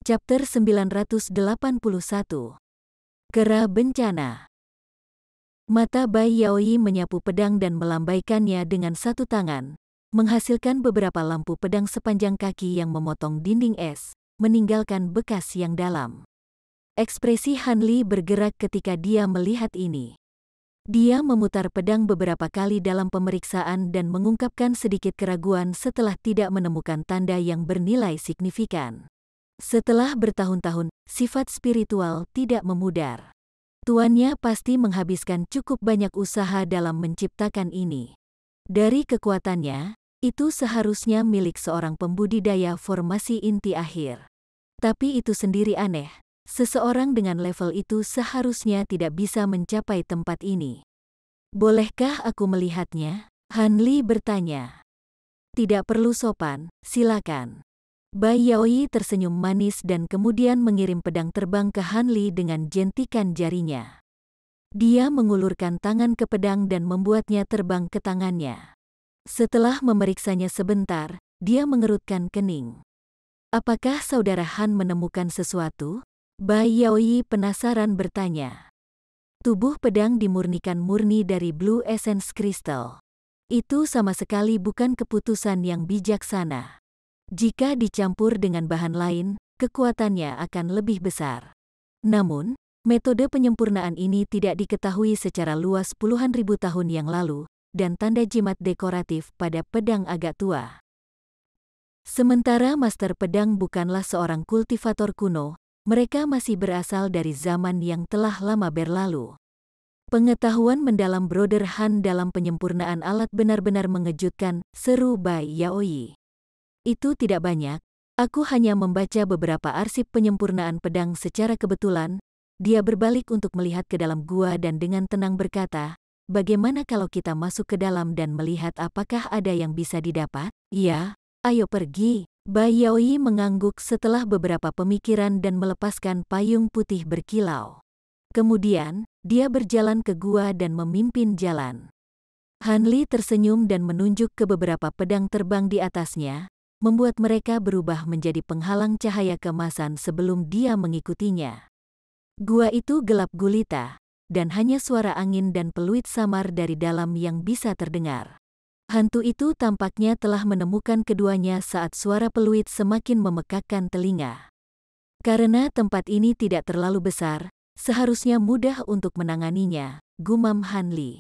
Chapter 981. Kera Bencana. Mata Bai Yaoi menyapu pedang dan melambaikannya dengan satu tangan, menghasilkan beberapa lampu pedang sepanjang kaki yang memotong dinding es, meninggalkan bekas yang dalam. Ekspresi Han Li bergerak ketika dia melihat ini. Dia memutar pedang beberapa kali dalam pemeriksaan dan mengungkapkan sedikit keraguan setelah tidak menemukan tanda yang bernilai signifikan. Setelah bertahun-tahun, sifat spiritual tidak memudar. Tuannya pasti menghabiskan cukup banyak usaha dalam menciptakan ini. Dari kekuatannya, itu seharusnya milik seorang pembudidaya formasi inti akhir. Tapi itu sendiri aneh. Seseorang dengan level itu seharusnya tidak bisa mencapai tempat ini. Bolehkah aku melihatnya? Han Li bertanya. Tidak perlu sopan, silakan. Bai Yaoi tersenyum manis dan kemudian mengirim pedang terbang ke Han Li dengan jentikan jarinya. Dia mengulurkan tangan ke pedang dan membuatnya terbang ke tangannya. Setelah memeriksanya sebentar, dia mengerutkan kening. Apakah saudara Han menemukan sesuatu? Bai Yaoi penasaran bertanya. Tubuh pedang dimurnikan murni dari Blue Essence Crystal. Itu sama sekali bukan keputusan yang bijaksana. Jika dicampur dengan bahan lain, kekuatannya akan lebih besar. Namun, metode penyempurnaan ini tidak diketahui secara luas puluhan ribu tahun yang lalu, dan tanda jimat dekoratif pada pedang agak tua. Sementara Master Pedang bukanlah seorang kultivator kuno, mereka masih berasal dari zaman yang telah lama berlalu. Pengetahuan mendalam Brother Han dalam penyempurnaan alat benar-benar mengejutkan, seru Bai Yaoi. Itu tidak banyak, aku hanya membaca beberapa arsip penyempurnaan pedang secara kebetulan. Dia berbalik untuk melihat ke dalam gua dan dengan tenang berkata, bagaimana kalau kita masuk ke dalam dan melihat apakah ada yang bisa didapat? Ya, ayo pergi. Bai Yaoi mengangguk setelah beberapa pemikiran dan melepaskan payung putih berkilau. Kemudian, dia berjalan ke gua dan memimpin jalan. Han Li tersenyum dan menunjuk ke beberapa pedang terbang di atasnya, membuat mereka berubah menjadi penghalang cahaya keemasan sebelum dia mengikutinya. Gua itu gelap gulita, dan hanya suara angin dan peluit samar dari dalam yang bisa terdengar. Hantu itu tampaknya telah menemukan keduanya saat suara peluit semakin memekakkan telinga. Karena tempat ini tidak terlalu besar, seharusnya mudah untuk menanganinya, gumam Han Li.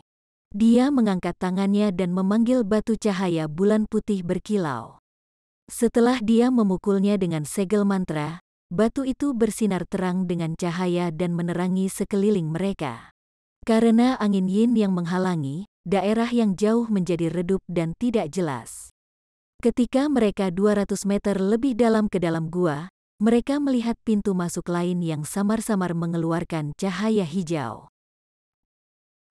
Dia mengangkat tangannya dan memanggil batu cahaya bulan putih berkilau. Setelah dia memukulnya dengan segel mantra, batu itu bersinar terang dengan cahaya dan menerangi sekeliling mereka. Karena angin yin yang menghalangi, daerah yang jauh menjadi redup dan tidak jelas. Ketika mereka 200 meter lebih dalam ke dalam gua, mereka melihat pintu masuk lain yang samar-samar mengeluarkan cahaya hijau.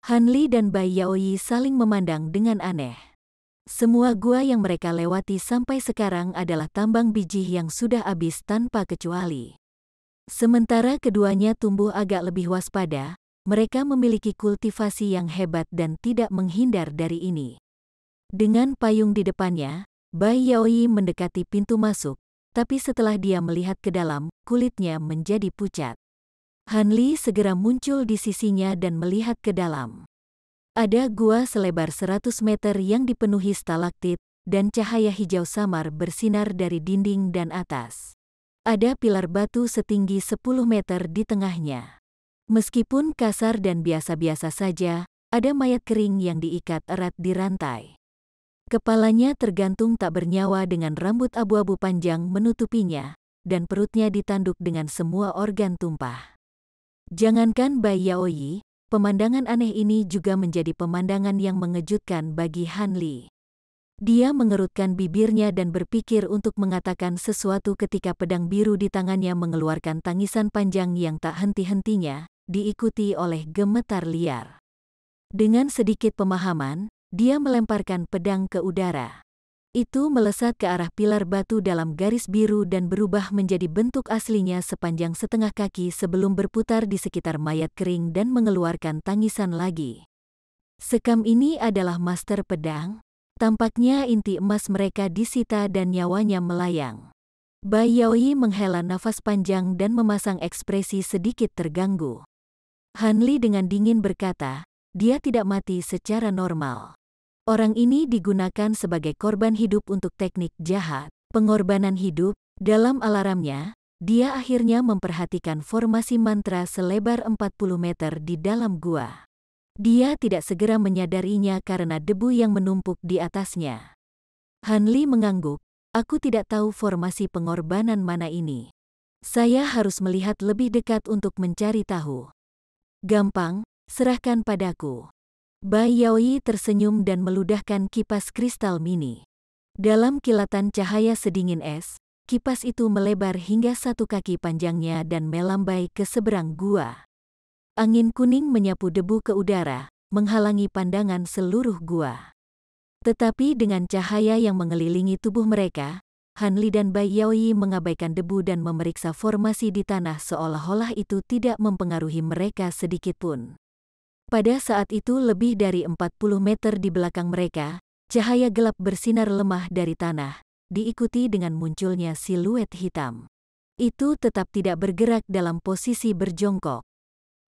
Han Li dan Bai Yaoi saling memandang dengan aneh. Semua gua yang mereka lewati sampai sekarang adalah tambang biji yang sudah habis tanpa kecuali. Sementara keduanya tumbuh agak lebih waspada, mereka memiliki kultivasi yang hebat dan tidak menghindar dari ini. Dengan payung di depannya, Bai Yaoi mendekati pintu masuk, tapi setelah dia melihat ke dalam, kulitnya menjadi pucat. Han Li segera muncul di sisinya dan melihat ke dalam. Ada gua selebar 100 meter yang dipenuhi stalaktit, dan cahaya hijau samar bersinar dari dinding dan atas. Ada pilar batu setinggi 10 meter di tengahnya. Meskipun kasar dan biasa-biasa saja, ada mayat kering yang diikat erat di rantai. Kepalanya tergantung tak bernyawa dengan rambut abu-abu panjang menutupinya, dan perutnya ditanduk dengan semua organ tumpah. Jangankan Bai Yaoi, pemandangan aneh ini juga menjadi pemandangan yang mengejutkan bagi Han Li. Dia mengerutkan bibirnya dan berpikir untuk mengatakan sesuatu ketika pedang biru di tangannya mengeluarkan tangisan panjang yang tak henti-hentinya, diikuti oleh gemetar liar. Dengan sedikit pemahaman, dia melemparkan pedang ke udara. Itu melesat ke arah pilar batu dalam garis biru dan berubah menjadi bentuk aslinya sepanjang setengah kaki sebelum berputar di sekitar mayat kering dan mengeluarkan tangisan lagi. Sekam ini adalah Master Pedang. Tampaknya inti emas mereka disita dan nyawanya melayang. Bai Yaoyi menghela nafas panjang dan memasang ekspresi sedikit terganggu. Han Li dengan dingin berkata, dia tidak mati secara normal. Orang ini digunakan sebagai korban hidup untuk teknik jahat, pengorbanan hidup. Dalam alarmnya, dia akhirnya memperhatikan formasi mantra selebar 40 meter di dalam gua. Dia tidak segera menyadarinya karena debu yang menumpuk di atasnya. Han Li mengangguk, aku tidak tahu formasi pengorbanan mana ini. Saya harus melihat lebih dekat untuk mencari tahu. Gampang, serahkan padaku. Bai Yaoyi tersenyum dan meludahkan kipas kristal mini. Dalam kilatan cahaya sedingin es, kipas itu melebar hingga 1 kaki panjangnya dan melambai ke seberang gua. Angin kuning menyapu debu ke udara, menghalangi pandangan seluruh gua. Tetapi dengan cahaya yang mengelilingi tubuh mereka, Han Li dan Bai Yaoyi mengabaikan debu dan memeriksa formasi di tanah seolah-olah itu tidak mempengaruhi mereka sedikitpun. Pada saat itu lebih dari 40 meter di belakang mereka, cahaya gelap bersinar lemah dari tanah, diikuti dengan munculnya siluet hitam. Itu tetap tidak bergerak dalam posisi berjongkok.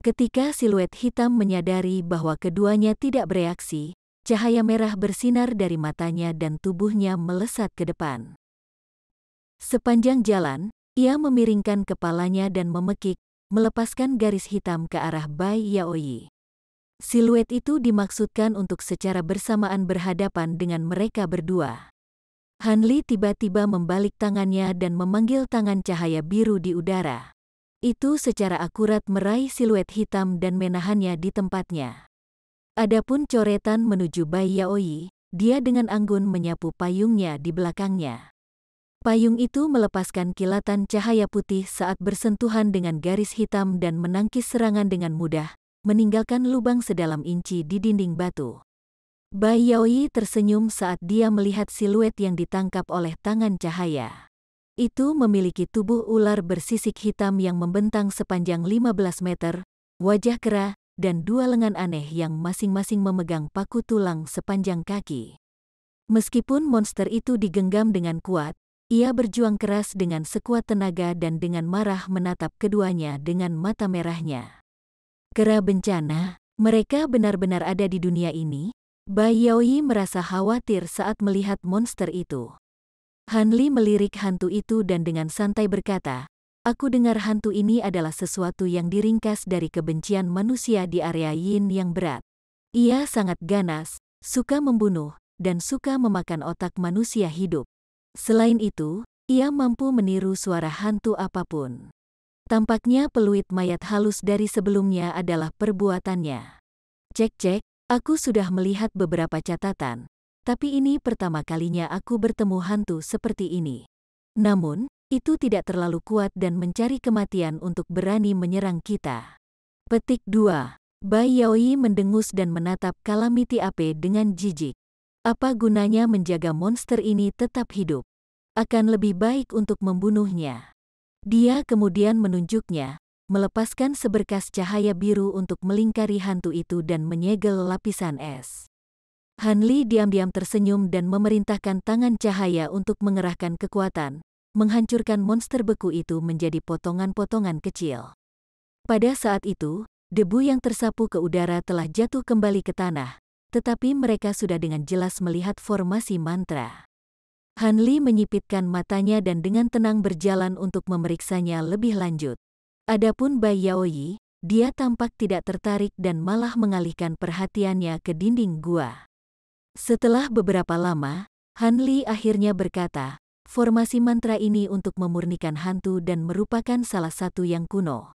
Ketika siluet hitam menyadari bahwa keduanya tidak bereaksi, cahaya merah bersinar dari matanya dan tubuhnya melesat ke depan. Sepanjang jalan, ia memiringkan kepalanya dan memekik, melepaskan garis hitam ke arah Bai Yaoyi. Siluet itu dimaksudkan untuk secara bersamaan berhadapan dengan mereka berdua. Han Li tiba-tiba membalik tangannya dan memanggil tangan cahaya biru di udara. Itu secara akurat meraih siluet hitam dan menahannya di tempatnya. Adapun coretan menuju Bai Yaoyi, dia dengan anggun menyapu payungnya di belakangnya. Payung itu melepaskan kilatan cahaya putih saat bersentuhan dengan garis hitam dan menangkis serangan dengan mudah, meninggalkan lubang sedalam inci di dinding batu. Bai Yaoyi tersenyum saat dia melihat siluet yang ditangkap oleh tangan cahaya. Itu memiliki tubuh ular bersisik hitam yang membentang sepanjang 15 meter, wajah kera, dan 2 lengan aneh yang masing-masing memegang paku tulang sepanjang kaki. Meskipun monster itu digenggam dengan kuat, ia berjuang keras dengan sekuat tenaga dan dengan marah menatap keduanya dengan mata merahnya. Kera bencana, mereka benar-benar ada di dunia ini? Bai Yaoyi merasa khawatir saat melihat monster itu. Han Li melirik hantu itu dan dengan santai berkata, aku dengar hantu ini adalah sesuatu yang diringkas dari kebencian manusia di area Yin yang berat. Ia sangat ganas, suka membunuh, dan suka memakan otak manusia hidup. Selain itu, ia mampu meniru suara hantu apapun. Tampaknya peluit mayat halus dari sebelumnya adalah perbuatannya. Cek-cek, aku sudah melihat beberapa catatan, tapi ini pertama kalinya aku bertemu hantu seperti ini. Namun, itu tidak terlalu kuat dan mencari kematian untuk berani menyerang kita. Petik 2. Bai Yaoyi mendengus dan menatap Calamity Ape dengan jijik. Apa gunanya menjaga monster ini tetap hidup? Akan lebih baik untuk membunuhnya. Dia kemudian menunjuknya, melepaskan seberkas cahaya biru untuk melingkari hantu itu dan menyegel lapisan es. Han Li diam-diam tersenyum dan memerintahkan tangan cahaya untuk mengerahkan kekuatan, menghancurkan monster beku itu menjadi potongan-potongan kecil. Pada saat itu, debu yang tersapu ke udara telah jatuh kembali ke tanah, tetapi mereka sudah dengan jelas melihat formasi mantra. Han Li menyipitkan matanya dan dengan tenang berjalan untuk memeriksanya lebih lanjut. Adapun Bai Yaoyi, dia tampak tidak tertarik dan malah mengalihkan perhatiannya ke dinding gua. Setelah beberapa lama, Han Li akhirnya berkata, formasi mantra ini untuk memurnikan hantu dan merupakan salah satu yang kuno.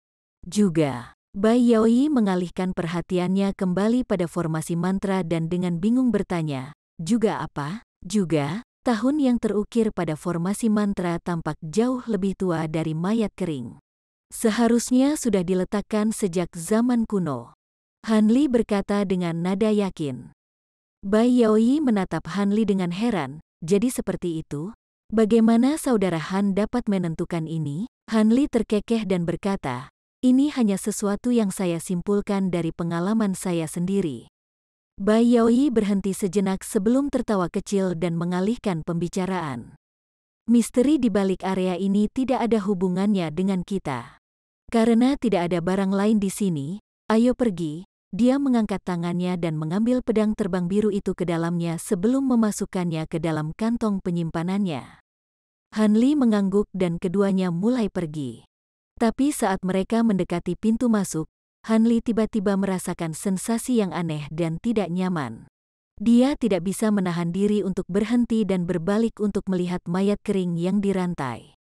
Juga, Bai Yaoyi mengalihkan perhatiannya kembali pada formasi mantra dan dengan bingung bertanya, juga apa? Juga, tahun yang terukir pada formasi mantra tampak jauh lebih tua dari mayat kering. Seharusnya sudah diletakkan sejak zaman kuno. Han Li berkata dengan nada yakin. Bai Yaoyi menatap Han Li dengan heran, jadi seperti itu? Bagaimana saudara Han dapat menentukan ini? Han Li terkekeh dan berkata, ini hanya sesuatu yang saya simpulkan dari pengalaman saya sendiri. Bai Yaoyi berhenti sejenak sebelum tertawa kecil dan mengalihkan pembicaraan. Misteri di balik area ini tidak ada hubungannya dengan kita. Karena tidak ada barang lain di sini, ayo pergi. Dia mengangkat tangannya dan mengambil pedang terbang biru itu ke dalamnya sebelum memasukkannya ke dalam kantong penyimpanannya. Han Li mengangguk dan keduanya mulai pergi. Tapi saat mereka mendekati pintu masuk, Han Li tiba-tiba merasakan sensasi yang aneh dan tidak nyaman. Dia tidak bisa menahan diri untuk berhenti dan berbalik untuk melihat mayat kering yang dirantai.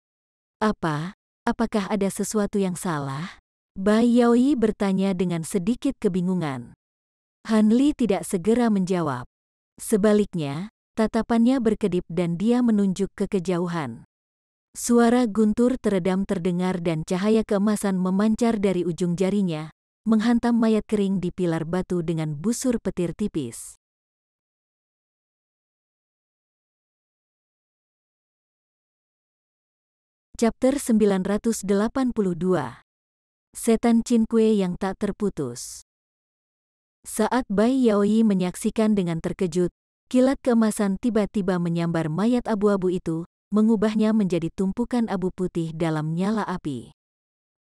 Apakah ada sesuatu yang salah? Bai Yaoyi bertanya dengan sedikit kebingungan. Han Li tidak segera menjawab. Sebaliknya, tatapannya berkedip dan dia menunjuk ke kejauhan. Suara guntur teredam terdengar dan cahaya keemasan memancar dari ujung jarinya, menghantam mayat kering di pilar batu dengan busur petir tipis. Chapter 982. Setan Qin Kue yang tak terputus. Saat Bai Yaoyi menyaksikan dengan terkejut, kilat keemasan tiba-tiba menyambar mayat abu-abu itu, mengubahnya menjadi tumpukan abu putih dalam nyala api.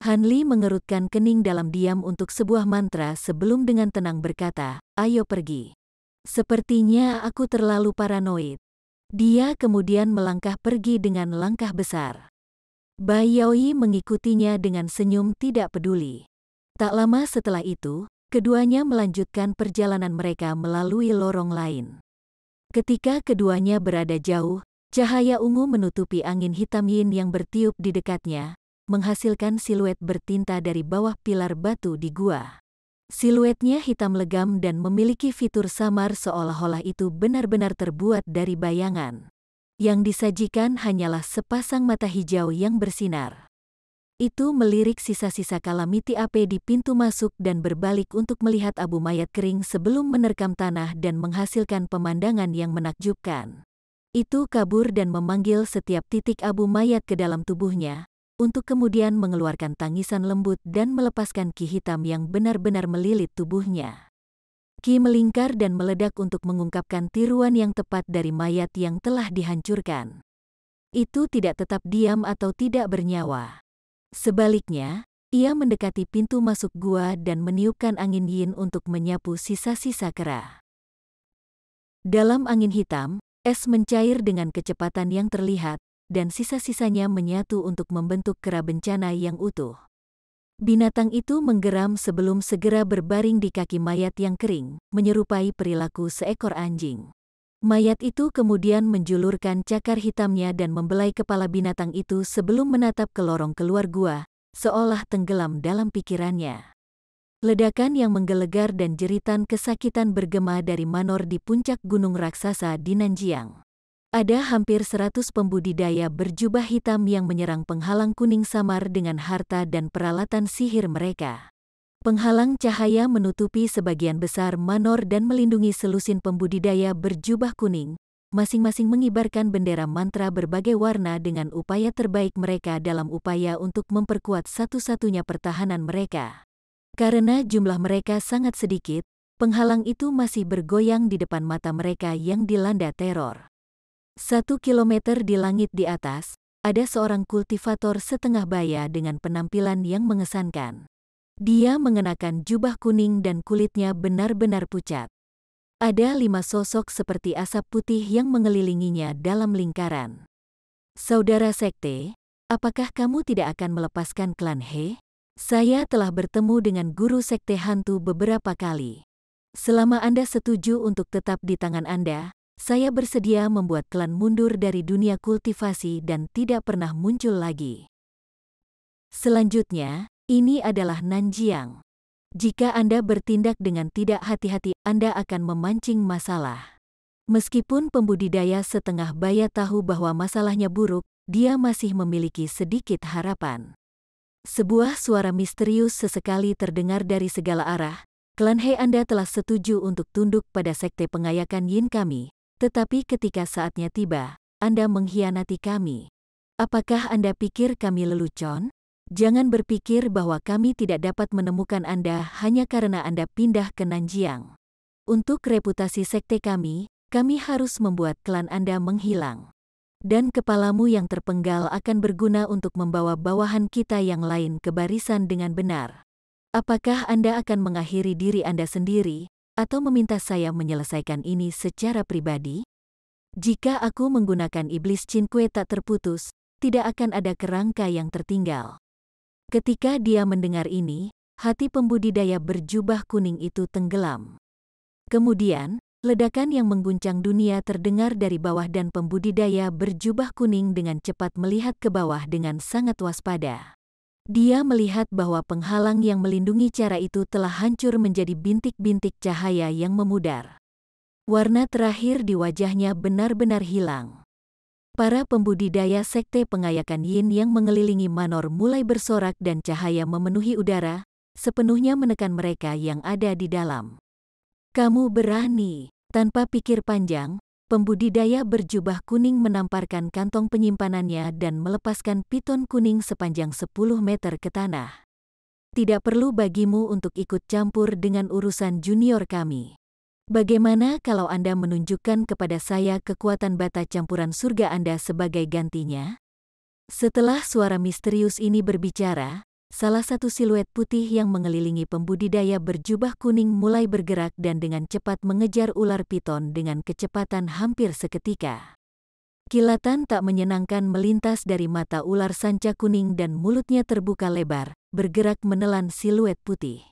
Han Li mengerutkan kening dalam diam untuk sebuah mantra sebelum dengan tenang berkata, "Ayo pergi." Sepertinya aku terlalu paranoid. Dia kemudian melangkah pergi dengan langkah besar. Bai Yaoyi mengikutinya dengan senyum tidak peduli. Tak lama setelah itu, keduanya melanjutkan perjalanan mereka melalui lorong lain. Ketika keduanya berada jauh, cahaya ungu menutupi angin hitam yin yang bertiup di dekatnya, menghasilkan siluet bertinta dari bawah pilar batu di gua. Siluetnya hitam legam dan memiliki fitur samar seolah-olah itu benar-benar terbuat dari bayangan. Yang disajikan hanyalah sepasang mata hijau yang bersinar. Itu melirik sisa-sisa kalamiti ape di pintu masuk dan berbalik untuk melihat abu mayat kering sebelum menerkam tanah dan menghasilkan pemandangan yang menakjubkan. Itu kabur dan memanggil setiap titik abu mayat ke dalam tubuhnya, untuk kemudian mengeluarkan tangisan lembut dan melepaskan ki hitam yang benar-benar melilit tubuhnya. Ki melingkar dan meledak untuk mengungkapkan tiruan yang tepat dari mayat yang telah dihancurkan. Itu tidak tetap diam atau tidak bernyawa. Sebaliknya, ia mendekati pintu masuk gua dan meniupkan angin yin untuk menyapu sisa-sisa kera. Dalam angin hitam, es mencair dengan kecepatan yang terlihat, dan sisa-sisanya menyatu untuk membentuk kera bencana yang utuh. Binatang itu menggeram sebelum segera berbaring di kaki mayat yang kering, menyerupai perilaku seekor anjing. Mayat itu kemudian menjulurkan cakar hitamnya dan membelai kepala binatang itu sebelum menatap ke lorong keluar gua, seolah tenggelam dalam pikirannya. Ledakan yang menggelegar dan jeritan kesakitan bergema dari manor di puncak gunung raksasa di Nanjiang. Ada hampir 100 pembudidaya berjubah hitam yang menyerang penghalang kuning samar dengan harta dan peralatan sihir mereka. Penghalang cahaya menutupi sebagian besar manor dan melindungi selusin pembudidaya berjubah kuning, masing-masing mengibarkan bendera mantra berbagai warna dengan upaya terbaik mereka dalam upaya untuk memperkuat satu-satunya pertahanan mereka. Karena jumlah mereka sangat sedikit, penghalang itu masih bergoyang di depan mata mereka yang dilanda teror. 1 kilometer di langit di atas, ada seorang kultivator setengah baya dengan penampilan yang mengesankan. Dia mengenakan jubah kuning dan kulitnya benar-benar pucat. Ada 5 sosok seperti asap putih yang mengelilinginya dalam lingkaran. Saudara sekte, apakah kamu tidak akan melepaskan klan He? Saya telah bertemu dengan guru sekte hantu beberapa kali. Selama Anda setuju untuk tetap di tangan Anda, saya bersedia membuat klan mundur dari dunia kultivasi dan tidak pernah muncul lagi. Selanjutnya, ini adalah Nanjiang. Jika Anda bertindak dengan tidak hati-hati, Anda akan memancing masalah. Meskipun pembudidaya setengah baya tahu bahwa masalahnya buruk, dia masih memiliki sedikit harapan. Sebuah suara misterius sesekali terdengar dari segala arah. Klan He, Anda telah setuju untuk tunduk pada sekte pengayakan Yin kami. Tetapi ketika saatnya tiba, Anda mengkhianati kami. Apakah Anda pikir kami lelucon? Jangan berpikir bahwa kami tidak dapat menemukan Anda hanya karena Anda pindah ke Nanjiang. Untuk reputasi sekte kami harus membuat klan Anda menghilang. Dan kepalamu yang terpenggal akan berguna untuk membawa bawahan kita yang lain ke barisan dengan benar. Apakah Anda akan mengakhiri diri Anda sendiri, atau meminta saya menyelesaikan ini secara pribadi? Jika aku menggunakan iblis Cinque tak terputus, tidak akan ada kerangka yang tertinggal. Ketika dia mendengar ini, hati pembudidaya berjubah kuning itu tenggelam. Kemudian, ledakan yang mengguncang dunia terdengar dari bawah dan pembudidaya berjubah kuning dengan cepat melihat ke bawah dengan sangat waspada. Dia melihat bahwa penghalang yang melindungi cara itu telah hancur menjadi bintik-bintik cahaya yang memudar. Warna terakhir di wajahnya benar-benar hilang. Para pembudidaya sekte pengayakan Yin yang mengelilingi Manor mulai bersorak dan cahaya memenuhi udara, sepenuhnya menekan mereka yang ada di dalam. Kamu berani. Tanpa pikir panjang, pembudidaya berjubah kuning menamparkan kantong penyimpanannya dan melepaskan piton kuning sepanjang 10 meter ke tanah. Tidak perlu bagimu untuk ikut campur dengan urusan junior kami. Bagaimana kalau Anda menunjukkan kepada saya kekuatan bata campuran surga Anda sebagai gantinya? Setelah suara misterius ini berbicara, salah satu siluet putih yang mengelilingi pembudidaya berjubah kuning mulai bergerak dan dengan cepat mengejar ular piton dengan kecepatan hampir seketika. Kilatan tak menyenangkan melintas dari mata ular sanca kuning dan mulutnya terbuka lebar, bergerak menelan siluet putih.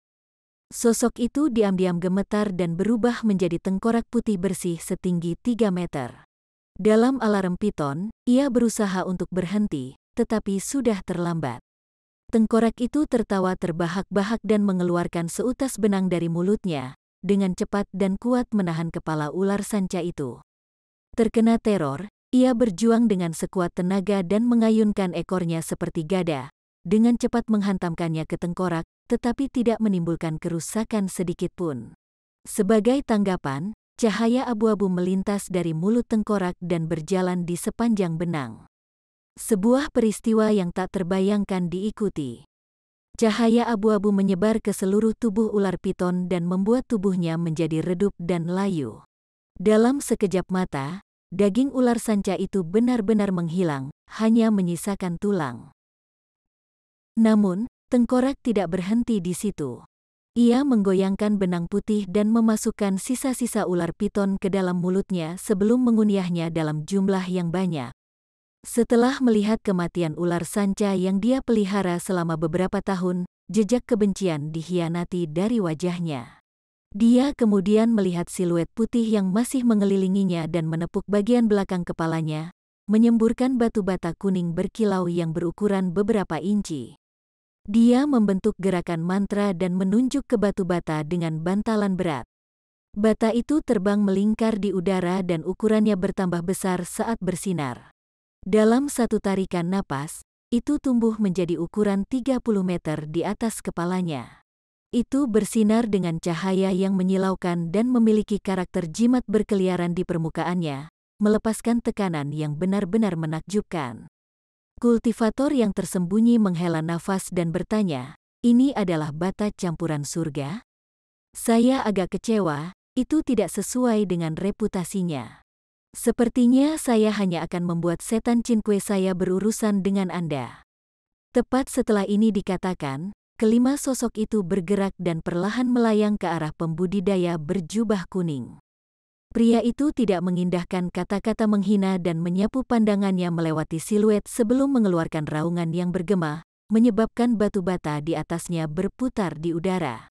Sosok itu diam-diam gemetar dan berubah menjadi tengkorak putih bersih setinggi 3 meter. Dalam alarm piton, ia berusaha untuk berhenti, tetapi sudah terlambat. Tengkorak itu tertawa terbahak-bahak dan mengeluarkan seutas benang dari mulutnya, dengan cepat dan kuat menahan kepala ular sanca itu. Terkena teror, ia berjuang dengan sekuat tenaga dan mengayunkan ekornya seperti gada, dengan cepat menghantamkannya ke tengkorak, tetapi tidak menimbulkan kerusakan sedikitpun. Sebagai tanggapan, cahaya abu-abu melintas dari mulut tengkorak dan berjalan di sepanjang benang. Sebuah peristiwa yang tak terbayangkan diikuti. Cahaya abu-abu menyebar ke seluruh tubuh ular piton dan membuat tubuhnya menjadi redup dan layu. Dalam sekejap mata, daging ular sanca itu benar-benar menghilang, hanya menyisakan tulang. Namun, tengkorak tidak berhenti di situ. Ia menggoyangkan benang putih dan memasukkan sisa-sisa ular piton ke dalam mulutnya sebelum mengunyahnya dalam jumlah yang banyak. Setelah melihat kematian ular sanca yang dia pelihara selama beberapa tahun, jejak kebencian dikhianati dari wajahnya. Dia kemudian melihat siluet putih yang masih mengelilinginya dan menepuk bagian belakang kepalanya, menyemburkan batu bata kuning berkilau yang berukuran beberapa inci. Dia membentuk gerakan mantra dan menunjuk ke batu bata dengan bantalan berat. Bata itu terbang melingkar di udara dan ukurannya bertambah besar saat bersinar. Dalam satu tarikan napas, itu tumbuh menjadi ukuran 30 meter di atas kepalanya. Itu bersinar dengan cahaya yang menyilaukan dan memiliki karakter jimat berkeliaran di permukaannya, melepaskan tekanan yang benar-benar menakjubkan. Kultivator yang tersembunyi menghela nafas dan bertanya, "Ini adalah bata campuran surga?" Saya agak kecewa, itu tidak sesuai dengan reputasinya. Sepertinya saya hanya akan membuat setan Cinque saya berurusan dengan Anda. Tepat setelah ini dikatakan, kelima sosok itu bergerak dan perlahan melayang ke arah pembudidaya berjubah kuning. Pria itu tidak mengindahkan kata-kata menghina dan menyapu pandangannya melewati siluet sebelum mengeluarkan raungan yang bergema, menyebabkan batu bata di atasnya berputar di udara.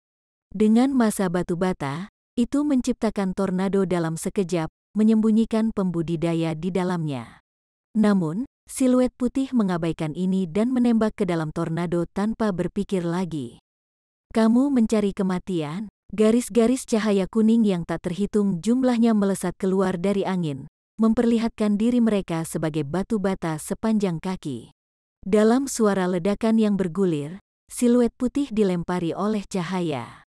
Dengan massa batu bata, itu menciptakan tornado dalam sekejap, menyembunyikan pembudidaya di dalamnya. Namun, siluet putih mengabaikan ini dan menembak ke dalam tornado tanpa berpikir lagi. Kamu mencari kematian? Garis-garis cahaya kuning yang tak terhitung jumlahnya melesat keluar dari angin, memperlihatkan diri mereka sebagai batu bata sepanjang kaki. Dalam suara ledakan yang bergulir, siluet putih dilempari oleh cahaya.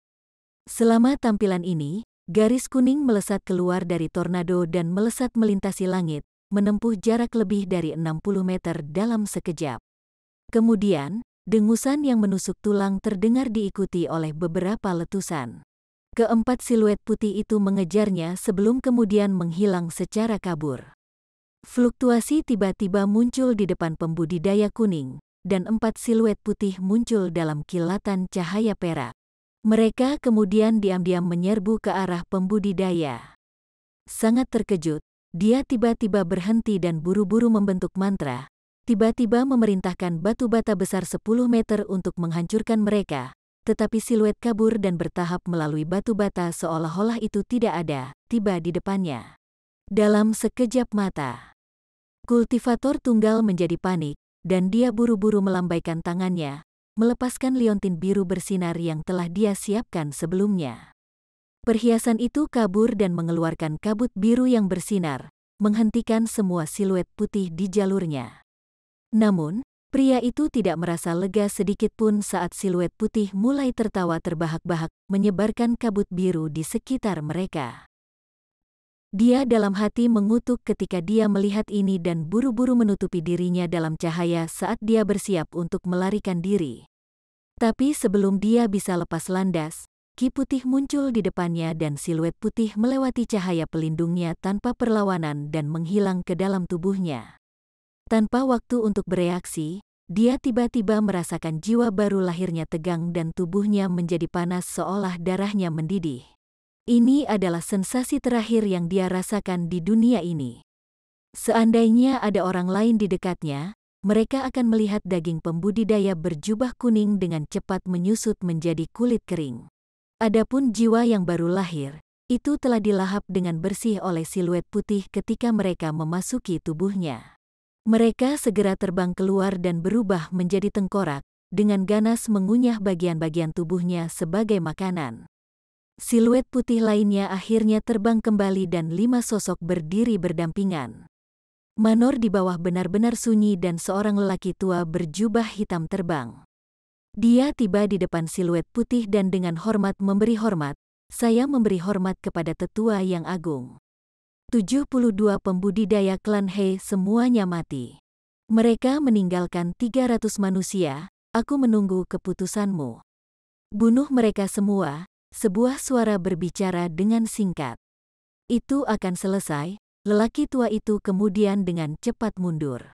Selama tampilan ini, garis kuning melesat keluar dari tornado dan melesat melintasi langit, menempuh jarak lebih dari 60 meter dalam sekejap. Kemudian, dengusan yang menusuk tulang terdengar diikuti oleh beberapa letusan. Keempat siluet putih itu mengejarnya sebelum kemudian menghilang secara kabur. Fluktuasi tiba-tiba muncul di depan pembudidaya kuning, dan 4 siluet putih muncul dalam kilatan cahaya perak. Mereka kemudian diam-diam menyerbu ke arah pembudidaya. Sangat terkejut, dia tiba-tiba berhenti dan buru-buru membentuk mantra, tiba-tiba memerintahkan batu bata besar 10 meter untuk menghancurkan mereka, tetapi siluet kabur dan bertahap melalui batu bata seolah-olah itu tidak ada, tiba di depannya. Dalam sekejap mata, kultivator tunggal menjadi panik, dan dia buru-buru melambaikan tangannya, melepaskan liontin biru bersinar yang telah dia siapkan sebelumnya. Perhiasan itu kabur dan mengeluarkan kabut biru yang bersinar, menghentikan semua siluet putih di jalurnya. Namun, pria itu tidak merasa lega sedikit pun saat siluet putih mulai tertawa terbahak-bahak, menyebarkan kabut biru di sekitar mereka. Dia dalam hati mengutuk ketika dia melihat ini dan buru-buru menutupi dirinya dalam cahaya saat dia bersiap untuk melarikan diri. Tapi sebelum dia bisa lepas landas, Ki putih muncul di depannya dan siluet putih melewati cahaya pelindungnya tanpa perlawanan dan menghilang ke dalam tubuhnya. Tanpa waktu untuk bereaksi, dia tiba-tiba merasakan jiwa baru lahirnya tegang dan tubuhnya menjadi panas seolah darahnya mendidih. Ini adalah sensasi terakhir yang dia rasakan di dunia ini. Seandainya ada orang lain di dekatnya, mereka akan melihat daging pembudidaya berjubah kuning dengan cepat menyusut menjadi kulit kering. Adapun jiwa yang baru lahir, itu telah dilahap dengan bersih oleh siluet putih ketika mereka memasuki tubuhnya. Mereka segera terbang keluar dan berubah menjadi tengkorak, dengan ganas mengunyah bagian-bagian tubuhnya sebagai makanan. Siluet putih lainnya akhirnya terbang kembali dan 5 sosok berdiri berdampingan. Manor di bawah benar-benar sunyi dan seorang lelaki tua berjubah hitam terbang. Dia tiba di depan siluet putih dan dengan hormat memberi hormat, saya memberi hormat kepada tetua yang agung. 72 pembudidaya klan He semuanya mati. Mereka meninggalkan 300 manusia, aku menunggu keputusanmu. Bunuh mereka semua, sebuah suara berbicara dengan singkat. Itu akan selesai, lelaki tua itu kemudian dengan cepat mundur.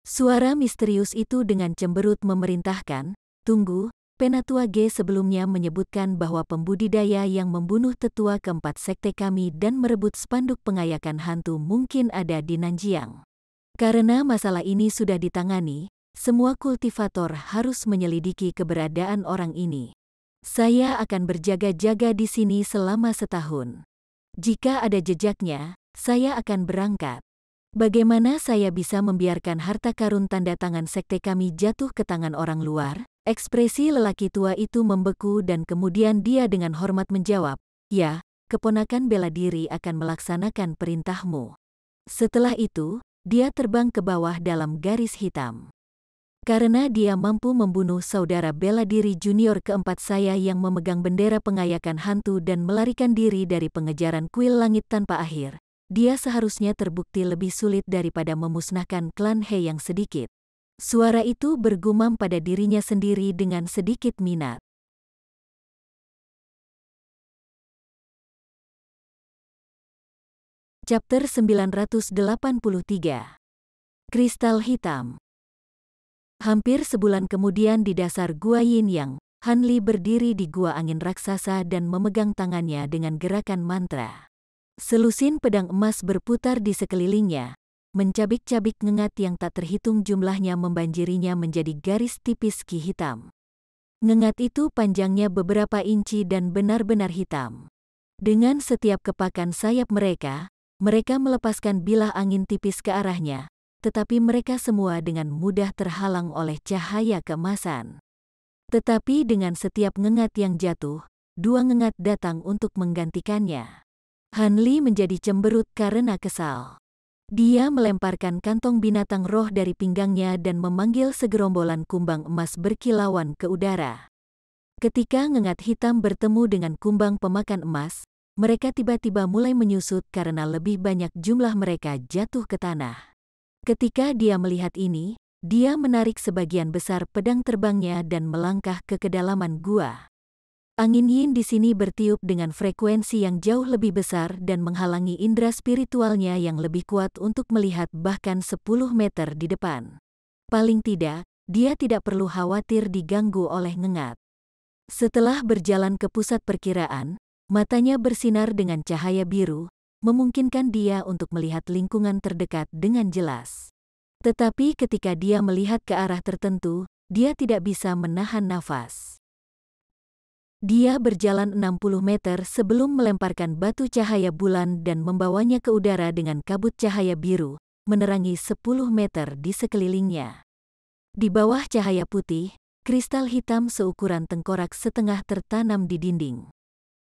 Suara misterius itu dengan cemberut memerintahkan, tunggu, Penatua G sebelumnya menyebutkan bahwa pembudidaya yang membunuh tetua keempat sekte kami dan merebut spanduk pengayakan hantu mungkin ada di Nanjiang. Karena masalah ini sudah ditangani, semua kultivator harus menyelidiki keberadaan orang ini. Saya akan berjaga-jaga di sini selama setahun. Jika ada jejaknya, saya akan berangkat. Bagaimana saya bisa membiarkan harta karun tanda tangan sekte kami jatuh ke tangan orang luar? Ekspresi lelaki tua itu membeku dan kemudian dia dengan hormat menjawab, ya, keponakan bela diri akan melaksanakan perintahmu. Setelah itu, dia terbang ke bawah dalam garis hitam. Karena dia mampu membunuh saudara bela diri junior keempat saya yang memegang bendera pengayakan hantu dan melarikan diri dari pengejaran kuil langit tanpa akhir, dia seharusnya terbukti lebih sulit daripada memusnahkan klan He yang sedikit. Suara itu bergumam pada dirinya sendiri dengan sedikit minat. Chapter 983. Kristal Hitam. Hampir sebulan kemudian di dasar Gua Yin Yang, Han Li berdiri di gua angin raksasa dan memegang tangannya dengan gerakan mantra. Selusin pedang emas berputar di sekelilingnya, mencabik-cabik ngengat yang tak terhitung jumlahnya membanjirinya menjadi garis tipis ki hitam. Ngengat itu panjangnya beberapa inci dan benar-benar hitam. Dengan setiap kepakan sayap mereka melepaskan bilah angin tipis ke arahnya, tetapi mereka semua dengan mudah terhalang oleh cahaya keemasan. Tetapi dengan setiap ngengat yang jatuh, 2 ngengat datang untuk menggantikannya. Han Li menjadi cemberut karena kesal. Dia melemparkan kantong binatang roh dari pinggangnya dan memanggil segerombolan kumbang emas berkilauan ke udara. Ketika ngengat hitam bertemu dengan kumbang pemakan emas, mereka tiba-tiba mulai menyusut karena lebih banyak jumlah mereka jatuh ke tanah. Ketika dia melihat ini, dia menarik sebagian besar pedang terbangnya dan melangkah ke kedalaman gua. Angin yin di sini bertiup dengan frekuensi yang jauh lebih besar dan menghalangi indera spiritualnya yang lebih kuat untuk melihat bahkan 10 meter di depan. Paling tidak, dia tidak perlu khawatir diganggu oleh ngengat. Setelah berjalan ke pusat perkiraan, matanya bersinar dengan cahaya biru, memungkinkan dia untuk melihat lingkungan terdekat dengan jelas. Tetapi ketika dia melihat ke arah tertentu, dia tidak bisa menahan nafas. Dia berjalan 60 meter sebelum melemparkan batu cahaya bulan dan membawanya ke udara dengan kabut cahaya biru, menerangi 10 meter di sekelilingnya. Di bawah cahaya putih, kristal hitam seukuran tengkorak setengah tertanam di dinding.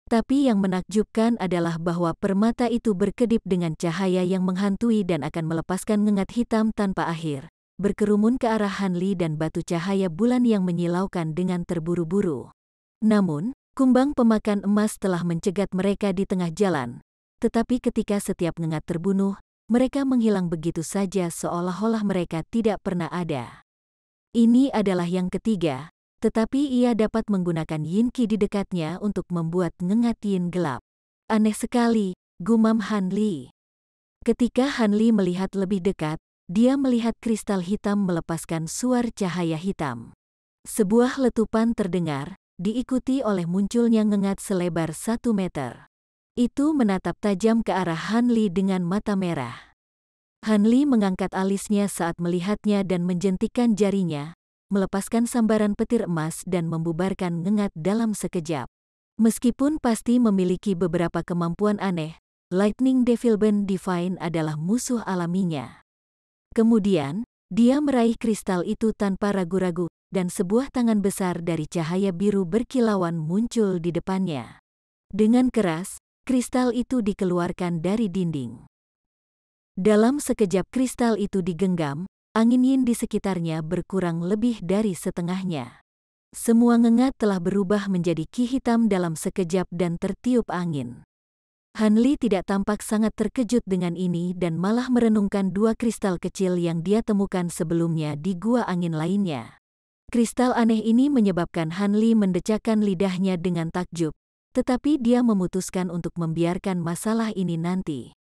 Tapi yang menakjubkan adalah bahwa permata itu berkedip dengan cahaya yang menghantui dan akan melepaskan ngengat hitam tanpa akhir, berkerumun ke arah Hanli dan batu cahaya bulan yang menyilaukan dengan terburu-buru. Namun, kumbang pemakan emas telah mencegat mereka di tengah jalan, tetapi ketika setiap ngengat terbunuh, mereka menghilang begitu saja seolah-olah mereka tidak pernah ada. Ini adalah yang ketiga, tetapi ia dapat menggunakan yin qi di dekatnya untuk membuat ngengat yin gelap. Aneh sekali, gumam Hanli. Ketika Hanli melihat lebih dekat, dia melihat kristal hitam melepaskan suar cahaya hitam. Sebuah letupan terdengar, diikuti oleh munculnya ngengat selebar 1 meter. Itu menatap tajam ke arah Hanli dengan mata merah. Hanli mengangkat alisnya saat melihatnya dan menjentikkan jarinya, melepaskan sambaran petir emas dan membubarkan ngengat dalam sekejap. Meskipun pasti memiliki beberapa kemampuan aneh, Lightning Devilbane Divine adalah musuh alaminya. Kemudian, dia meraih kristal itu tanpa ragu-ragu, dan sebuah tangan besar dari cahaya biru berkilauan muncul di depannya. Dengan keras, kristal itu dikeluarkan dari dinding. Dalam sekejap kristal itu digenggam, angin yin di sekitarnya berkurang lebih dari setengahnya. Semua ngengat telah berubah menjadi qi hitam dalam sekejap dan tertiup angin. Hanli tidak tampak sangat terkejut dengan ini dan malah merenungkan 2 kristal kecil yang dia temukan sebelumnya di gua angin lainnya. Kristal aneh ini menyebabkan Hanli mendecakkan lidahnya dengan takjub, tetapi dia memutuskan untuk membiarkan masalah ini nanti.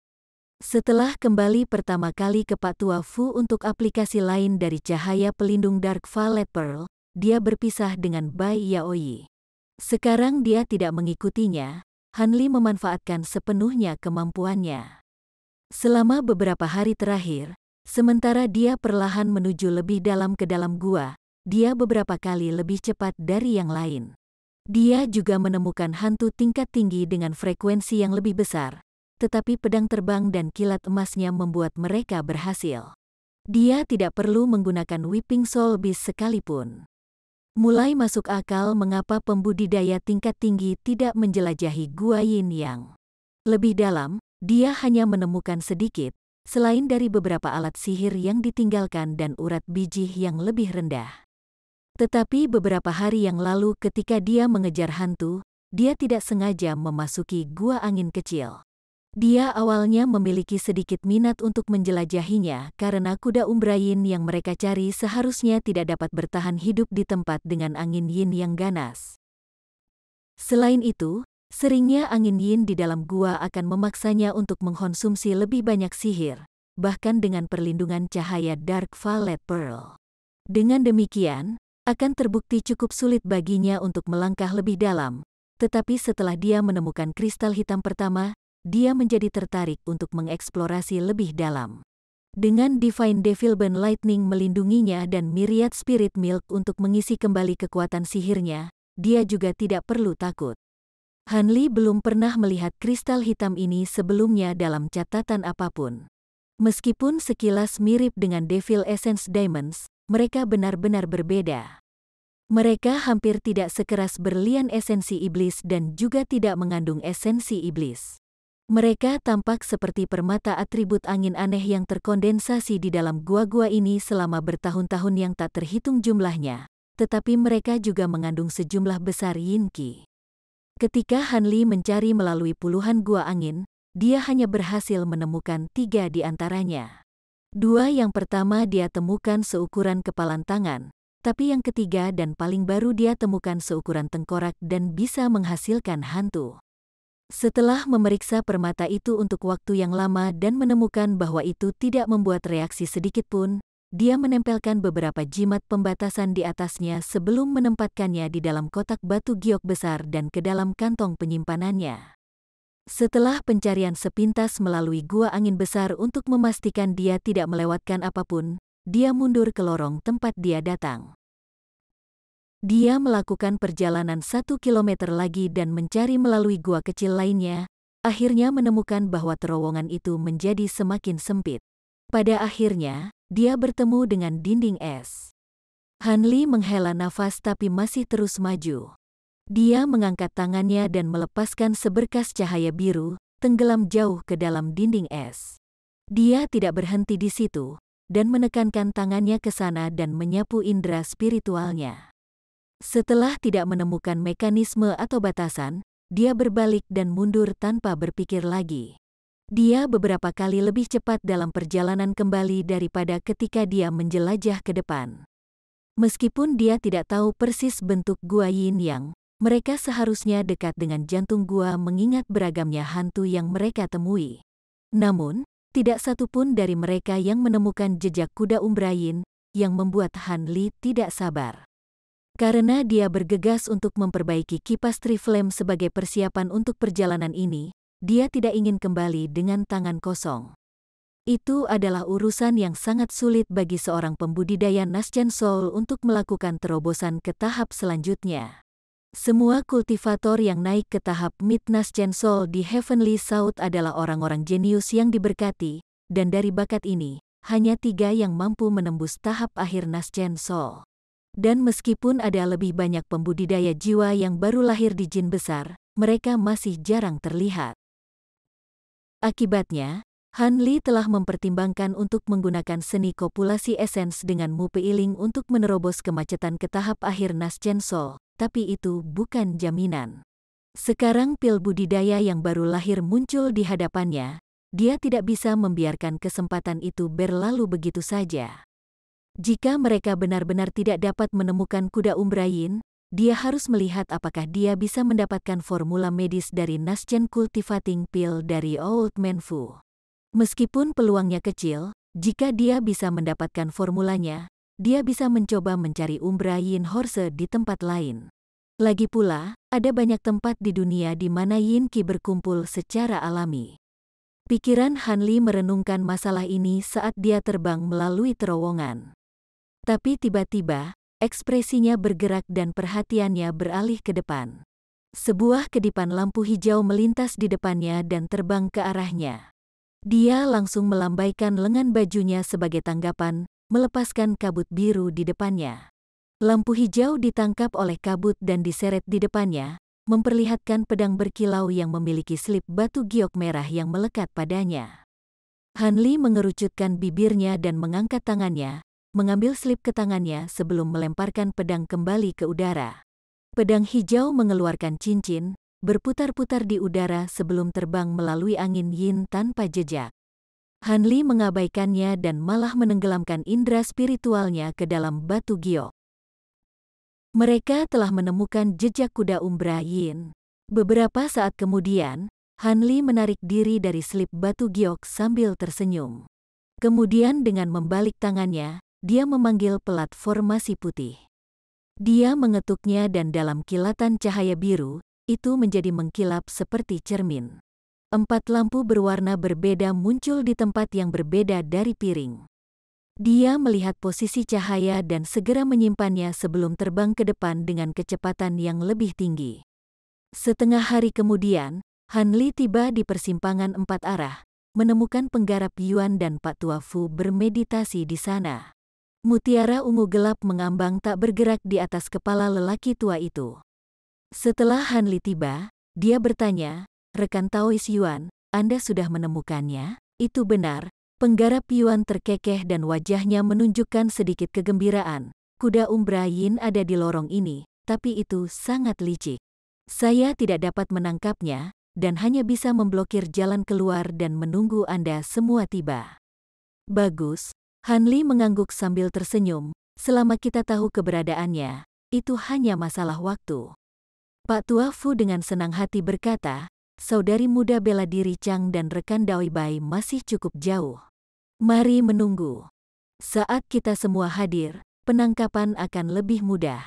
Setelah kembali pertama kali ke Patua Fu untuk aplikasi lain dari cahaya pelindung Dark Violet Pearl, dia berpisah dengan Bai Yaoyi. Sekarang dia tidak mengikutinya, Hanli memanfaatkan sepenuhnya kemampuannya. Selama beberapa hari terakhir, sementara dia perlahan menuju lebih dalam ke dalam gua, dia beberapa kali lebih cepat dari yang lain. Dia juga menemukan hantu tingkat tinggi dengan frekuensi yang lebih besar, tetapi pedang terbang dan kilat emasnya membuat mereka berhasil. Dia tidak perlu menggunakan Whipping Soul Beast sekalipun. Mulai masuk akal mengapa pembudidaya tingkat tinggi tidak menjelajahi gua yin yang lebih dalam. Dia hanya menemukan sedikit, selain dari beberapa alat sihir yang ditinggalkan dan urat biji yang lebih rendah. Tetapi beberapa hari yang lalu ketika dia mengejar hantu, dia tidak sengaja memasuki gua angin kecil. Dia awalnya memiliki sedikit minat untuk menjelajahinya karena kuda umbrayin yang mereka cari seharusnya tidak dapat bertahan hidup di tempat dengan angin yin yang ganas. Selain itu, seringnya angin yin di dalam gua akan memaksanya untuk mengkonsumsi lebih banyak sihir, bahkan dengan perlindungan cahaya Dark Violet Pearl. Dengan demikian, akan terbukti cukup sulit baginya untuk melangkah lebih dalam, tetapi setelah dia menemukan kristal hitam pertama, dia menjadi tertarik untuk mengeksplorasi lebih dalam. Dengan Divine Devilbane Lightning melindunginya dan Myriad Spirit Milk untuk mengisi kembali kekuatan sihirnya, dia juga tidak perlu takut. Hanli belum pernah melihat kristal hitam ini sebelumnya dalam catatan apapun. Meskipun sekilas mirip dengan Devil Essence Diamonds, mereka benar-benar berbeda. Mereka hampir tidak sekeras berlian esensi iblis dan juga tidak mengandung esensi iblis. Mereka tampak seperti permata atribut angin aneh yang terkondensasi di dalam gua-gua ini selama bertahun-tahun yang tak terhitung jumlahnya, tetapi mereka juga mengandung sejumlah besar yin qi. Ketika Hanli mencari melalui puluhan gua angin, dia hanya berhasil menemukan 3 di antaranya. 2 yang pertama dia temukan seukuran kepalan tangan, tapi yang ketiga dan paling baru dia temukan seukuran tengkorak dan bisa menghasilkan hantu. Setelah memeriksa permata itu untuk waktu yang lama dan menemukan bahwa itu tidak membuat reaksi sedikit pun, dia menempelkan beberapa jimat pembatasan di atasnya sebelum menempatkannya di dalam kotak batu giok besar dan ke dalam kantong penyimpanannya. Setelah pencarian sepintas melalui gua angin besar untuk memastikan dia tidak melewatkan apapun, dia mundur ke lorong tempat dia datang. Dia melakukan perjalanan 1 kilometer lagi dan mencari melalui gua kecil lainnya, akhirnya menemukan bahwa terowongan itu menjadi semakin sempit. Pada akhirnya, dia bertemu dengan dinding es. Han Li menghela nafas tapi masih terus maju. Dia mengangkat tangannya dan melepaskan seberkas cahaya biru, tenggelam jauh ke dalam dinding es. Dia tidak berhenti di situ, dan menekankan tangannya ke sana dan menyapu indera spiritualnya. Setelah tidak menemukan mekanisme atau batasan, dia berbalik dan mundur tanpa berpikir lagi. Dia beberapa kali lebih cepat dalam perjalanan kembali daripada ketika dia menjelajah ke depan. Meskipun dia tidak tahu persis bentuk gua Yin Yang, mereka seharusnya dekat dengan jantung gua mengingat beragamnya hantu yang mereka temui. Namun, tidak satu pun dari mereka yang menemukan jejak kuda Umbrayin, yang membuat Han Li tidak sabar. Karena dia bergegas untuk memperbaiki kipas Triflame sebagai persiapan untuk perjalanan ini, dia tidak ingin kembali dengan tangan kosong. Itu adalah urusan yang sangat sulit bagi seorang pembudidaya Nascent Soul untuk melakukan terobosan ke tahap selanjutnya. Semua kultivator yang naik ke tahap Mid Nascent Soul di Heavenly South adalah orang-orang jenius yang diberkati, dan dari bakat ini, hanya 3 yang mampu menembus tahap akhir Nascent Soul. Dan meskipun ada lebih banyak pembudidaya jiwa yang baru lahir di jin besar, mereka masih jarang terlihat. Akibatnya, Han Li telah mempertimbangkan untuk menggunakan seni kopulasi esens dengan Mu Peiling untuk menerobos kemacetan ke tahap akhir Nascent Soul. Tapi itu bukan jaminan. Sekarang pil budidaya yang baru lahir muncul di hadapannya, dia tidak bisa membiarkan kesempatan itu berlalu begitu saja. Jika mereka benar-benar tidak dapat menemukan kuda Umbrayin, dia harus melihat apakah dia bisa mendapatkan formula medis dari Nascent Cultivating Pill dari Old Man Fu. Meskipun peluangnya kecil, jika dia bisa mendapatkan formulanya, dia bisa mencoba mencari Umbrayin Horse di tempat lain. Lagi pula, ada banyak tempat di dunia di mana Yin Qi berkumpul secara alami. Pikiran Han Li merenungkan masalah ini saat dia terbang melalui terowongan. Tapi tiba-tiba, ekspresinya bergerak dan perhatiannya beralih ke depan. Sebuah kedipan lampu hijau melintas di depannya dan terbang ke arahnya. Dia langsung melambaikan lengan bajunya sebagai tanggapan, melepaskan kabut biru di depannya. Lampu hijau ditangkap oleh kabut dan diseret di depannya, memperlihatkan pedang berkilau yang memiliki slip batu giok merah yang melekat padanya. Han Li mengerucutkan bibirnya dan mengangkat tangannya, mengambil slip ke tangannya sebelum melemparkan pedang kembali ke udara. Pedang hijau mengeluarkan cincin, berputar-putar di udara sebelum terbang melalui angin yin tanpa jejak. Han Li mengabaikannya dan malah menenggelamkan indera spiritualnya ke dalam batu giok. Mereka telah menemukan jejak kuda Umbrayin. Beberapa saat kemudian, Han Li menarik diri dari slip batu giok sambil tersenyum. Kemudian dengan membalik tangannya, dia memanggil pelat formasi putih. Dia mengetuknya dan dalam kilatan cahaya biru, itu menjadi mengkilap seperti cermin. 4 lampu berwarna berbeda muncul di tempat yang berbeda dari piring. Dia melihat posisi cahaya dan segera menyimpannya sebelum terbang ke depan dengan kecepatan yang lebih tinggi. Setengah hari kemudian, Han Li tiba di persimpangan 4 arah, menemukan penggarap Yuan dan Pak Tua Fu bermeditasi di sana. Mutiara ungu gelap mengambang tak bergerak di atas kepala lelaki tua itu. Setelah Han Li tiba, dia bertanya, "Rekan Taois Yuan, Anda sudah menemukannya?" "Itu benar." Penggarap Yuan terkekeh dan wajahnya menunjukkan sedikit kegembiraan. "Kuda Umbrayin ada di lorong ini, tapi itu sangat licik. Saya tidak dapat menangkapnya, dan hanya bisa memblokir jalan keluar dan menunggu Anda semua tiba." "Bagus." Han Li mengangguk sambil tersenyum, Selama kita tahu keberadaannya, itu hanya masalah waktu. Pak Tua Fu dengan senang hati berkata, saudari muda bela diri Chang dan rekan Doi Bai masih cukup jauh. Mari menunggu. Saat kita semua hadir, penangkapan akan lebih mudah.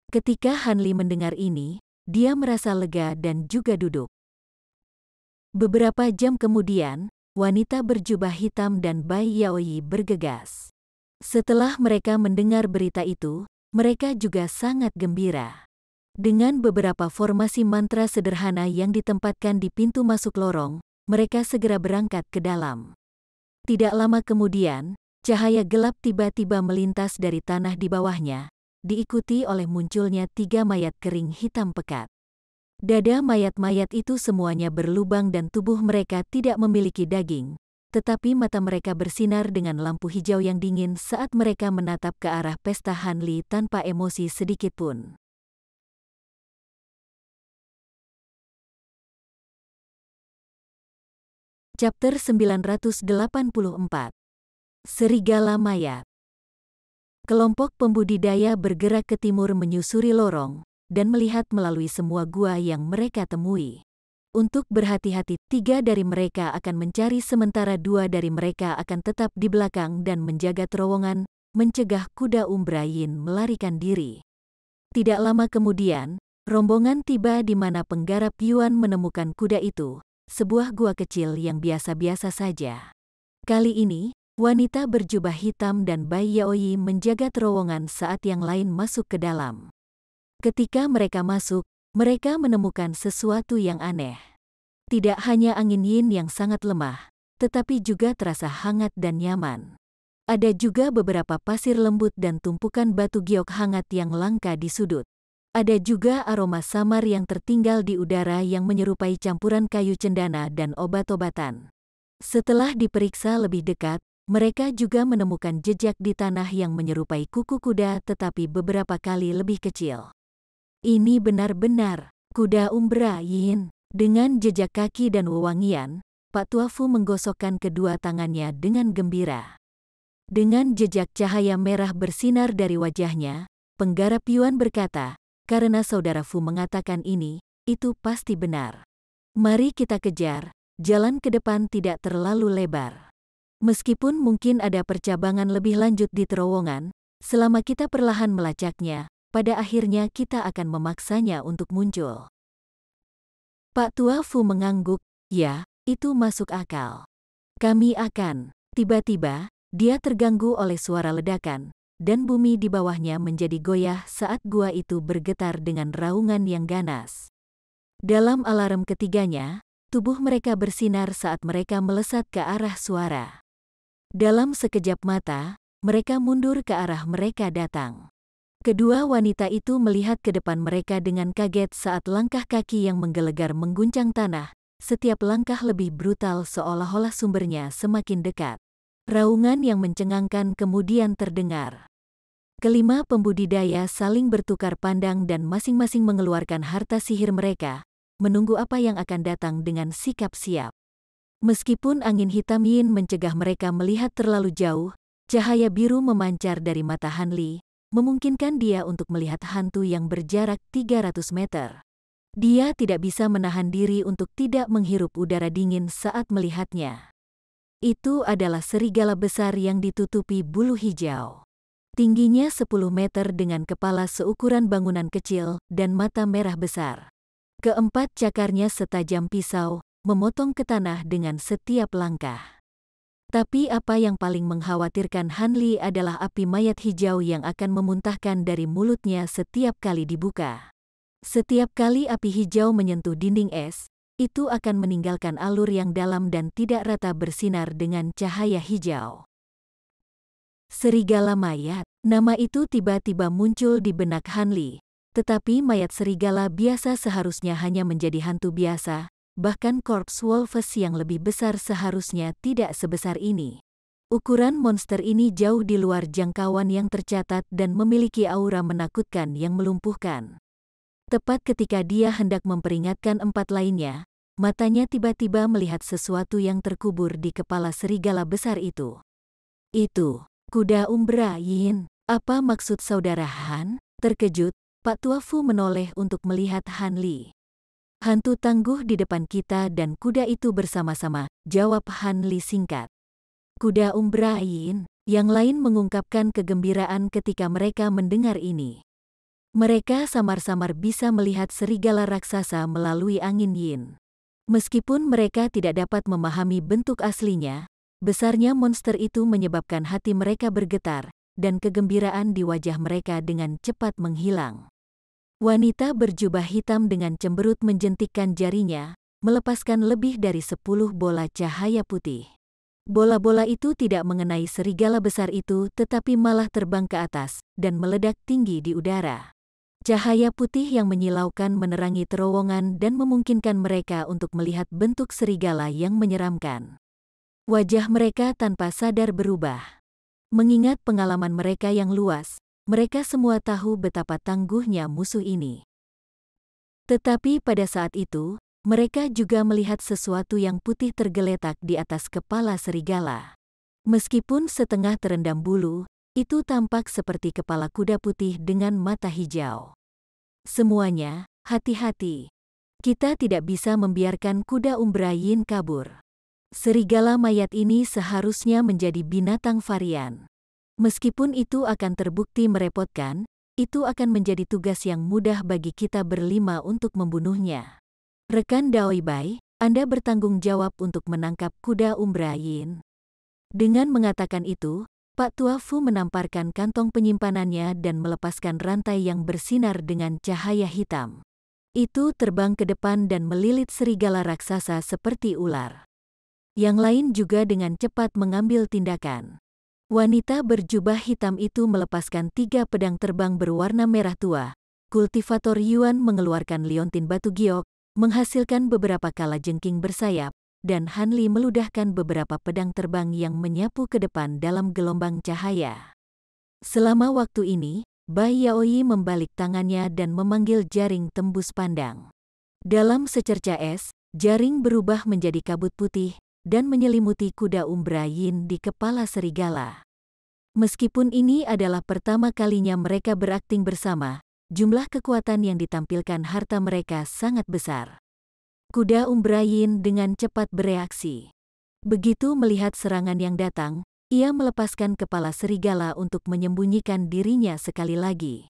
Ketika Han Li mendengar ini, dia merasa lega dan juga duduk. Beberapa jam kemudian, wanita berjubah hitam dan Bai Yaoyi bergegas. Setelah mereka mendengar berita itu, mereka juga sangat gembira. Dengan beberapa formasi mantra sederhana yang ditempatkan di pintu masuk lorong, mereka segera berangkat ke dalam. Tidak lama kemudian, cahaya gelap tiba-tiba melintas dari tanah di bawahnya, diikuti oleh munculnya 3 mayat kering hitam pekat. Dada mayat-mayat itu semuanya berlubang dan tubuh mereka tidak memiliki daging, tetapi mata mereka bersinar dengan lampu hijau yang dingin saat mereka menatap ke arah pesta Han Li tanpa emosi sedikitpun. Chapter 984. Serigala Mayat. Kelompok pembudidaya bergerak ke timur menyusuri lorong, dan melihat melalui semua gua yang mereka temui. Untuk berhati-hati, 3 dari mereka akan mencari sementara 2 dari mereka akan tetap di belakang dan menjaga terowongan, mencegah kuda Umbra Yin melarikan diri. Tidak lama kemudian, rombongan tiba di mana penggarap Yuan menemukan kuda itu, sebuah gua kecil yang biasa-biasa saja. Kali ini, wanita berjubah hitam dan Bai Yaoyi menjaga terowongan saat yang lain masuk ke dalam. Ketika mereka masuk, mereka menemukan sesuatu yang aneh. Tidak hanya angin yin yang sangat lemah, tetapi juga terasa hangat dan nyaman. Ada juga beberapa pasir lembut dan tumpukan batu giok hangat yang langka di sudut. Ada juga aroma samar yang tertinggal di udara yang menyerupai campuran kayu cendana dan obat-obatan. Setelah diperiksa lebih dekat, mereka juga menemukan jejak di tanah yang menyerupai kuku kuda tetapi beberapa kali lebih kecil. Ini benar-benar kuda Umbra Yin. Dengan jejak kaki dan wewangian, Pak Tua Fu menggosokkan kedua tangannya dengan gembira. Dengan jejak cahaya merah bersinar dari wajahnya, penggarap Yuan berkata, karena saudara Fu mengatakan ini, itu pasti benar. Mari kita kejar, jalan ke depan tidak terlalu lebar. Meskipun mungkin ada percabangan lebih lanjut di terowongan, selama kita perlahan melacaknya, pada akhirnya kita akan memaksanya untuk muncul. Pak Tua Fu mengangguk, ya, itu masuk akal. Kami akan. Tiba-tiba, dia terganggu oleh suara ledakan, dan bumi di bawahnya menjadi goyah saat gua itu bergetar dengan raungan yang ganas. Dalam alarm ketiganya, tubuh mereka bersinar saat mereka melesat ke arah suara. Dalam sekejap mata, mereka mundur ke arah mereka datang. Kedua wanita itu melihat ke depan mereka dengan kaget saat langkah kaki yang menggelegar mengguncang tanah, setiap langkah lebih brutal seolah-olah sumbernya semakin dekat. Raungan yang mencengangkan kemudian terdengar. Kelima pembudidaya saling bertukar pandang dan masing-masing mengeluarkan harta sihir mereka, menunggu apa yang akan datang dengan sikap siap. Meskipun angin hitam yin mencegah mereka melihat terlalu jauh, cahaya biru memancar dari mata Han Li, memungkinkan dia untuk melihat hantu yang berjarak 300 meter. Dia tidak bisa menahan diri untuk tidak menghirup udara dingin saat melihatnya. Itu adalah serigala besar yang ditutupi bulu hijau. Tingginya 10 meter dengan kepala seukuran bangunan kecil dan mata merah besar. Keempat cakarnya setajam pisau, memotong ke tanah dengan setiap langkah. Tapi apa yang paling mengkhawatirkan Han Li adalah api mayat hijau yang akan memuntahkan dari mulutnya setiap kali dibuka. Setiap kali api hijau menyentuh dinding es, itu akan meninggalkan alur yang dalam dan tidak rata bersinar dengan cahaya hijau. Serigala mayat, nama itu tiba-tiba muncul di benak Han Li. Tetapi mayat serigala biasa seharusnya hanya menjadi hantu biasa. Bahkan korps wolves yang lebih besar seharusnya tidak sebesar ini. Ukuran monster ini jauh di luar jangkauan yang tercatat dan memiliki aura menakutkan yang melumpuhkan. Tepat ketika dia hendak memperingatkan 4 lainnya, matanya tiba-tiba melihat sesuatu yang terkubur di kepala serigala besar itu. Itu, kuda Umbra Yin. Apa maksud saudara Han? Terkejut, Pak Tua Fu menoleh untuk melihat Han Li. Hantu tangguh di depan kita dan kuda itu bersama-sama, jawab Han Li singkat. Kuda Umbrain. Yang lain mengungkapkan kegembiraan ketika mereka mendengar ini. Mereka samar-samar bisa melihat serigala raksasa melalui angin yin. Meskipun mereka tidak dapat memahami bentuk aslinya, besarnya monster itu menyebabkan hati mereka bergetar, dan kegembiraan di wajah mereka dengan cepat menghilang. Wanita berjubah hitam dengan cemberut menjentikkan jarinya, melepaskan lebih dari 10 bola cahaya putih. Bola-bola itu tidak mengenai serigala besar itu tetapi malah terbang ke atas dan meledak tinggi di udara. Cahaya putih yang menyilaukan menerangi terowongan dan memungkinkan mereka untuk melihat bentuk serigala yang menyeramkan. Wajah mereka tanpa sadar berubah. Mengingat pengalaman mereka yang luas, mereka semua tahu betapa tangguhnya musuh ini. Tetapi pada saat itu, mereka juga melihat sesuatu yang putih tergeletak di atas kepala serigala. Meskipun setengah terendam bulu, itu tampak seperti kepala kuda putih dengan mata hijau. Semuanya, hati-hati. Kita tidak bisa membiarkan kuda Umbrain kabur. Serigala mayat ini seharusnya menjadi binatang varian. Meskipun itu akan terbukti merepotkan, itu akan menjadi tugas yang mudah bagi kita berlima untuk membunuhnya. Rekan Daoi Bai, Anda bertanggung jawab untuk menangkap kuda Umbrain. Dengan mengatakan itu, Pak Tua Fu menamparkan kantong penyimpanannya dan melepaskan rantai yang bersinar dengan cahaya hitam. Itu terbang ke depan dan melilit serigala raksasa seperti ular. Yang lain juga dengan cepat mengambil tindakan. Wanita berjubah hitam itu melepaskan 3 pedang terbang berwarna merah tua. Kultivator Yuan mengeluarkan liontin batu giok, menghasilkan beberapa kalajengking bersayap, dan Han Li meludahkan beberapa pedang terbang yang menyapu ke depan dalam gelombang cahaya. Selama waktu ini, Bai Yaoi membalik tangannya dan memanggil jaring tembus pandang. Dalam secerca es, jaring berubah menjadi kabut putih dan menyelimuti kuda Umbrain di kepala serigala. Meskipun ini adalah pertama kalinya mereka berakting bersama, jumlah kekuatan yang ditampilkan harta mereka sangat besar. Kuda Umbrain dengan cepat bereaksi. Begitu melihat serangan yang datang, ia melepaskan kepala serigala untuk menyembunyikan dirinya sekali lagi.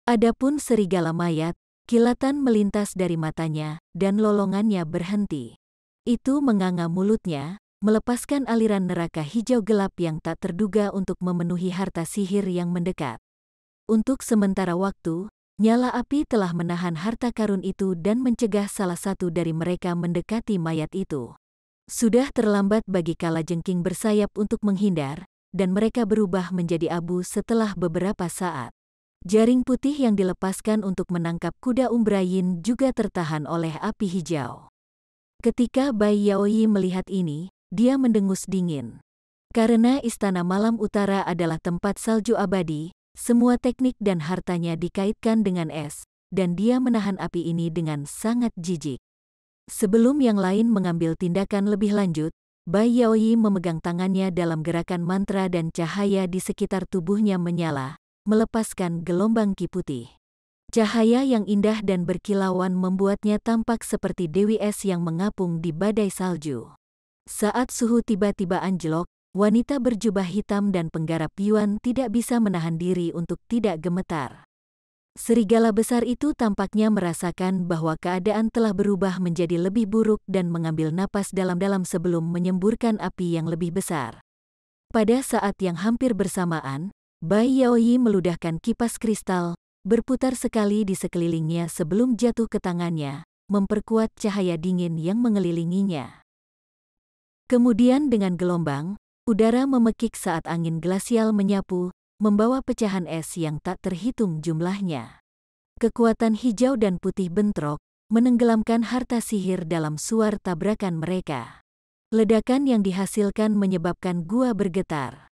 Adapun serigala mayat, kilatan melintas dari matanya, dan lolongannya berhenti. Itu menganga mulutnya, melepaskan aliran neraka hijau gelap yang tak terduga untuk memenuhi harta sihir yang mendekat. Untuk sementara waktu, nyala api telah menahan harta karun itu dan mencegah salah satu dari mereka mendekati mayat itu. Sudah terlambat bagi kalajengking bersayap untuk menghindar, dan mereka berubah menjadi abu setelah beberapa saat. Jaring putih yang dilepaskan untuk menangkap kuda Umbrain juga tertahan oleh api hijau. Ketika Bai Yaoi melihat ini, dia mendengus dingin. Karena Istana Malam Utara adalah tempat salju abadi, semua teknik dan hartanya dikaitkan dengan es, dan dia menahan api ini dengan sangat jijik. Sebelum yang lain mengambil tindakan lebih lanjut, Bai Yaoi memegang tangannya dalam gerakan mantra dan cahaya di sekitar tubuhnya menyala, melepaskan gelombang ki putih. Cahaya yang indah dan berkilauan membuatnya tampak seperti Dewi Es yang mengapung di badai salju. Saat suhu tiba-tiba anjlok, wanita berjubah hitam dan penggarap Yuan tidak bisa menahan diri untuk tidak gemetar. Serigala besar itu tampaknya merasakan bahwa keadaan telah berubah menjadi lebih buruk dan mengambil napas dalam-dalam sebelum menyemburkan api yang lebih besar. Pada saat yang hampir bersamaan, Bai Yaoi meludahkan kipas kristal, berputar sekali di sekelilingnya sebelum jatuh ke tangannya, memperkuat cahaya dingin yang mengelilinginya. Kemudian dengan gelombang, udara memekik saat angin glasial menyapu, membawa pecahan es yang tak terhitung jumlahnya. Kekuatan hijau dan putih bentrok, menenggelamkan harta sihir dalam suar tabrakan mereka. Ledakan yang dihasilkan menyebabkan gua bergetar.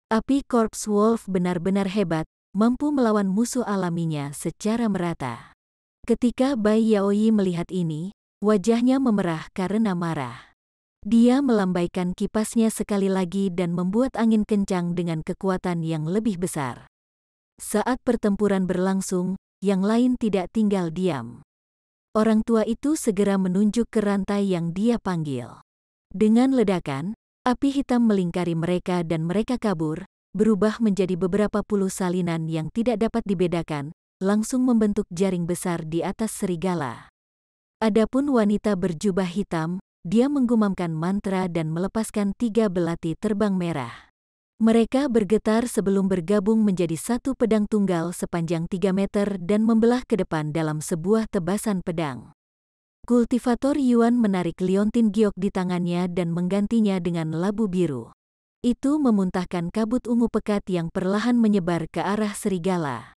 Api Corpse Wolf benar-benar hebat, mampu melawan musuh alaminya secara merata. Ketika Bai Yaoi melihat ini, wajahnya memerah karena marah. Dia melambaikan kipasnya sekali lagi dan membuat angin kencang dengan kekuatan yang lebih besar. Saat pertempuran berlangsung, yang lain tidak tinggal diam. Orang tua itu segera menunjuk ke rantai yang dia panggil. Dengan ledakan, api hitam melingkari mereka dan mereka kabur, berubah menjadi beberapa puluh salinan yang tidak dapat dibedakan, langsung membentuk jaring besar di atas serigala. Adapun wanita berjubah hitam, dia menggumamkan mantra dan melepaskan 3 belati terbang merah. Mereka bergetar sebelum bergabung menjadi satu pedang tunggal sepanjang 3 meter dan membelah ke depan dalam sebuah tebasan pedang. Kultivator Yuan menarik liontin giok di tangannya dan menggantinya dengan labu biru. Itu memuntahkan kabut ungu pekat yang perlahan menyebar ke arah serigala.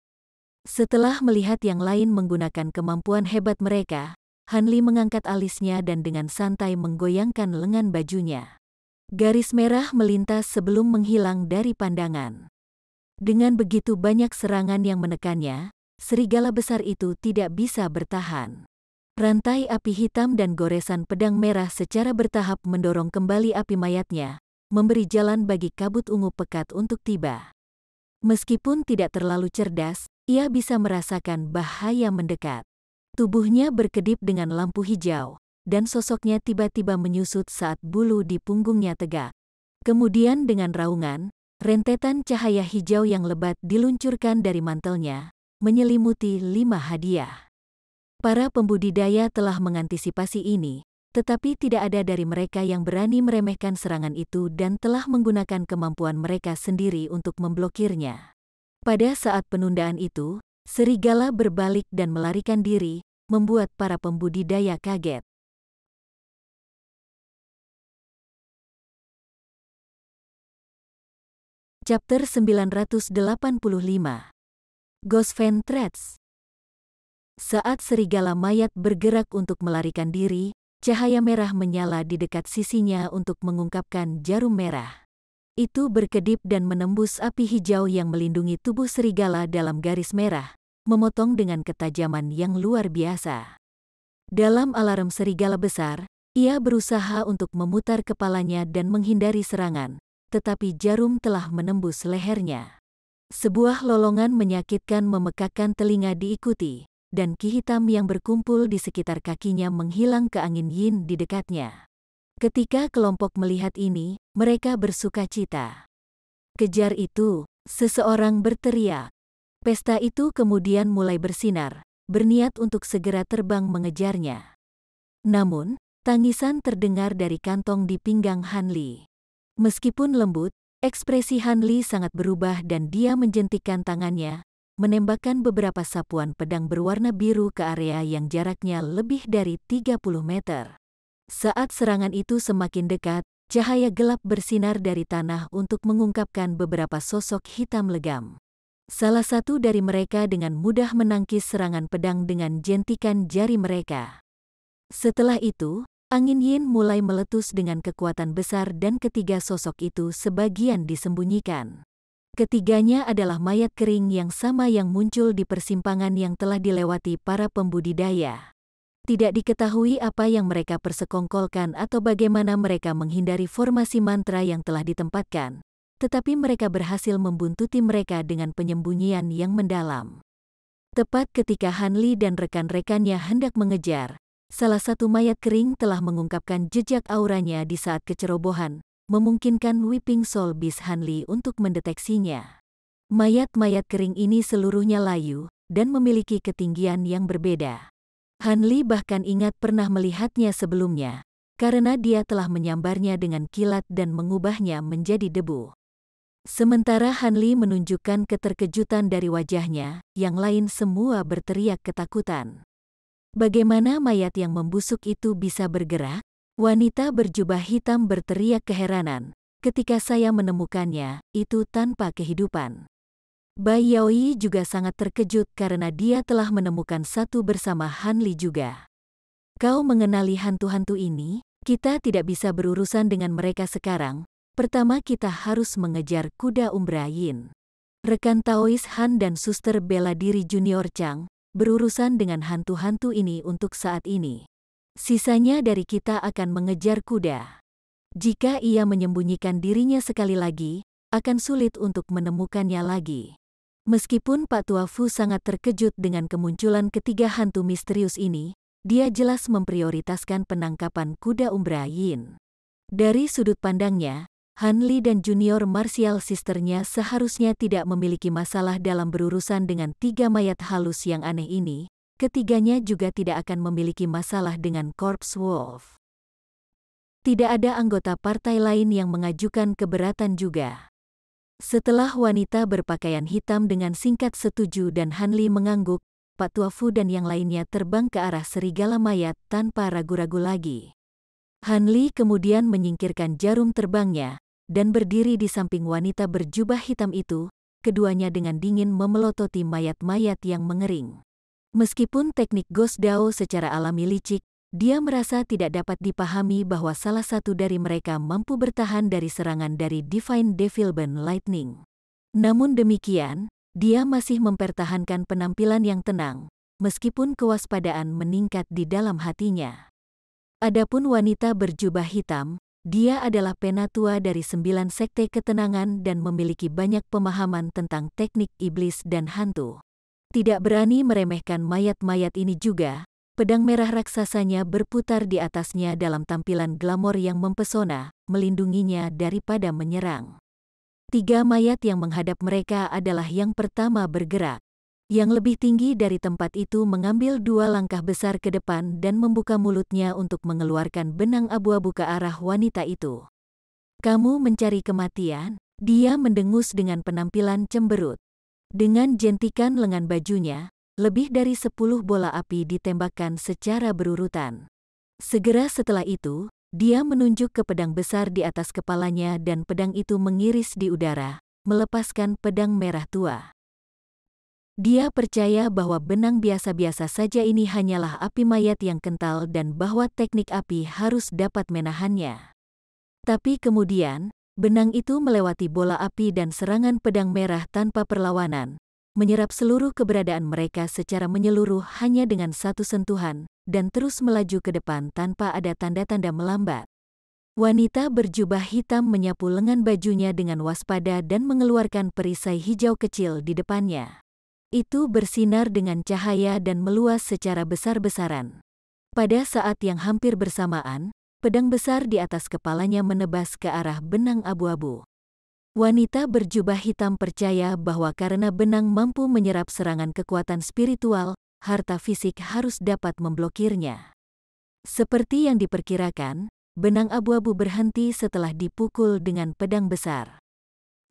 Setelah melihat yang lain menggunakan kemampuan hebat mereka, Han Li mengangkat alisnya dan dengan santai menggoyangkan lengan bajunya. Garis merah melintas sebelum menghilang dari pandangan. Dengan begitu banyak serangan yang menekannya, serigala besar itu tidak bisa bertahan. Rantai api hitam dan goresan pedang merah secara bertahap mendorong kembali api mayatnya, memberi jalan bagi kabut ungu pekat untuk tiba. Meskipun tidak terlalu cerdas, ia bisa merasakan bahaya mendekat. Tubuhnya berkedip dengan lampu hijau, dan sosoknya tiba-tiba menyusut saat bulu di punggungnya tegak. Kemudian dengan raungan, rentetan cahaya hijau yang lebat diluncurkan dari mantelnya, menyelimuti 5 hadiah. Para pembudidaya telah mengantisipasi ini, tetapi tidak ada dari mereka yang berani meremehkan serangan itu dan telah menggunakan kemampuan mereka sendiri untuk memblokirnya. Pada saat penundaan itu, serigala berbalik dan melarikan diri, membuat para pembudidaya kaget. Chapter 985. Ghost Fan Threads. Saat serigala mayat bergerak untuk melarikan diri, cahaya merah menyala di dekat sisinya untuk mengungkapkan jarum merah. Itu berkedip dan menembus api hijau yang melindungi tubuh serigala dalam garis merah, memotong dengan ketajaman yang luar biasa. Dalam alarm serigala besar, ia berusaha untuk memutar kepalanya dan menghindari serangan, tetapi jarum telah menembus lehernya. Sebuah lolongan menyakitkan memekakkan telinga diikuti, dan ki hitam yang berkumpul di sekitar kakinya menghilang ke angin yin di dekatnya. Ketika kelompok melihat ini, mereka bersuka cita. "Kejar itu!" seseorang berteriak. Pesta itu kemudian mulai bersinar, berniat untuk segera terbang mengejarnya. Namun, tangisan terdengar dari kantong di pinggang Han Li. Meskipun lembut, ekspresi Han Li sangat berubah dan dia menjentikkan tangannya, menembakkan beberapa sapuan pedang berwarna biru ke area yang jaraknya lebih dari 30 meter. Saat serangan itu semakin dekat, cahaya gelap bersinar dari tanah untuk mengungkapkan beberapa sosok hitam legam. Salah satu dari mereka dengan mudah menangkis serangan pedang dengan jentikan jari mereka. Setelah itu, angin yin mulai meletus dengan kekuatan besar dan ketiga sosok itu sebagian disembunyikan. Ketiganya adalah mayat kering yang sama yang muncul di persimpangan yang telah dilewati para pembudidaya. Tidak diketahui apa yang mereka persekongkolkan atau bagaimana mereka menghindari formasi mantra yang telah ditempatkan, tetapi mereka berhasil membuntuti mereka dengan penyembunyian yang mendalam. Tepat ketika Han Li dan rekan-rekannya hendak mengejar, salah satu mayat kering telah mengungkapkan jejak auranya di saat kecerobohan, memungkinkan Weeping Soul Beast Han Li untuk mendeteksinya. Mayat-mayat kering ini seluruhnya layu, dan memiliki ketinggian yang berbeda. Han Li bahkan ingat pernah melihatnya sebelumnya, karena dia telah menyambarnya dengan kilat dan mengubahnya menjadi debu. Sementara Han Li menunjukkan keterkejutan dari wajahnya, yang lain semua berteriak ketakutan. Bagaimana mayat yang membusuk itu bisa bergerak? Wanita berjubah hitam berteriak keheranan, ketika saya menemukannya, itu tanpa kehidupan. Bai Yaoi juga sangat terkejut karena dia telah menemukan satu bersama Han Li juga. "Kau mengenali hantu-hantu ini? Kita tidak bisa berurusan dengan mereka sekarang. Pertama kita harus mengejar kuda Umbra Yin." Rekan Taois Han dan suster bela diri Junior Chang berurusan dengan hantu-hantu ini untuk saat ini. Sisanya dari kita akan mengejar kuda. Jika ia menyembunyikan dirinya sekali lagi, akan sulit untuk menemukannya lagi. Meskipun Pak Tua Fu sangat terkejut dengan kemunculan ketiga hantu misterius ini, dia jelas memprioritaskan penangkapan kuda umbra Yin. Dari sudut pandangnya, Han Li dan junior martial sisternya seharusnya tidak memiliki masalah dalam berurusan dengan tiga mayat halus yang aneh ini. Ketiganya juga tidak akan memiliki masalah dengan Corpse Wolf. Tidak ada anggota partai lain yang mengajukan keberatan juga. Setelah wanita berpakaian hitam dengan singkat setuju dan Han Li mengangguk, Pak Tua Fu dan yang lainnya terbang ke arah serigala mayat tanpa ragu-ragu lagi. Han Li kemudian menyingkirkan jarum terbangnya dan berdiri di samping wanita berjubah hitam itu, keduanya dengan dingin memelototi mayat-mayat yang mengering. Meskipun teknik Ghost Dao secara alami licik, dia merasa tidak dapat dipahami bahwa salah satu dari mereka mampu bertahan dari serangan dari Divine Devilman Lightning. Namun demikian, dia masih mempertahankan penampilan yang tenang, meskipun kewaspadaan meningkat di dalam hatinya. Adapun wanita berjubah hitam, dia adalah penatua dari 9 sekte ketenangan dan memiliki banyak pemahaman tentang teknik iblis dan hantu. Tidak berani meremehkan mayat-mayat ini juga, pedang merah raksasanya berputar di atasnya dalam tampilan glamor yang mempesona, melindunginya daripada menyerang. Tiga mayat yang menghadap mereka adalah yang pertama bergerak. Yang lebih tinggi dari tempat itu mengambil 2 langkah besar ke depan dan membuka mulutnya untuk mengeluarkan benang abu-abu ke arah wanita itu. "Kamu mencari kematian?" Dia mendengus dengan penampilan cemberut. Dengan jentikan lengan bajunya, lebih dari 10 bola api ditembakkan secara berurutan. Segera setelah itu, dia menunjuk ke pedang besar di atas kepalanya dan pedang itu mengiris di udara, melepaskan pedang merah tua. Dia percaya bahwa benang biasa-biasa saja ini hanyalah api mayat yang kental dan bahwa teknik api harus dapat menahannya. Tapi kemudian, benang itu melewati bola api dan serangan pedang merah tanpa perlawanan, menyerap seluruh keberadaan mereka secara menyeluruh hanya dengan satu sentuhan, dan terus melaju ke depan tanpa ada tanda-tanda melambat. Wanita berjubah hitam menyapu lengan bajunya dengan waspada dan mengeluarkan perisai hijau kecil di depannya. Itu bersinar dengan cahaya dan meluas secara besar-besaran. Pada saat yang hampir bersamaan, pedang besar di atas kepalanya menebas ke arah benang abu-abu. Wanita berjubah hitam percaya bahwa karena benang mampu menyerap serangan kekuatan spiritual, harta fisik harus dapat memblokirnya. Seperti yang diperkirakan, benang abu-abu berhenti setelah dipukul dengan pedang besar.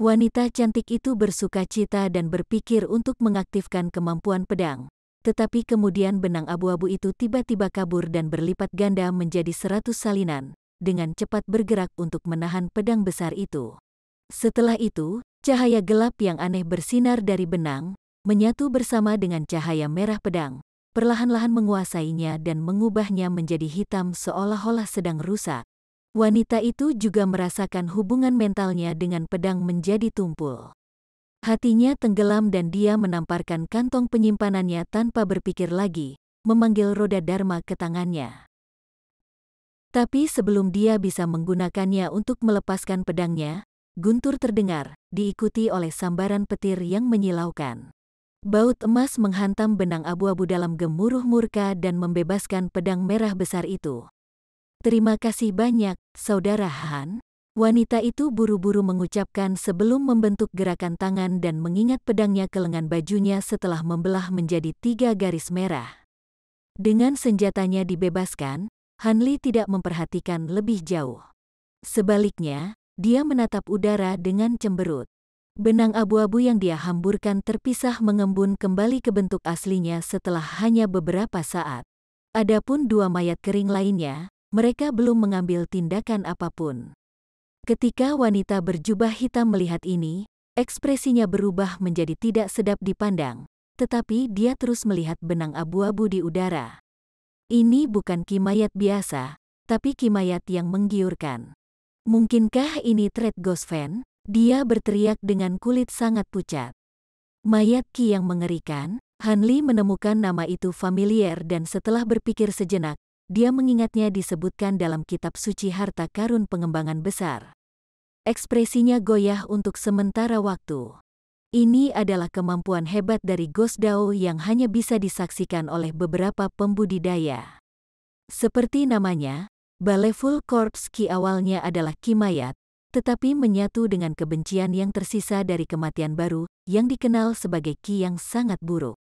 Wanita cantik itu bersukacita dan berpikir untuk mengaktifkan kemampuan pedang, tetapi kemudian benang abu-abu itu tiba-tiba kabur dan berlipat ganda menjadi 100 salinan, dengan cepat bergerak untuk menahan pedang besar itu. Setelah itu, cahaya gelap yang aneh bersinar dari benang, menyatu bersama dengan cahaya merah pedang, perlahan-lahan menguasainya dan mengubahnya menjadi hitam seolah-olah sedang rusak. Wanita itu juga merasakan hubungan mentalnya dengan pedang menjadi tumpul. Hatinya tenggelam dan dia menamparkan kantong penyimpanannya tanpa berpikir lagi, memanggil roda Dharma ke tangannya. Tapi sebelum dia bisa menggunakannya untuk melepaskan pedangnya, guntur terdengar, diikuti oleh sambaran petir yang menyilaukan. Baut emas menghantam benang abu-abu dalam gemuruh murka dan membebaskan pedang merah besar itu. "Terima kasih banyak, Saudara Han." Wanita itu buru-buru mengucapkan sebelum membentuk gerakan tangan dan mengingat pedangnya ke lengan bajunya setelah membelah menjadi 3 garis merah. Dengan senjatanya dibebaskan, Han Li tidak memperhatikan lebih jauh. Sebaliknya, dia menatap udara dengan cemberut. Benang abu-abu yang dia hamburkan terpisah mengembun kembali ke bentuk aslinya setelah hanya beberapa saat. Adapun 2 mayat kering lainnya, mereka belum mengambil tindakan apapun. Ketika wanita berjubah hitam melihat ini, ekspresinya berubah menjadi tidak sedap dipandang, tetapi dia terus melihat benang abu-abu di udara. Ini bukan ki mayat biasa, tapi ki mayat yang menggiurkan. "Mungkinkah ini Thread Ghost Fan?" Dia berteriak dengan kulit sangat pucat. Mayat ki yang mengerikan. Han Li menemukan nama itu familiar dan setelah berpikir sejenak, dia mengingatnya disebutkan dalam kitab suci harta karun pengembangan besar. Ekspresinya goyah untuk sementara waktu. Ini adalah kemampuan hebat dari Ghost Dao yang hanya bisa disaksikan oleh beberapa pembudidaya. Seperti namanya, Baleful Corpse Ki awalnya adalah ki mayat, tetapi menyatu dengan kebencian yang tersisa dari kematian baru, yang dikenal sebagai ki yang sangat buruk.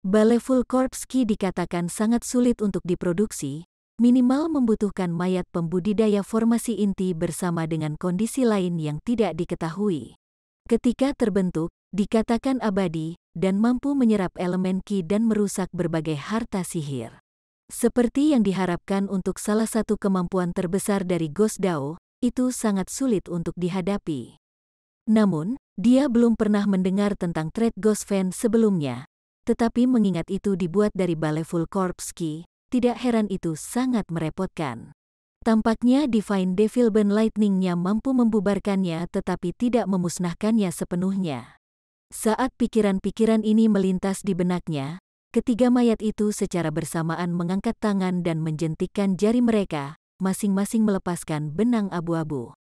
Baleful Corpse Ki dikatakan sangat sulit untuk diproduksi, minimal membutuhkan mayat pembudidaya formasi inti bersama dengan kondisi lain yang tidak diketahui. Ketika terbentuk, dikatakan abadi, dan mampu menyerap elemen ki dan merusak berbagai harta sihir. Seperti yang diharapkan untuk salah satu kemampuan terbesar dari Ghost Dao, itu sangat sulit untuk dihadapi. Namun, dia belum pernah mendengar tentang trait Ghost Fan sebelumnya, tetapi mengingat itu dibuat dari Baleful Corpse Ki, tidak heran itu sangat merepotkan. Tampaknya Divine Devilment Lightning-nya mampu membubarkannya tetapi tidak memusnahkannya sepenuhnya. Saat pikiran-pikiran ini melintas di benaknya, ketiga mayat itu secara bersamaan mengangkat tangan dan menjentikkan jari mereka, masing-masing melepaskan benang abu-abu.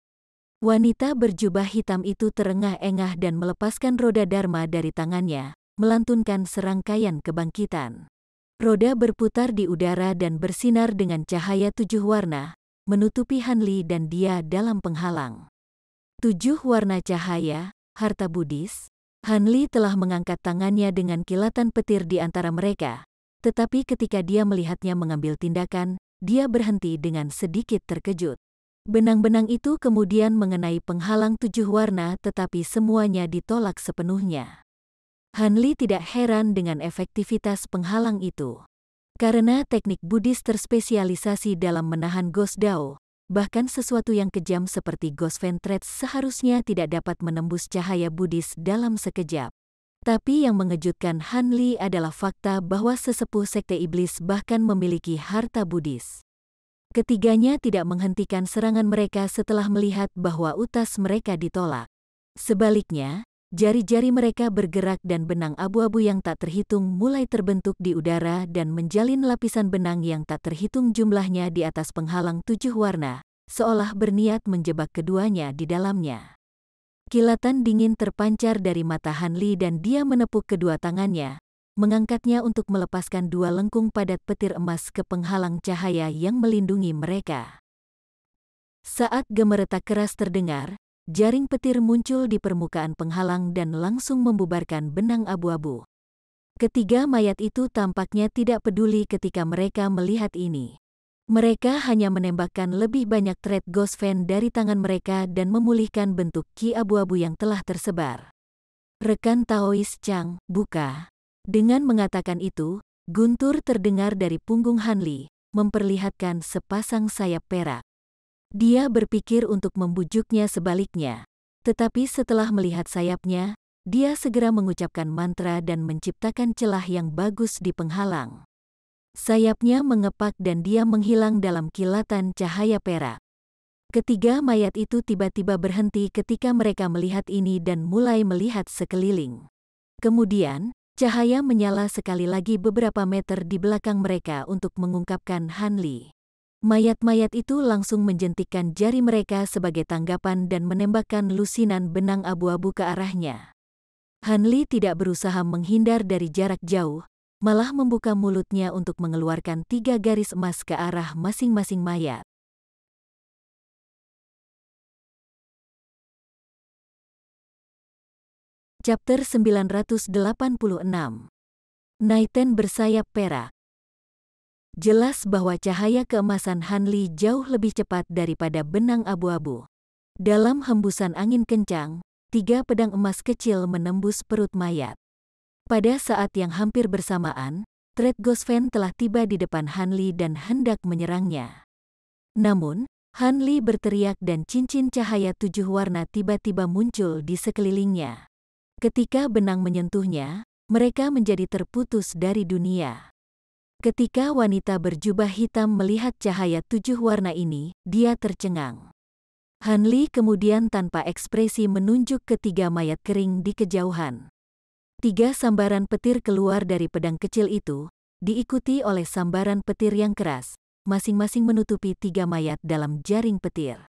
Wanita berjubah hitam itu terengah-engah dan melepaskan roda dharma dari tangannya, melantunkan serangkaian kebangkitan. Roda berputar di udara dan bersinar dengan cahaya 7 warna, menutupi Hanli dan dia dalam penghalang. 7 warna cahaya, harta Buddhis. Hanli telah mengangkat tangannya dengan kilatan petir di antara mereka, tetapi ketika dia melihatnya mengambil tindakan, dia berhenti dengan sedikit terkejut. Benang-benang itu kemudian mengenai penghalang 7 warna tetapi semuanya ditolak sepenuhnya. Hanli tidak heran dengan efektivitas penghalang itu. Karena teknik Buddhis terspesialisasi dalam menahan Ghost Dao, bahkan sesuatu yang kejam seperti Ghost Fan Threads seharusnya tidak dapat menembus cahaya Buddhis dalam sekejap. Tapi yang mengejutkan Hanli adalah fakta bahwa sesepuh sekte iblis bahkan memiliki harta Buddhis. Ketiganya tidak menghentikan serangan mereka setelah melihat bahwa utas mereka ditolak. Sebaliknya, jari-jari mereka bergerak dan benang abu-abu yang tak terhitung mulai terbentuk di udara dan menjalin lapisan benang yang tak terhitung jumlahnya di atas penghalang 7 warna, seolah berniat menjebak keduanya di dalamnya. Kilatan dingin terpancar dari mata Hanli dan dia menepuk kedua tangannya, mengangkatnya untuk melepaskan 2 lengkung padat petir emas ke penghalang cahaya yang melindungi mereka. Saat gemeretak keras terdengar, jaring petir muncul di permukaan penghalang dan langsung membubarkan benang abu-abu. Ketiga mayat itu tampaknya tidak peduli ketika mereka melihat ini. Mereka hanya menembakkan lebih banyak trait Ghost Fan dari tangan mereka dan memulihkan bentuk ki abu-abu yang telah tersebar. Rekan Taois Chang, buka. Dengan mengatakan itu, guntur terdengar dari punggung Hanli, memperlihatkan sepasang sayap perak. Dia berpikir untuk membujuknya sebaliknya, tetapi setelah melihat sayapnya, dia segera mengucapkan mantra dan menciptakan celah yang bagus di penghalang. Sayapnya mengepak dan dia menghilang dalam kilatan cahaya perak. Ketiga mayat itu tiba-tiba berhenti ketika mereka melihat ini dan mulai melihat sekeliling. Kemudian, cahaya menyala sekali lagi beberapa meter di belakang mereka untuk mengungkapkan Hanli. Mayat-mayat itu langsung menjentikkan jari mereka sebagai tanggapan dan menembakkan lusinan benang abu-abu ke arahnya. Hanli tidak berusaha menghindar dari jarak jauh, malah membuka mulutnya untuk mengeluarkan 3 garis emas ke arah masing-masing mayat. Chapter 986. Naiten bersayap perak. Jelas bahwa cahaya keemasan Hanli jauh lebih cepat daripada benang abu-abu. Dalam hembusan angin kencang, 3 pedang emas kecil menembus perut mayat. Pada saat yang hampir bersamaan, trait Ghost Fan telah tiba di depan Hanli dan hendak menyerangnya. Namun, Hanli berteriak dan cincin cahaya 7 warna tiba-tiba muncul di sekelilingnya. Ketika benang menyentuhnya, mereka menjadi terputus dari dunia. Ketika wanita berjubah hitam melihat cahaya 7 warna ini, dia tercengang. Hanli kemudian tanpa ekspresi menunjuk ke 3 mayat kering di kejauhan. 3 sambaran petir keluar dari pedang kecil itu, diikuti oleh sambaran petir yang keras, masing-masing menutupi 3 mayat dalam jaring petir.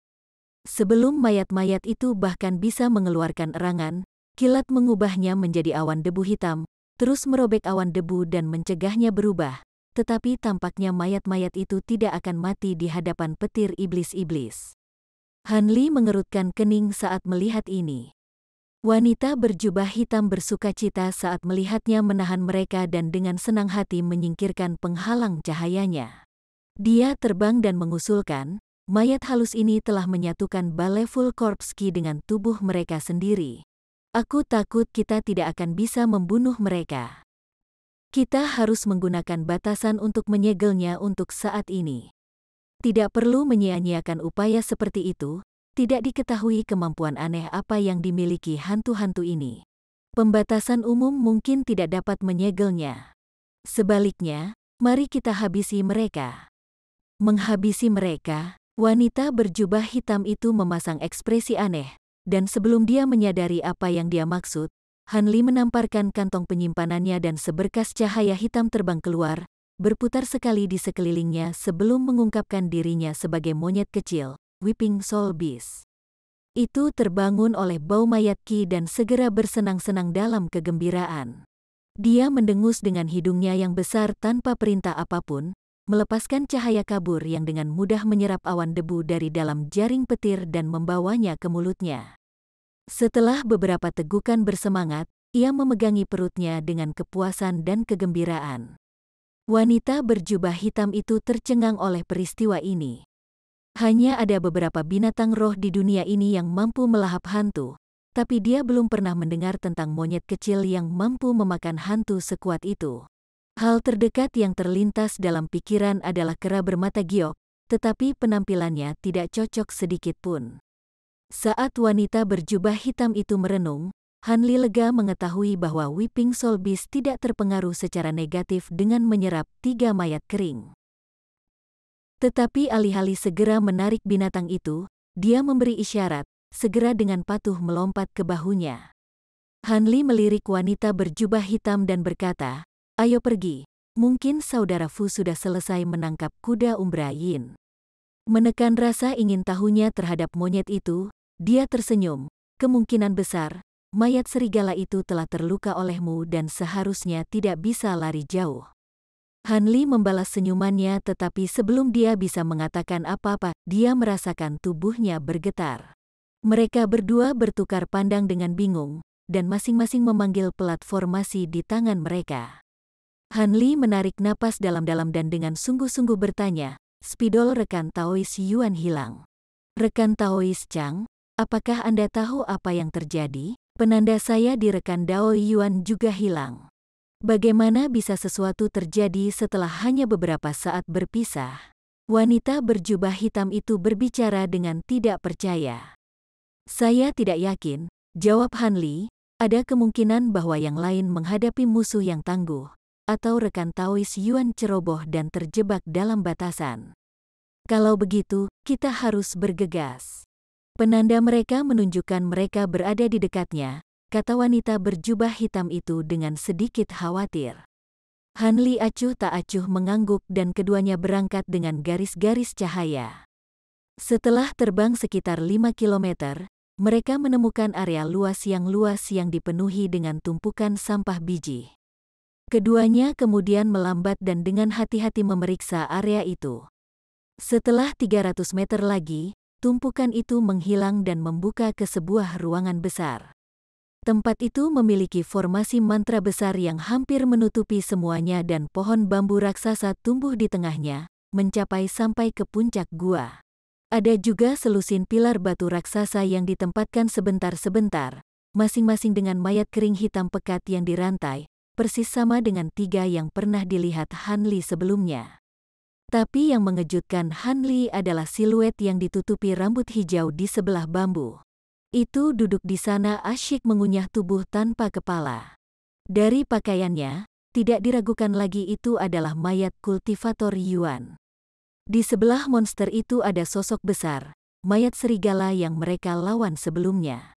Sebelum mayat-mayat itu bahkan bisa mengeluarkan erangan, kilat mengubahnya menjadi awan debu hitam, terus merobek awan debu dan mencegahnya berubah, tetapi tampaknya mayat-mayat itu tidak akan mati di hadapan petir iblis-iblis. Han Li mengerutkan kening saat melihat ini. Wanita berjubah hitam bersukacita saat melihatnya menahan mereka dan dengan senang hati menyingkirkan penghalang cahayanya. Dia terbang dan mengusulkan, mayat halus ini telah menyatukan Baleful Corpse Key dengan tubuh mereka sendiri. Aku takut kita tidak akan bisa membunuh mereka. Kita harus menggunakan batasan untuk menyegelnya untuk saat ini. Tidak perlu menyia-nyiakan upaya seperti itu. Tidak diketahui kemampuan aneh apa yang dimiliki hantu-hantu ini. Pembatasan umum mungkin tidak dapat menyegelnya. Sebaliknya, mari kita habisi mereka. Menghabisi mereka, wanita berjubah hitam itu memasang ekspresi aneh, dan sebelum dia menyadari apa yang dia maksud, Han Li menamparkan kantong penyimpanannya dan seberkas cahaya hitam terbang keluar, berputar sekali di sekelilingnya sebelum mengungkapkan dirinya sebagai monyet kecil. Weeping Soul Beast. Itu terbangun oleh bau mayat Ki dan segera bersenang-senang dalam kegembiraan. Dia mendengus dengan hidungnya yang besar tanpa perintah apapun, melepaskan cahaya kabur yang dengan mudah menyerap awan debu dari dalam jaring petir dan membawanya ke mulutnya. Setelah beberapa tegukan bersemangat, ia memegangi perutnya dengan kepuasan dan kegembiraan. Wanita berjubah hitam itu tercengang oleh peristiwa ini. Hanya ada beberapa binatang roh di dunia ini yang mampu melahap hantu, tapi dia belum pernah mendengar tentang monyet kecil yang mampu memakan hantu sekuat itu. Hal terdekat yang terlintas dalam pikiran adalah kera bermata giok, tetapi penampilannya tidak cocok sedikit pun. Saat wanita berjubah hitam itu merenung, Han Li lega mengetahui bahwa Weeping Soul Beast tidak terpengaruh secara negatif dengan menyerap 3 mayat kering. Tetapi alih-alih segera menarik binatang itu, dia memberi isyarat, segera dengan patuh melompat ke bahunya. Han Li melirik wanita berjubah hitam dan berkata, "Ayo pergi, mungkin saudara Fu sudah selesai menangkap kuda Umbra Yin." Menekan rasa ingin tahunya terhadap monyet itu, dia tersenyum, "Kemungkinan besar, mayat serigala itu telah terluka olehmu dan seharusnya tidak bisa lari jauh." Han Li membalas senyumannya tetapi sebelum dia bisa mengatakan apa-apa, dia merasakan tubuhnya bergetar. Mereka berdua bertukar pandang dengan bingung, dan masing-masing memanggil pelat formasi di tangan mereka. Han Li menarik napas dalam-dalam dan dengan sungguh-sungguh bertanya, "Spidol rekan Taois Yuan hilang. Rekan Taois Chang, apakah Anda tahu apa yang terjadi? Penanda saya di rekan Dao Yuan juga hilang. Bagaimana bisa sesuatu terjadi setelah hanya beberapa saat berpisah?" Wanita berjubah hitam itu berbicara dengan tidak percaya. "Saya tidak yakin," jawab Han Li, "ada kemungkinan bahwa yang lain menghadapi musuh yang tangguh, atau rekan Taois Yuan ceroboh dan terjebak dalam batasan. Kalau begitu, kita harus bergegas. Penanda mereka menunjukkan mereka berada di dekatnya," kata wanita berjubah hitam itu dengan sedikit khawatir. Han Li acuh tak acuh mengangguk dan keduanya berangkat dengan garis-garis cahaya. Setelah terbang sekitar 5 kilometer, mereka menemukan area luas yang dipenuhi dengan tumpukan sampah biji. Keduanya kemudian melambat dan dengan hati-hati memeriksa area itu. Setelah 300 meter lagi, tumpukan itu menghilang dan membuka ke sebuah ruangan besar. Tempat itu memiliki formasi mantra besar yang hampir menutupi semuanya dan pohon bambu raksasa tumbuh di tengahnya, mencapai sampai ke puncak gua. Ada juga selusin pilar batu raksasa yang ditempatkan sebentar-sebentar, masing-masing dengan mayat kering hitam pekat yang dirantai, persis sama dengan 3 yang pernah dilihat Han Li sebelumnya. Tapi yang mengejutkan Han Li adalah siluet yang ditutupi rambut hijau di sebelah bambu. Itu duduk di sana asyik mengunyah tubuh tanpa kepala. Dari pakaiannya, tidak diragukan lagi itu adalah mayat kultivator Yuan. Di sebelah monster itu ada sosok besar, mayat serigala yang mereka lawan sebelumnya.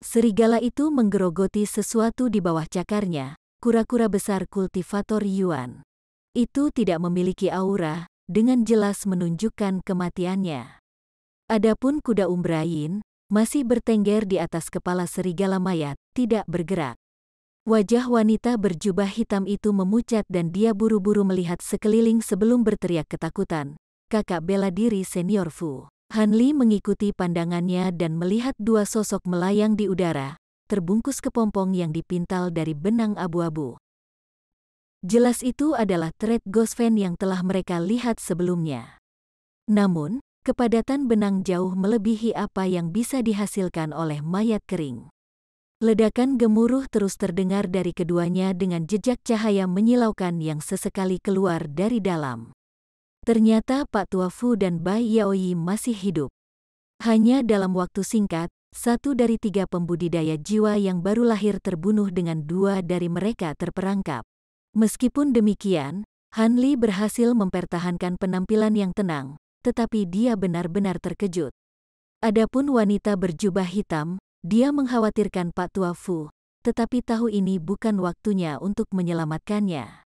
Serigala itu menggerogoti sesuatu di bawah cakarnya, kura-kura besar kultivator Yuan. Itu tidak memiliki aura, dengan jelas menunjukkan kematiannya. Adapun kuda Umbrain, masih bertengger di atas kepala serigala mayat, tidak bergerak. Wajah wanita berjubah hitam itu memucat dan dia buru-buru melihat sekeliling sebelum berteriak ketakutan. Kakak bela diri senior Fu. Han Li mengikuti pandangannya dan melihat dua sosok melayang di udara, terbungkus kepompong yang dipintal dari benang abu-abu. Jelas itu adalah Thread Ghost Fan yang telah mereka lihat sebelumnya. Namun, kepadatan benang jauh melebihi apa yang bisa dihasilkan oleh mayat kering. Ledakan gemuruh terus terdengar dari keduanya dengan jejak cahaya menyilaukan yang sesekali keluar dari dalam. Ternyata Pak Tua Fu dan Bai Yaoyi masih hidup. Hanya dalam waktu singkat, 1 dari 3 pembudidaya jiwa yang baru lahir terbunuh dengan 2 dari mereka terperangkap. Meskipun demikian, Han Li berhasil mempertahankan penampilan yang tenang, tetapi dia benar-benar terkejut. Adapun wanita berjubah hitam, dia mengkhawatirkan Pak Tua Fu, tetapi tahu ini bukan waktunya untuk menyelamatkannya.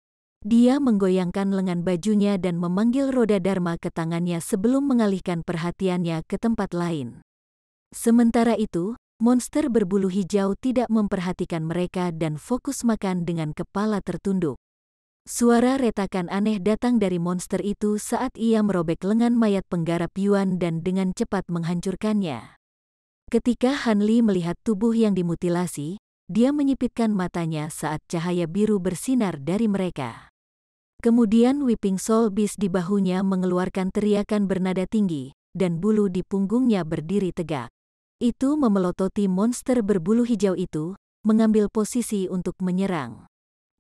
Dia menggoyangkan lengan bajunya dan memanggil roda Dharma ke tangannya sebelum mengalihkan perhatiannya ke tempat lain. Sementara itu, monster berbulu hijau tidak memperhatikan mereka dan fokus makan dengan kepala tertunduk. Suara retakan aneh datang dari monster itu saat ia merobek lengan mayat penggarap Yuan dan dengan cepat menghancurkannya. Ketika Han Li melihat tubuh yang dimutilasi, dia menyipitkan matanya saat cahaya biru bersinar dari mereka. Kemudian Weeping Soul Beast di bahunya mengeluarkan teriakan bernada tinggi, dan bulu di punggungnya berdiri tegak. Itu memelototi monster berbulu hijau itu, mengambil posisi untuk menyerang.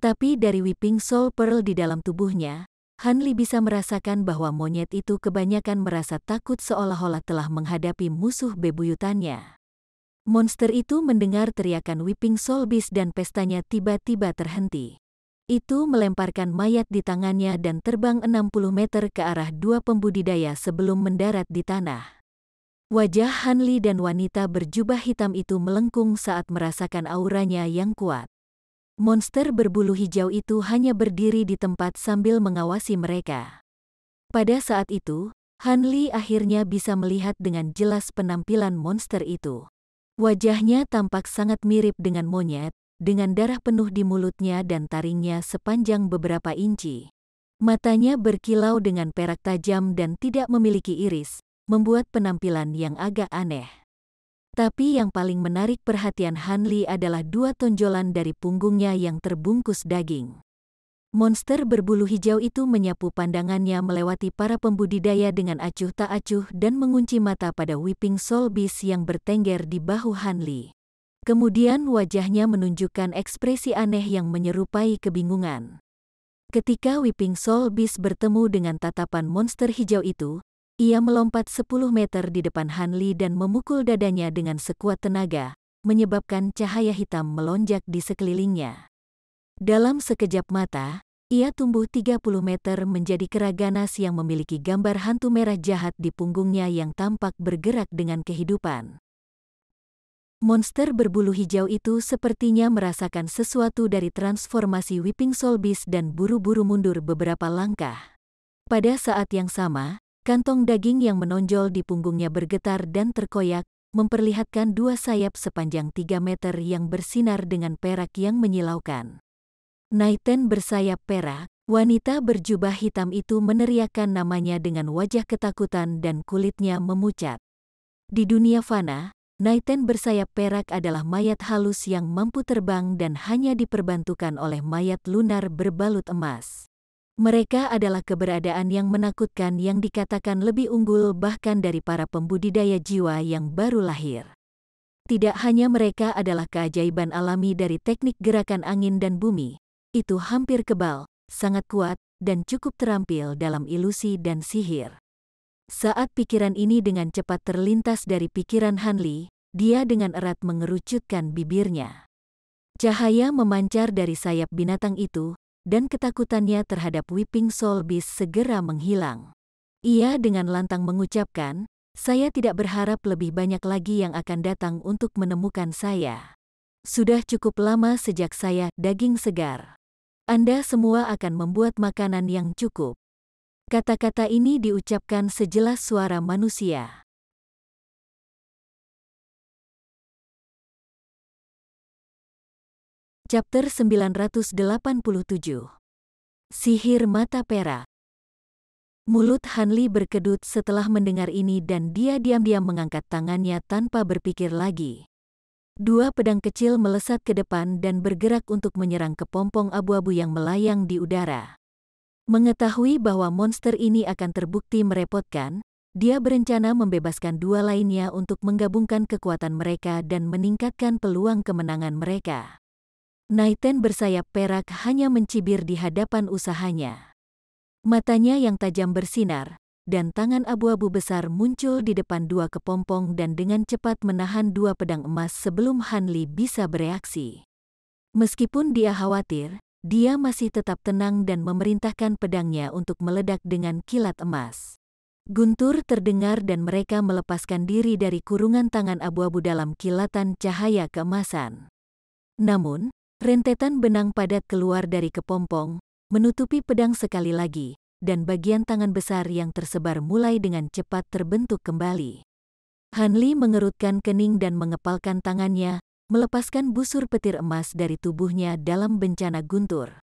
Tapi dari Weeping Soul Pearl di dalam tubuhnya, Han Li bisa merasakan bahwa monyet itu kebanyakan merasa takut seolah-olah telah menghadapi musuh bebuyutannya. Monster itu mendengar teriakan Weeping Soul Beast dan pestanya tiba-tiba terhenti. Itu melemparkan mayat di tangannya dan terbang 60 meter ke arah 2 pembudidaya sebelum mendarat di tanah. Wajah Han Li dan wanita berjubah hitam itu melengkung saat merasakan auranya yang kuat. Monster berbulu hijau itu hanya berdiri di tempat sambil mengawasi mereka. Pada saat itu, Han Li akhirnya bisa melihat dengan jelas penampilan monster itu. Wajahnya tampak sangat mirip dengan monyet, dengan darah penuh di mulutnya dan taringnya sepanjang beberapa inci. Matanya berkilau dengan perak tajam dan tidak memiliki iris, membuat penampilan yang agak aneh. Tapi yang paling menarik perhatian Han Li adalah 2 tonjolan dari punggungnya yang terbungkus daging. Monster berbulu hijau itu menyapu pandangannya melewati para pembudidaya dengan acuh tak acuh dan mengunci mata pada Weeping Soul Beast yang bertengger di bahu Han Li. Kemudian wajahnya menunjukkan ekspresi aneh yang menyerupai kebingungan. Ketika Weeping Soul Beast bertemu dengan tatapan monster hijau itu, ia melompat 10 meter di depan Han Li dan memukul dadanya dengan sekuat tenaga, menyebabkan cahaya hitam melonjak di sekelilingnya. Dalam sekejap mata, ia tumbuh 30 meter menjadi kera ganas yang memiliki gambar hantu merah jahat di punggungnya yang tampak bergerak dengan kehidupan. Monster berbulu hijau itu sepertinya merasakan sesuatu dari transformasi Weeping Soul Beast dan buru-buru mundur beberapa langkah. Pada saat yang sama, kantong daging yang menonjol di punggungnya bergetar dan terkoyak, memperlihatkan 2 sayap sepanjang 3 meter yang bersinar dengan perak yang menyilaukan. Naiten bersayap perak, wanita berjubah hitam itu meneriakkan namanya dengan wajah ketakutan dan kulitnya memucat. Di dunia fana, Naiten bersayap perak adalah mayat halus yang mampu terbang dan hanya diperbantukan oleh mayat lunar berbalut emas. Mereka adalah keberadaan yang menakutkan yang dikatakan lebih unggul bahkan dari para pembudidaya jiwa yang baru lahir. Tidak hanya mereka adalah keajaiban alami dari teknik gerakan angin dan bumi, itu hampir kebal, sangat kuat, dan cukup terampil dalam ilusi dan sihir. Saat pikiran ini dengan cepat terlintas dari pikiran Han Li, dia dengan erat mengerucutkan bibirnya. Cahaya memancar dari sayap binatang itu, dan ketakutannya terhadap Weeping Soul Beast segera menghilang. Ia dengan lantang mengucapkan, "Saya tidak berharap lebih banyak lagi yang akan datang untuk menemukan saya. Sudah cukup lama sejak saya daging segar. Anda semua akan membuat makanan yang cukup. Kata-kata ini diucapkan sejelas suara manusia. Chapter 987. Sihir Mata Perak. Mulut Hanli berkedut setelah mendengar ini dan dia diam-diam mengangkat tangannya tanpa berpikir lagi. Dua pedang kecil melesat ke depan dan bergerak untuk menyerang kepompong abu-abu yang melayang di udara. Mengetahui bahwa monster ini akan terbukti merepotkan, dia berencana membebaskan dua lainnya untuk menggabungkan kekuatan mereka dan meningkatkan peluang kemenangan mereka. Naiten bersayap perak hanya mencibir di hadapan usahanya. Matanya yang tajam bersinar, dan tangan abu-abu besar muncul di depan dua kepompong dan dengan cepat menahan dua pedang emas sebelum Hanli bisa bereaksi. Meskipun dia khawatir, dia masih tetap tenang dan memerintahkan pedangnya untuk meledak dengan kilat emas. Guntur terdengar dan mereka melepaskan diri dari kurungan tangan abu-abu dalam kilatan cahaya keemasan. Namun, rentetan benang padat keluar dari kepompong, menutupi pedang sekali lagi, dan bagian tangan besar yang tersebar mulai dengan cepat terbentuk kembali. Hanli mengerutkan kening dan mengepalkan tangannya, melepaskan busur petir emas dari tubuhnya dalam bencana guntur.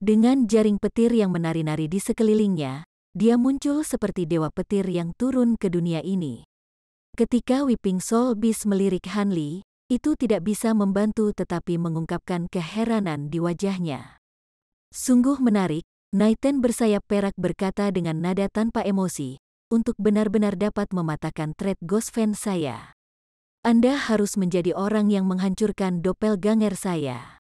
Dengan jaring petir yang menari-nari di sekelilingnya, dia muncul seperti dewa petir yang turun ke dunia ini. Ketika Weeping Soul Beast melirik Hanli, itu tidak bisa membantu tetapi mengungkapkan keheranan di wajahnya. Sungguh menarik, Naiten bersayap perak berkata dengan nada tanpa emosi, untuk benar-benar dapat mematahkan trait Ghost Fan saya. Anda harus menjadi orang yang menghancurkan doppelganger saya.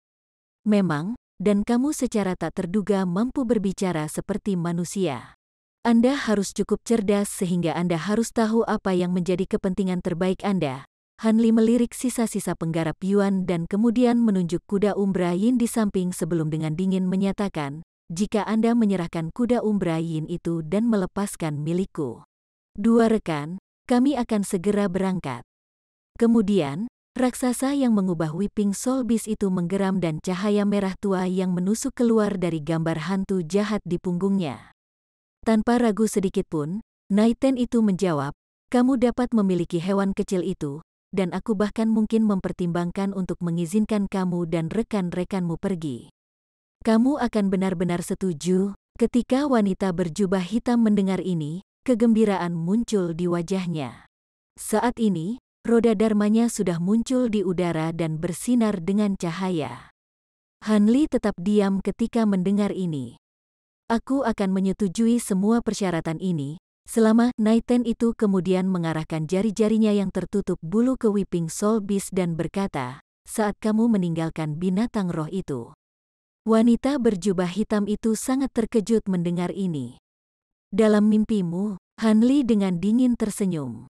Memang, dan kamu secara tak terduga mampu berbicara seperti manusia. Anda harus cukup cerdas sehingga Anda harus tahu apa yang menjadi kepentingan terbaik Anda. Hanli melirik sisa-sisa penggarap Yuan dan kemudian menunjuk kuda Umbra Yin di samping sebelum dengan dingin menyatakan, jika Anda menyerahkan kuda Umbra Yin itu dan melepaskan milikku. Dua rekan, kami akan segera berangkat. Kemudian, raksasa yang mengubah Weeping Soul Beast itu menggeram dan cahaya merah tua yang menusuk keluar dari gambar hantu jahat di punggungnya. Tanpa ragu sedikitpun, Naiten itu menjawab, kamu dapat memiliki hewan kecil itu, dan aku bahkan mungkin mempertimbangkan untuk mengizinkan kamu dan rekan-rekanmu pergi. Kamu akan benar-benar setuju? Ketika wanita berjubah hitam mendengar ini, kegembiraan muncul di wajahnya. Saat ini, roda dharmanya sudah muncul di udara dan bersinar dengan cahaya. Hanli tetap diam ketika mendengar ini. Aku akan menyetujui semua persyaratan ini, selama Naiten itu kemudian mengarahkan jari-jarinya yang tertutup bulu ke Weeping Soul Beast dan berkata, saat kamu meninggalkan binatang roh itu. Wanita berjubah hitam itu sangat terkejut mendengar ini. Dalam mimpimu, Hanli dengan dingin tersenyum.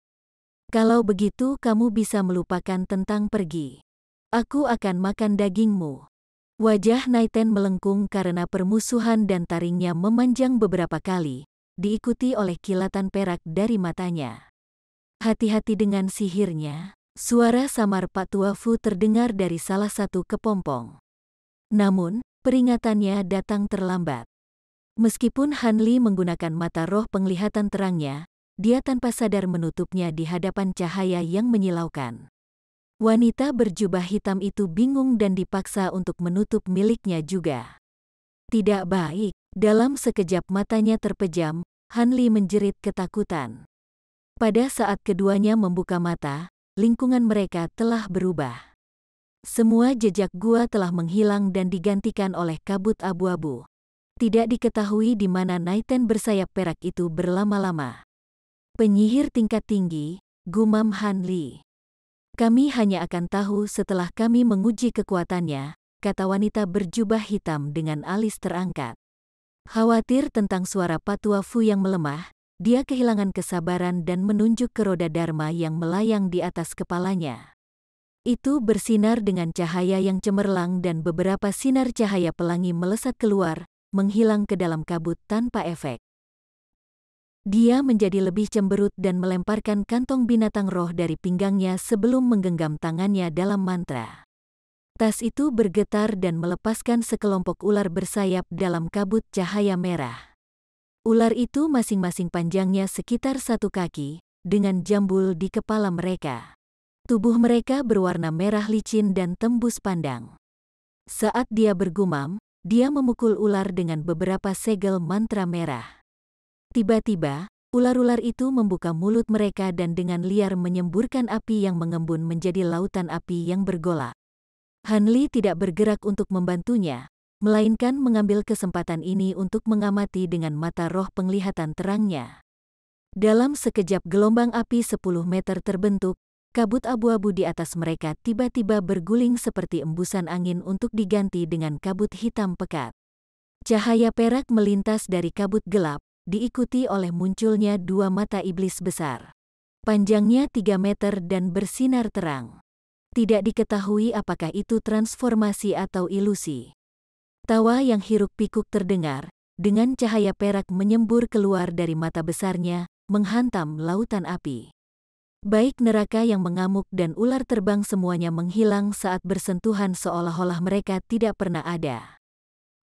Kalau begitu kamu bisa melupakan tentang pergi. Aku akan makan dagingmu. Wajah Naiten melengkung karena permusuhan dan taringnya memanjang beberapa kali, diikuti oleh kilatan perak dari matanya. Hati-hati dengan sihirnya, suara samar Pak Tua Fu terdengar dari salah satu kepompong. Namun, peringatannya datang terlambat. Meskipun Hanli menggunakan mata roh penglihatan terangnya, dia tanpa sadar menutupnya di hadapan cahaya yang menyilaukan. Wanita berjubah hitam itu bingung dan dipaksa untuk menutup miliknya juga. Tidak baik, dalam sekejap matanya terpejam, Hanli menjerit ketakutan. Pada saat keduanya membuka mata, lingkungan mereka telah berubah. Semua jejak gua telah menghilang dan digantikan oleh kabut abu-abu. Tidak diketahui di mana Naiten bersayap perak itu berlama-lama. Penyihir tingkat tinggi, gumam Hanli. Kami hanya akan tahu setelah kami menguji kekuatannya, kata wanita berjubah hitam dengan alis terangkat. Khawatir tentang suara Pak Tua Fu yang melemah, dia kehilangan kesabaran dan menunjuk ke roda dharma yang melayang di atas kepalanya. Itu bersinar dengan cahaya yang cemerlang dan beberapa sinar cahaya pelangi melesat keluar, menghilang ke dalam kabut tanpa efek. Dia menjadi lebih cemberut dan melemparkan kantong binatang roh dari pinggangnya sebelum menggenggam tangannya dalam mantra. Tas itu bergetar dan melepaskan sekelompok ular bersayap dalam kabut cahaya merah. Ular itu masing-masing panjangnya sekitar 1 kaki, dengan jambul di kepala mereka. Tubuh mereka berwarna merah licin dan tembus pandang. Saat dia bergumam, dia memukul ular dengan beberapa segel mantra merah. Tiba-tiba, ular-ular itu membuka mulut mereka dan dengan liar menyemburkan api yang mengembun menjadi lautan api yang bergolak. Han Li tidak bergerak untuk membantunya, melainkan mengambil kesempatan ini untuk mengamati dengan mata roh penglihatan terangnya. Dalam sekejap gelombang api 10 meter terbentuk, kabut abu-abu di atas mereka tiba-tiba berguling seperti embusan angin untuk diganti dengan kabut hitam pekat. Cahaya perak melintas dari kabut gelap, diikuti oleh munculnya 2 mata iblis besar. Panjangnya 3 meter dan bersinar terang. Tidak diketahui apakah itu transformasi atau ilusi. Tawa yang hiruk-pikuk terdengar, dengan cahaya perak menyembur keluar dari mata besarnya, menghantam lautan api. Baik neraka yang mengamuk dan ular terbang semuanya menghilang saat bersentuhan seolah-olah mereka tidak pernah ada.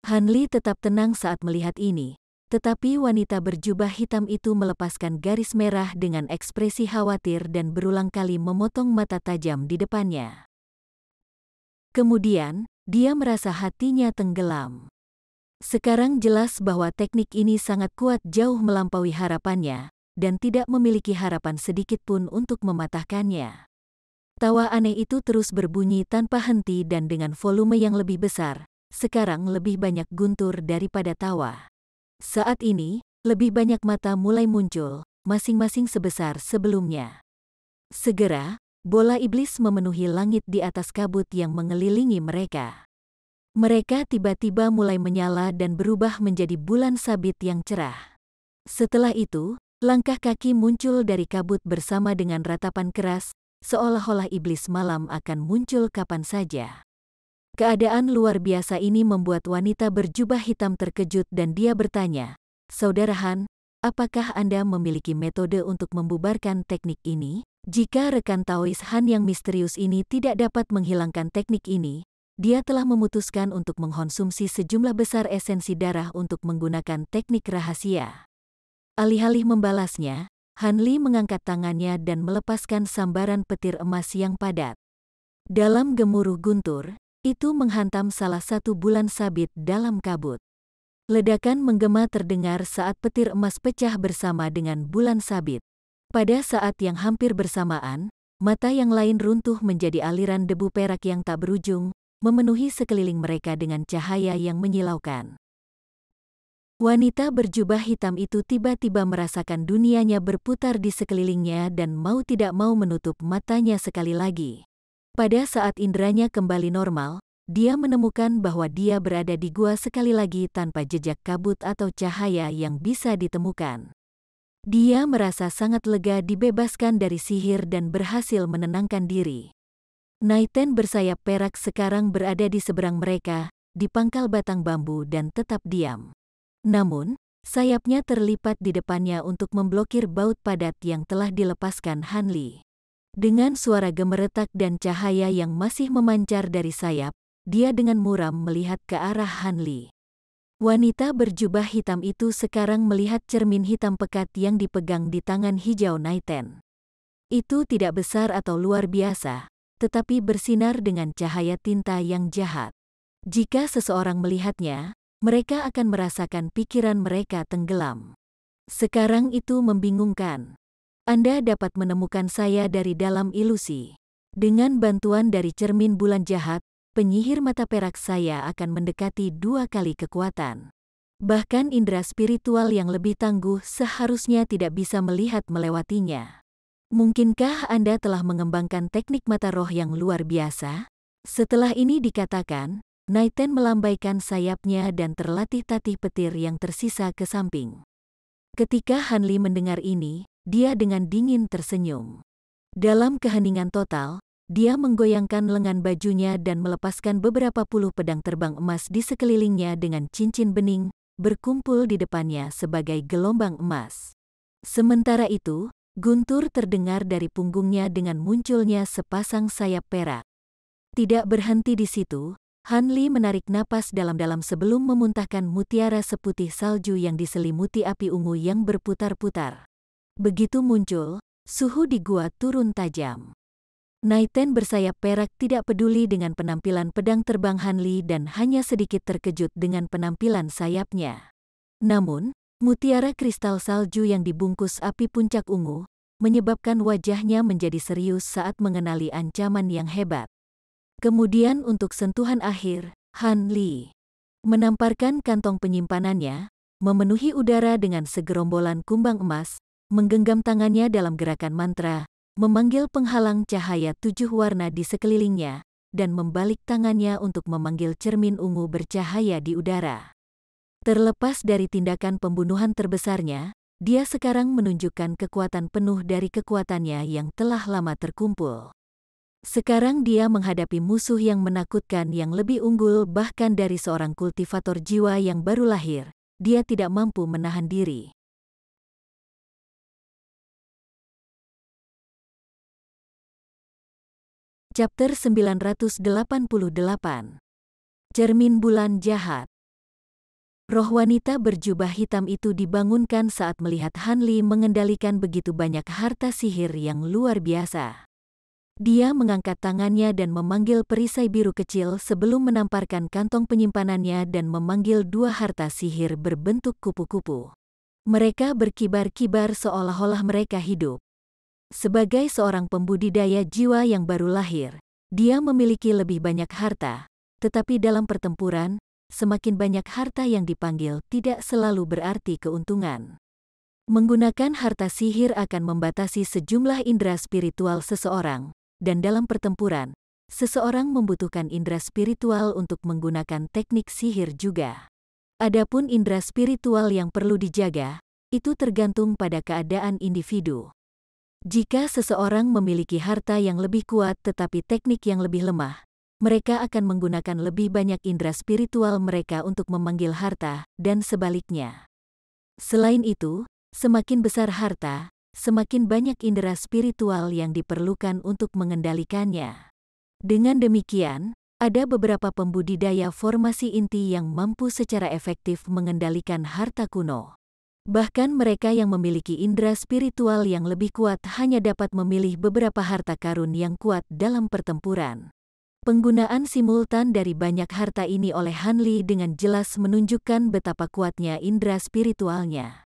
Han Li tetap tenang saat melihat ini, tetapi wanita berjubah hitam itu melepaskan garis merah dengan ekspresi khawatir dan berulang kali memotong mata tajam di depannya. Kemudian, dia merasa hatinya tenggelam. Sekarang jelas bahwa teknik ini sangat kuat jauh melampaui harapannya, dan tidak memiliki harapan sedikit pun untuk mematahkannya. Tawa aneh itu terus berbunyi tanpa henti dan dengan volume yang lebih besar, sekarang lebih banyak guntur daripada tawa. Saat ini, lebih banyak mata mulai muncul, masing-masing sebesar sebelumnya. Segera, bola iblis memenuhi langit di atas kabut yang mengelilingi mereka. Mereka tiba-tiba mulai menyala dan berubah menjadi bulan sabit yang cerah. Setelah itu, langkah kaki muncul dari kabut bersama dengan ratapan keras, seolah-olah iblis malam akan muncul kapan saja. Keadaan luar biasa ini membuat wanita berjubah hitam terkejut dan dia bertanya, "Saudara Han, apakah Anda memiliki metode untuk membubarkan teknik ini?" Jika rekan Taois Han yang misterius ini tidak dapat menghilangkan teknik ini, dia telah memutuskan untuk mengkonsumsi sejumlah besar esensi darah untuk menggunakan teknik rahasia. Alih-alih membalasnya, Han Li mengangkat tangannya dan melepaskan sambaran petir emas yang padat. Dalam gemuruh guntur, itu menghantam salah satu bulan sabit dalam kabut. Ledakan menggema terdengar saat petir emas pecah bersama dengan bulan sabit. Pada saat yang hampir bersamaan, mata yang lain runtuh menjadi aliran debu perak yang tak berujung, memenuhi sekeliling mereka dengan cahaya yang menyilaukan. Wanita berjubah hitam itu tiba-tiba merasakan dunianya berputar di sekelilingnya dan mau tidak mau menutup matanya sekali lagi. Pada saat inderanya kembali normal, dia menemukan bahwa dia berada di gua sekali lagi tanpa jejak kabut atau cahaya yang bisa ditemukan. Dia merasa sangat lega dibebaskan dari sihir dan berhasil menenangkan diri. Naiten bersayap perak sekarang berada di seberang mereka, di pangkal batang bambu dan tetap diam. Namun, sayapnya terlipat di depannya untuk memblokir baut padat yang telah dilepaskan Han Li. Dengan suara gemeretak dan cahaya yang masih memancar dari sayap, dia dengan muram melihat ke arah Han Li. Wanita berjubah hitam itu sekarang melihat cermin hitam pekat yang dipegang di tangan hijau Naiten. Itu tidak besar atau luar biasa, tetapi bersinar dengan cahaya tinta yang jahat. Jika seseorang melihatnya, mereka akan merasakan pikiran mereka tenggelam. Sekarang itu membingungkan. Anda dapat menemukan saya dari dalam ilusi. Dengan bantuan dari cermin bulan jahat, penyihir mata perak saya akan mendekati 2 kali kekuatan. Bahkan indera spiritual yang lebih tangguh seharusnya tidak bisa melihat melewatinya. Mungkinkah Anda telah mengembangkan teknik mata roh yang luar biasa? Setelah ini dikatakan, Naiten melambaikan sayapnya dan terlatih-tatih petir yang tersisa ke samping. Ketika Han Li mendengar ini, dia dengan dingin tersenyum. Dalam keheningan total, dia menggoyangkan lengan bajunya dan melepaskan beberapa puluh pedang terbang emas di sekelilingnya dengan cincin bening, berkumpul di depannya sebagai gelombang emas. Sementara itu, guntur terdengar dari punggungnya dengan munculnya sepasang sayap perak. Tidak berhenti di situ, Han Li menarik napas dalam-dalam sebelum memuntahkan mutiara seputih salju yang diselimuti api ungu yang berputar-putar. Begitu muncul, suhu di gua turun tajam. Naiten bersayap perak tidak peduli dengan penampilan pedang terbang Han Li dan hanya sedikit terkejut dengan penampilan sayapnya. Namun, mutiara kristal salju yang dibungkus api puncak ungu, menyebabkan wajahnya menjadi serius saat mengenali ancaman yang hebat. Kemudian untuk sentuhan akhir, Han Li menamparkan kantong penyimpanannya, memenuhi udara dengan segerombolan kumbang emas, menggenggam tangannya dalam gerakan mantra, memanggil penghalang cahaya 7 warna di sekelilingnya, dan membalik tangannya untuk memanggil cermin ungu bercahaya di udara. Terlepas dari tindakan pembunuhan terbesarnya, dia sekarang menunjukkan kekuatan penuh dari kekuatannya yang telah lama terkumpul. Sekarang dia menghadapi musuh yang menakutkan yang lebih unggul bahkan dari seorang kultivator jiwa yang baru lahir. Dia tidak mampu menahan diri. Chapter 988. Cermin Bulan Jahat. Roh wanita berjubah hitam itu dibangunkan saat melihat Han Li mengendalikan begitu banyak harta sihir yang luar biasa. Dia mengangkat tangannya dan memanggil perisai biru kecil sebelum menamparkan kantong penyimpanannya dan memanggil 2 harta sihir berbentuk kupu-kupu. Mereka berkibar-kibar seolah-olah mereka hidup. Sebagai seorang pembudidaya jiwa yang baru lahir, dia memiliki lebih banyak harta, tetapi dalam pertempuran, semakin banyak harta yang dipanggil tidak selalu berarti keuntungan. Menggunakan harta sihir akan membatasi sejumlah indera spiritual seseorang, dan dalam pertempuran, seseorang membutuhkan indera spiritual untuk menggunakan teknik sihir juga. Adapun indera spiritual yang perlu dijaga, itu tergantung pada keadaan individu. Jika seseorang memiliki harta yang lebih kuat tetapi teknik yang lebih lemah, mereka akan menggunakan lebih banyak indera spiritual mereka untuk memanggil harta, dan sebaliknya. Selain itu, semakin besar harta, semakin banyak indera spiritual yang diperlukan untuk mengendalikannya. Dengan demikian, ada beberapa pembudidaya formasi inti yang mampu secara efektif mengendalikan harta kuno. Bahkan mereka yang memiliki indera spiritual yang lebih kuat hanya dapat memilih beberapa harta karun yang kuat dalam pertempuran. Penggunaan simultan dari banyak harta ini oleh Han Li dengan jelas menunjukkan betapa kuatnya indera spiritualnya.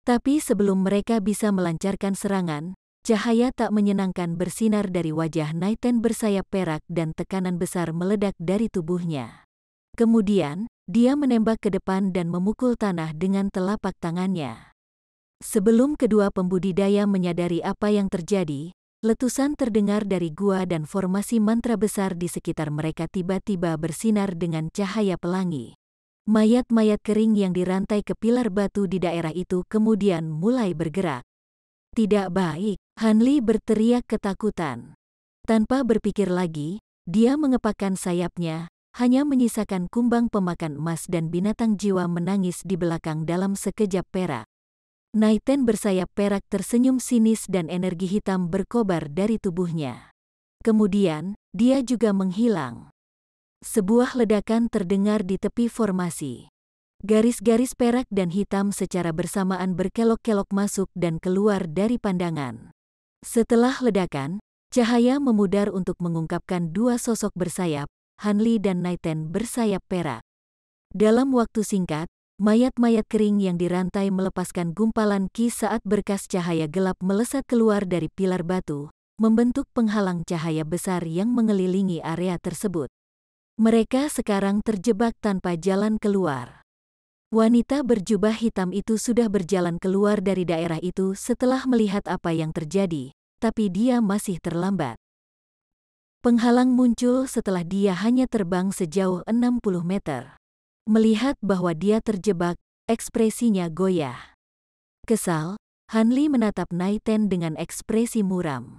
Tapi sebelum mereka bisa melancarkan serangan, cahaya tak menyenangkan bersinar dari wajah Naiten bersayap perak dan tekanan besar meledak dari tubuhnya. Kemudian, dia menembak ke depan dan memukul tanah dengan telapak tangannya. Sebelum kedua pembudidaya menyadari apa yang terjadi, letusan terdengar dari gua dan formasi mantra besar di sekitar mereka tiba-tiba bersinar dengan cahaya pelangi. Mayat-mayat kering yang dirantai ke pilar batu di daerah itu kemudian mulai bergerak. Tidak baik, Han Li berteriak ketakutan. Tanpa berpikir lagi, dia mengepakkan sayapnya, hanya menyisakan kumbang pemakan emas dan binatang jiwa menangis di belakang dalam sekejap perak. Naiten bersayap perak tersenyum sinis dan energi hitam berkobar dari tubuhnya. Kemudian, dia juga menghilang. Sebuah ledakan terdengar di tepi formasi. Garis-garis perak dan hitam secara bersamaan berkelok-kelok masuk dan keluar dari pandangan. Setelah ledakan, cahaya memudar untuk mengungkapkan 2 sosok bersayap, Han Li dan Naiten bersayap perak. Dalam waktu singkat, mayat-mayat kering yang dirantai melepaskan gumpalan ki saat berkas cahaya gelap melesat keluar dari pilar batu, membentuk penghalang cahaya besar yang mengelilingi area tersebut. Mereka sekarang terjebak tanpa jalan keluar. Wanita berjubah hitam itu sudah berjalan keluar dari daerah itu setelah melihat apa yang terjadi, tapi dia masih terlambat. Penghalang muncul setelah dia hanya terbang sejauh 60 meter. Melihat bahwa dia terjebak, ekspresinya goyah. Kesal, Han Li menatap Naiten dengan ekspresi muram.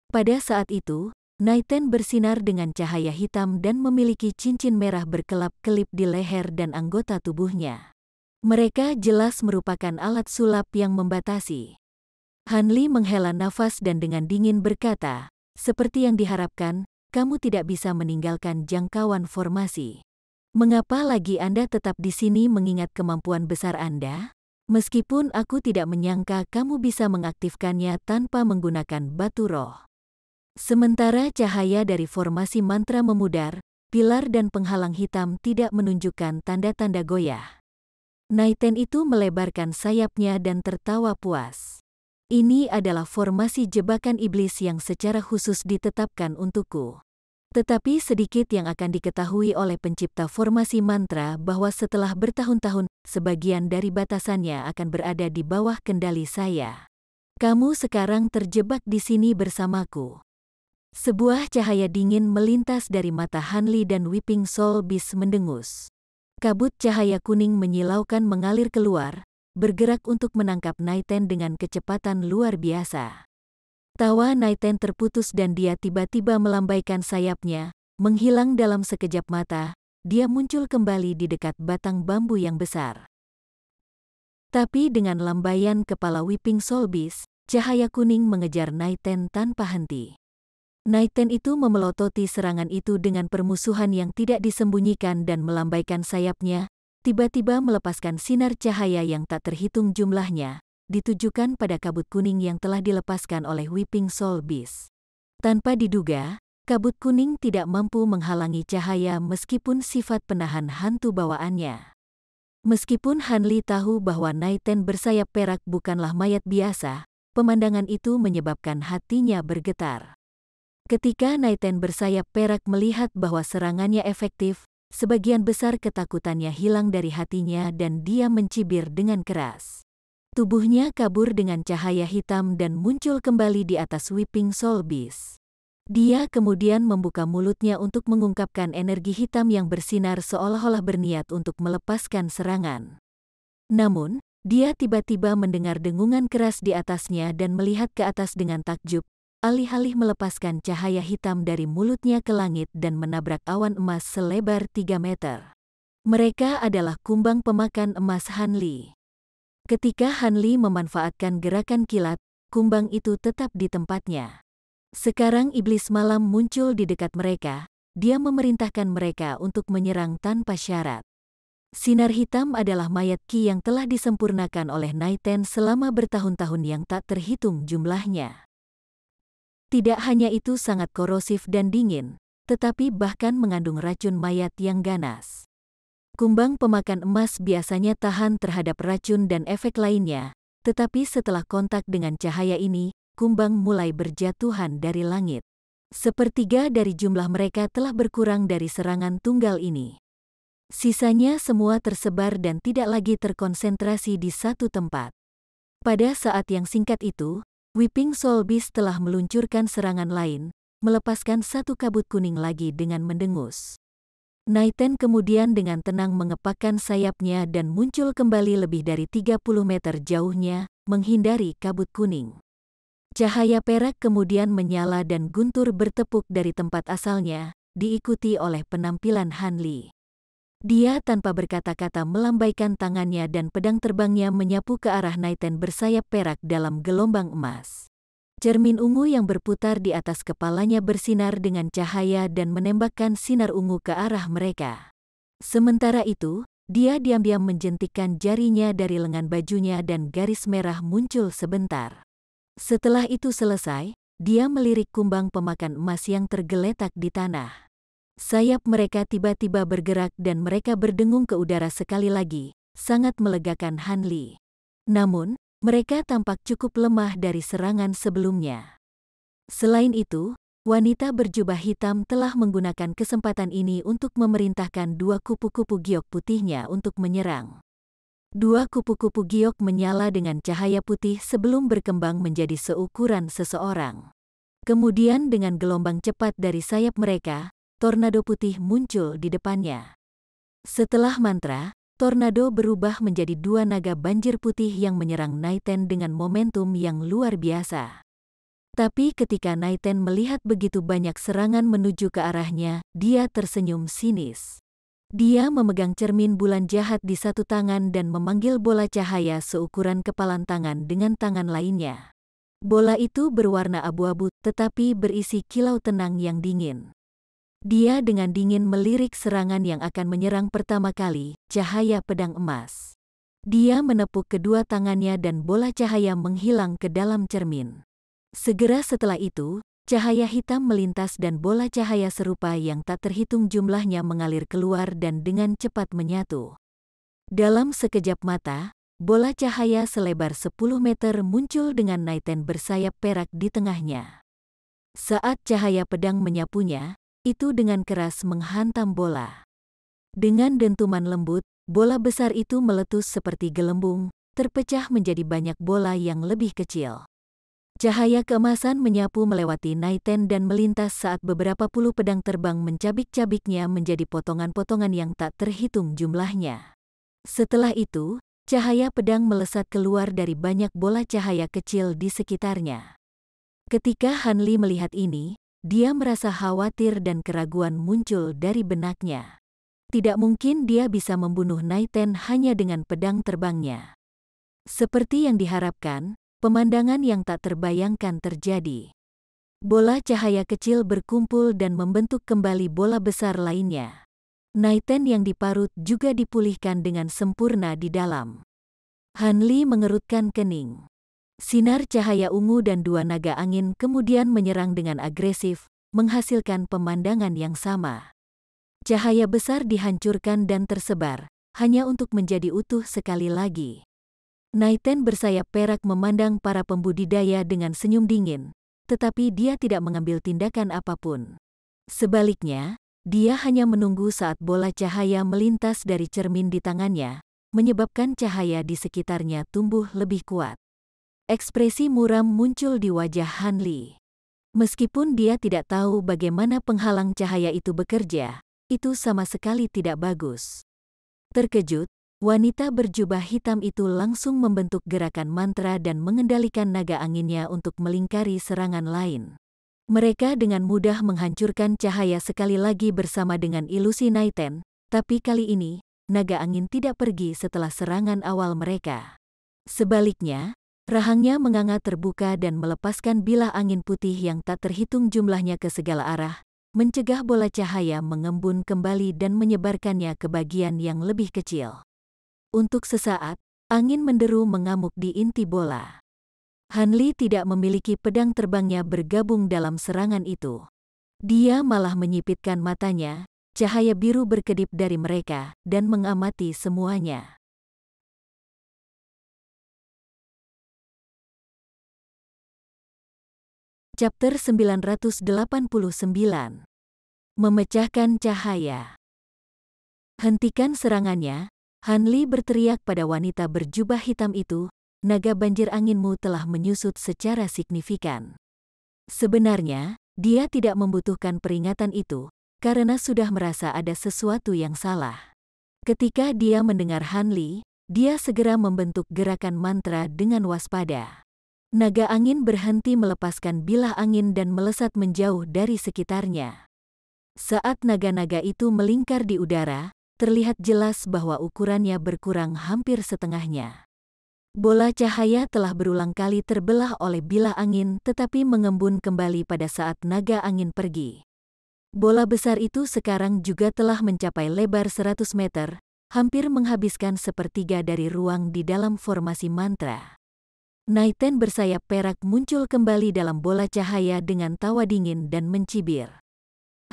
Pada saat itu, Naiten bersinar dengan cahaya hitam dan memiliki cincin merah berkelap-kelip di leher dan anggota tubuhnya. Mereka jelas merupakan alat sulap yang membatasi. Han Li menghela nafas dan dengan dingin berkata, seperti yang diharapkan, kamu tidak bisa meninggalkan jangkauan formasi. Mengapa lagi Anda tetap di sini mengingat kemampuan besar Anda? Meskipun aku tidak menyangka kamu bisa mengaktifkannya tanpa menggunakan batu roh. Sementara cahaya dari formasi mantra memudar, pilar dan penghalang hitam tidak menunjukkan tanda-tanda goyah. Naiten itu melebarkan sayapnya dan tertawa puas. Ini adalah formasi jebakan iblis yang secara khusus ditetapkan untukku. Tetapi sedikit yang akan diketahui oleh pencipta formasi mantra bahwa setelah bertahun-tahun, sebagian dari batasannya akan berada di bawah kendali saya. Kamu sekarang terjebak di sini bersamaku. Sebuah cahaya dingin melintas dari mata Hanli dan Weeping Soul Beast mendengus. Kabut cahaya kuning menyilaukan mengalir keluar, bergerak untuk menangkap Naiten dengan kecepatan luar biasa. Tawa Naiten terputus dan dia tiba-tiba melambaikan sayapnya, menghilang dalam sekejap mata, dia muncul kembali di dekat batang bambu yang besar. Tapi dengan lambaian kepala Weeping Soul Beast, cahaya kuning mengejar Naiten tanpa henti. Naiten itu memelototi serangan itu dengan permusuhan yang tidak disembunyikan dan melambaikan sayapnya, tiba-tiba melepaskan sinar cahaya yang tak terhitung jumlahnya, ditujukan pada kabut kuning yang telah dilepaskan oleh Weeping Soul Beast. Tanpa diduga, kabut kuning tidak mampu menghalangi cahaya meskipun sifat penahan hantu bawaannya. Meskipun Hanli tahu bahwa Naiten bersayap perak bukanlah mayat biasa, pemandangan itu menyebabkan hatinya bergetar. Ketika Naiten bersayap perak melihat bahwa serangannya efektif, sebagian besar ketakutannya hilang dari hatinya dan dia mencibir dengan keras. Tubuhnya kabur dengan cahaya hitam dan muncul kembali di atas Weeping Soul Beast. Dia kemudian membuka mulutnya untuk mengungkapkan energi hitam yang bersinar seolah-olah berniat untuk melepaskan serangan. Namun, dia tiba-tiba mendengar dengungan keras di atasnya dan melihat ke atas dengan takjub, alih-alih melepaskan cahaya hitam dari mulutnya ke langit dan menabrak awan emas selebar 3 meter. Mereka adalah kumbang pemakan emas Hanli. Ketika Hanli memanfaatkan gerakan kilat, kumbang itu tetap di tempatnya. Sekarang iblis malam muncul di dekat mereka, dia memerintahkan mereka untuk menyerang tanpa syarat. Sinar hitam adalah mayat ki yang telah disempurnakan oleh Naiten selama bertahun-tahun yang tak terhitung jumlahnya. Tidak hanya itu sangat korosif dan dingin, tetapi bahkan mengandung racun mayat yang ganas. Kumbang pemakan emas biasanya tahan terhadap racun dan efek lainnya, tetapi setelah kontak dengan cahaya ini, kumbang mulai berjatuhan dari langit. Sepertiga dari jumlah mereka telah berkurang dari serangan tunggal ini. Sisanya semua tersebar dan tidak lagi terkonsentrasi di satu tempat. Pada saat yang singkat itu, Weeping Soul Beast telah meluncurkan serangan lain, melepaskan satu kabut kuning lagi dengan mendengus. Naiten kemudian dengan tenang mengepakkan sayapnya dan muncul kembali lebih dari 30 meter jauhnya, menghindari kabut kuning. Cahaya perak kemudian menyala dan guntur bertepuk dari tempat asalnya, diikuti oleh penampilan Hanli. Dia tanpa berkata-kata melambaikan tangannya dan pedang terbangnya menyapu ke arah Naiten bersayap perak dalam gelombang emas. Cermin ungu yang berputar di atas kepalanya bersinar dengan cahaya dan menembakkan sinar ungu ke arah mereka. Sementara itu, dia diam-diam menjentikkan jarinya dari lengan bajunya dan garis merah muncul sebentar. Setelah itu selesai, dia melirik kumbang pemakan emas yang tergeletak di tanah. Sayap mereka tiba-tiba bergerak dan mereka berdengung ke udara sekali lagi, sangat melegakan Hanli. Namun, mereka tampak cukup lemah dari serangan sebelumnya. Selain itu, wanita berjubah hitam telah menggunakan kesempatan ini untuk memerintahkan dua kupu-kupu giok putihnya untuk menyerang. Dua kupu-kupu giok menyala dengan cahaya putih sebelum berkembang menjadi seukuran seseorang. Kemudian dengan gelombang cepat dari sayap mereka, tornado putih muncul di depannya. Setelah mantra, tornado berubah menjadi dua naga banjir putih yang menyerang Naiten dengan momentum yang luar biasa. Tapi ketika Naiten melihat begitu banyak serangan menuju ke arahnya, dia tersenyum sinis. Dia memegang cermin bulan jahat di satu tangan dan memanggil bola cahaya seukuran kepalan tangan dengan tangan lainnya. Bola itu berwarna abu-abu tetapi berisi kilau tenang yang dingin. Dia dengan dingin melirik serangan yang akan menyerang pertama kali, cahaya pedang emas. Dia menepuk kedua tangannya dan bola cahaya menghilang ke dalam cermin. Segera setelah itu, cahaya hitam melintas dan bola cahaya serupa yang tak terhitung jumlahnya mengalir keluar dan dengan cepat menyatu. Dalam sekejap mata, bola cahaya selebar 10 meter muncul dengan Naiten bersayap perak di tengahnya. Saat cahaya pedang menyapunya, itu dengan keras menghantam bola. Dengan dentuman lembut, bola besar itu meletus seperti gelembung, terpecah menjadi banyak bola yang lebih kecil. Cahaya keemasan menyapu melewati Naiten dan melintas saat beberapa puluh pedang terbang mencabik-cabiknya menjadi potongan-potongan yang tak terhitung jumlahnya. Setelah itu, cahaya pedang melesat keluar dari banyak bola cahaya kecil di sekitarnya. Ketika Han Li melihat ini, dia merasa khawatir dan keraguan muncul dari benaknya. Tidak mungkin dia bisa membunuh Naiten hanya dengan pedang terbangnya. Seperti yang diharapkan, pemandangan yang tak terbayangkan terjadi. Bola cahaya kecil berkumpul dan membentuk kembali bola besar lainnya. Naiten yang diparut juga dipulihkan dengan sempurna di dalam. Han Li mengerutkan kening. Sinar cahaya ungu dan dua naga angin kemudian menyerang dengan agresif, menghasilkan pemandangan yang sama. Cahaya besar dihancurkan dan tersebar, hanya untuk menjadi utuh sekali lagi. Naiten bersayap perak memandang para pembudidaya dengan senyum dingin, tetapi dia tidak mengambil tindakan apapun. Sebaliknya, dia hanya menunggu saat bola cahaya melintas dari cermin di tangannya, menyebabkan cahaya di sekitarnya tumbuh lebih kuat. Ekspresi muram muncul di wajah Han Li. Meskipun dia tidak tahu bagaimana penghalang cahaya itu bekerja, itu sama sekali tidak bagus. Terkejut, wanita berjubah hitam itu langsung membentuk gerakan mantra dan mengendalikan naga anginnya untuk melingkari serangan lain. Mereka dengan mudah menghancurkan cahaya sekali lagi bersama dengan ilusi Naiten, tapi kali ini, naga angin tidak pergi setelah serangan awal mereka. Sebaliknya, rahangnya menganga terbuka dan melepaskan bilah angin putih yang tak terhitung jumlahnya ke segala arah, mencegah bola cahaya mengembun kembali dan menyebarkannya ke bagian yang lebih kecil. Untuk sesaat, angin menderu mengamuk di inti bola. Han Li tidak memiliki pedang terbangnya bergabung dalam serangan itu. Dia malah menyipitkan matanya, cahaya biru berkedip dari mereka, dan mengamati semuanya. Chapter 989. Memecahkan cahaya. Hentikan serangannya, Han Li berteriak pada wanita berjubah hitam itu, naga banjir anginmu telah menyusut secara signifikan. Sebenarnya, dia tidak membutuhkan peringatan itu, karena sudah merasa ada sesuatu yang salah. Ketika dia mendengar Han Li, dia segera membentuk gerakan mantra dengan waspada. Naga angin berhenti melepaskan bilah angin dan melesat menjauh dari sekitarnya. Saat naga-naga itu melingkar di udara, terlihat jelas bahwa ukurannya berkurang hampir setengahnya. Bola cahaya telah berulang kali terbelah oleh bilah angin tetapi mengembun kembali pada saat naga angin pergi. Bola besar itu sekarang juga telah mencapai lebar 100 meter, hampir menghabiskan sepertiga dari ruang di dalam formasi mantra. Naiten bersayap perak muncul kembali dalam bola cahaya dengan tawa dingin dan mencibir.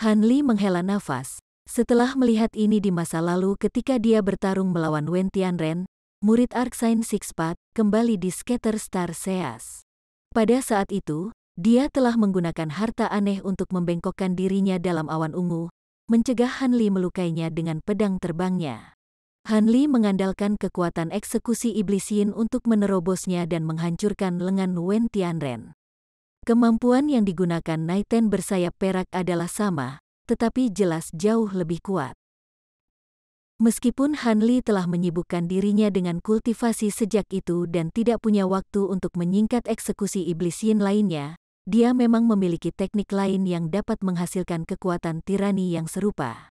Han Li menghela nafas, setelah melihat ini di masa lalu ketika dia bertarung melawan Wen Tianren, murid Arcane Sixpath, kembali di Scatter Star Seas. Pada saat itu, dia telah menggunakan harta aneh untuk membengkokkan dirinya dalam awan ungu, mencegah Han Li melukainya dengan pedang terbangnya. Han Li mengandalkan kekuatan eksekusi iblis Yin untuk menerobosnya dan menghancurkan lengan Wen Tianren. Kemampuan yang digunakan Naiten bersayap perak adalah sama, tetapi jelas jauh lebih kuat. Meskipun Han Li telah menyibukkan dirinya dengan kultivasi sejak itu dan tidak punya waktu untuk menyingkat eksekusi iblis Yin lainnya, dia memang memiliki teknik lain yang dapat menghasilkan kekuatan tirani yang serupa.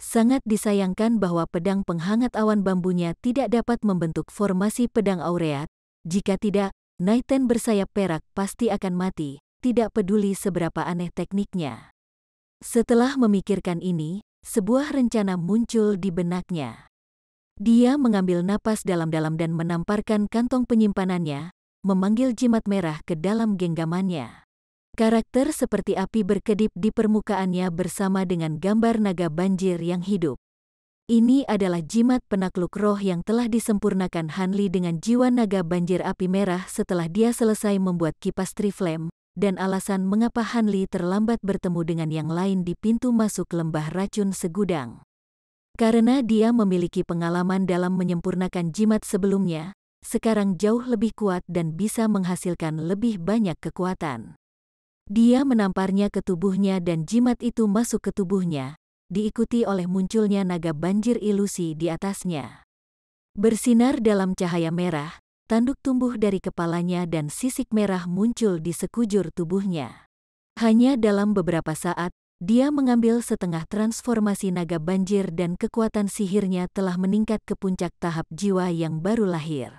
Sangat disayangkan bahwa pedang penghangat awan bambunya tidak dapat membentuk formasi pedang aureat, jika tidak, Naiten bersayap perak pasti akan mati, tidak peduli seberapa aneh tekniknya. Setelah memikirkan ini, sebuah rencana muncul di benaknya. Dia mengambil napas dalam-dalam dan menamparkan kantong penyimpanannya, memanggil jimat merah ke dalam genggamannya. Karakter seperti api berkedip di permukaannya bersama dengan gambar naga banjir yang hidup. Ini adalah jimat penakluk roh yang telah disempurnakan Hanli dengan jiwa naga banjir api merah setelah dia selesai membuat kipas Triflame, dan alasan mengapa Hanli terlambat bertemu dengan yang lain di pintu masuk lembah racun segudang. Karena dia memiliki pengalaman dalam menyempurnakan jimat sebelumnya, sekarang jauh lebih kuat dan bisa menghasilkan lebih banyak kekuatan. Dia menamparnya ke tubuhnya dan jimat itu masuk ke tubuhnya, diikuti oleh munculnya naga banjir ilusi di atasnya. Bersinar dalam cahaya merah, tanduk tumbuh dari kepalanya dan sisik merah muncul di sekujur tubuhnya. Hanya dalam beberapa saat, dia mengambil setengah transformasi naga banjir dan kekuatan sihirnya telah meningkat ke puncak tahap jiwa yang baru lahir.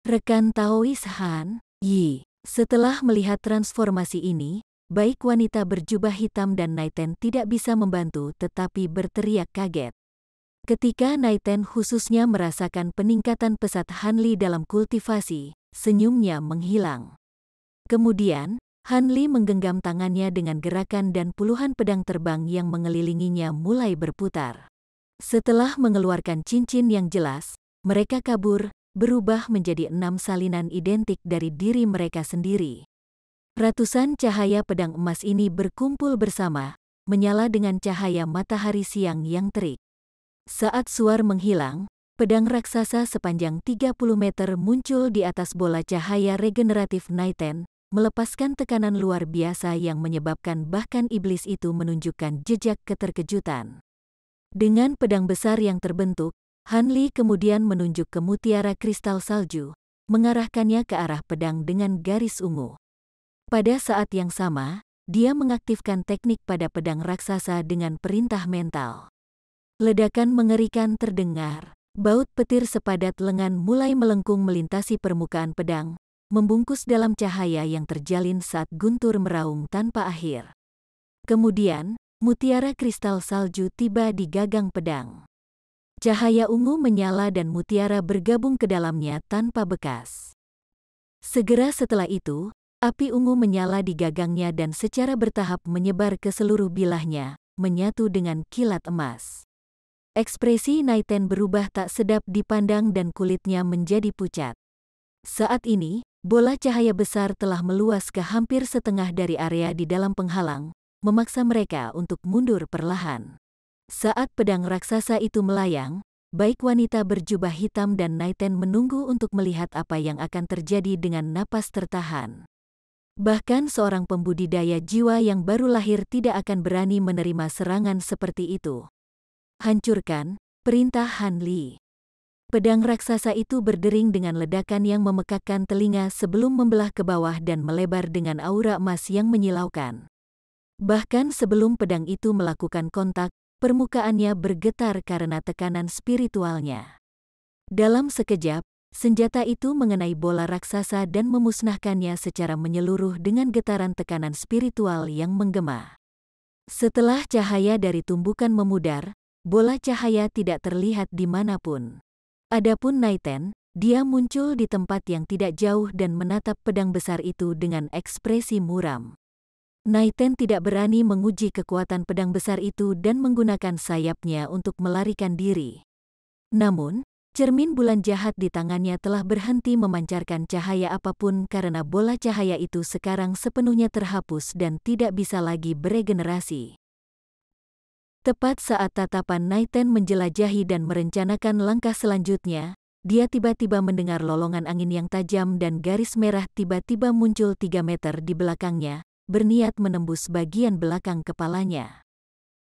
Rekan Taois Han Yi, setelah melihat transformasi ini, baik wanita berjubah hitam dan Naiten tidak bisa membantu tetapi berteriak kaget. Ketika Naiten khususnya merasakan peningkatan pesat Hanli dalam kultivasi, senyumnya menghilang. Kemudian, Hanli menggenggam tangannya dengan gerakan dan puluhan pedang terbang yang mengelilinginya mulai berputar. Setelah mengeluarkan cincin yang jelas, mereka kabur, berubah menjadi 6 salinan identik dari diri mereka sendiri. Ratusan cahaya pedang emas ini berkumpul bersama, menyala dengan cahaya matahari siang yang terik. Saat suar menghilang, pedang raksasa sepanjang 30 meter muncul di atas bola cahaya regeneratif Naiten, melepaskan tekanan luar biasa yang menyebabkan bahkan iblis itu menunjukkan jejak keterkejutan. Dengan pedang besar yang terbentuk, Hanli kemudian menunjuk ke mutiara kristal salju, mengarahkannya ke arah pedang dengan garis ungu. Pada saat yang sama, dia mengaktifkan teknik pada pedang raksasa dengan perintah mental. Ledakan mengerikan terdengar, baut petir sepadat lengan mulai melengkung melintasi permukaan pedang, membungkus dalam cahaya yang terjalin saat guntur meraung tanpa akhir. Kemudian, mutiara kristal salju tiba di gagang pedang. Cahaya ungu menyala dan mutiara bergabung ke dalamnya tanpa bekas. Segera setelah itu, api ungu menyala di gagangnya dan secara bertahap menyebar ke seluruh bilahnya, menyatu dengan kilat emas. Ekspresi Naiten berubah tak sedap dipandang dan kulitnya menjadi pucat. Saat ini, bola cahaya besar telah meluas ke hampir setengah dari area di dalam penghalang, memaksa mereka untuk mundur perlahan. Saat pedang raksasa itu melayang, baik wanita berjubah hitam dan Naiten menunggu untuk melihat apa yang akan terjadi dengan napas tertahan. Bahkan seorang pembudidaya jiwa yang baru lahir tidak akan berani menerima serangan seperti itu. Hancurkan, perintah Hanli. Pedang raksasa itu berdering dengan ledakan yang memekakkan telinga sebelum membelah ke bawah dan melebar dengan aura emas yang menyilaukan. Bahkan sebelum pedang itu melakukan kontak, permukaannya bergetar karena tekanan spiritualnya. Dalam sekejap, senjata itu mengenai bola raksasa dan memusnahkannya secara menyeluruh dengan getaran tekanan spiritual yang menggema. Setelah cahaya dari tumbukan memudar, bola cahaya tidak terlihat dimanapun. Adapun Naiten, dia muncul di tempat yang tidak jauh dan menatap pedang besar itu dengan ekspresi muram. Naiten tidak berani menguji kekuatan pedang besar itu dan menggunakan sayapnya untuk melarikan diri. Namun, cermin bulan jahat di tangannya telah berhenti memancarkan cahaya apapun karena bola cahaya itu sekarang sepenuhnya terhapus dan tidak bisa lagi beregenerasi. Tepat saat tatapan Naiten menjelajahi dan merencanakan langkah selanjutnya, dia tiba-tiba mendengar lolongan angin yang tajam dan garis merah tiba-tiba muncul 3 meter di belakangnya, berniat menembus bagian belakang kepalanya.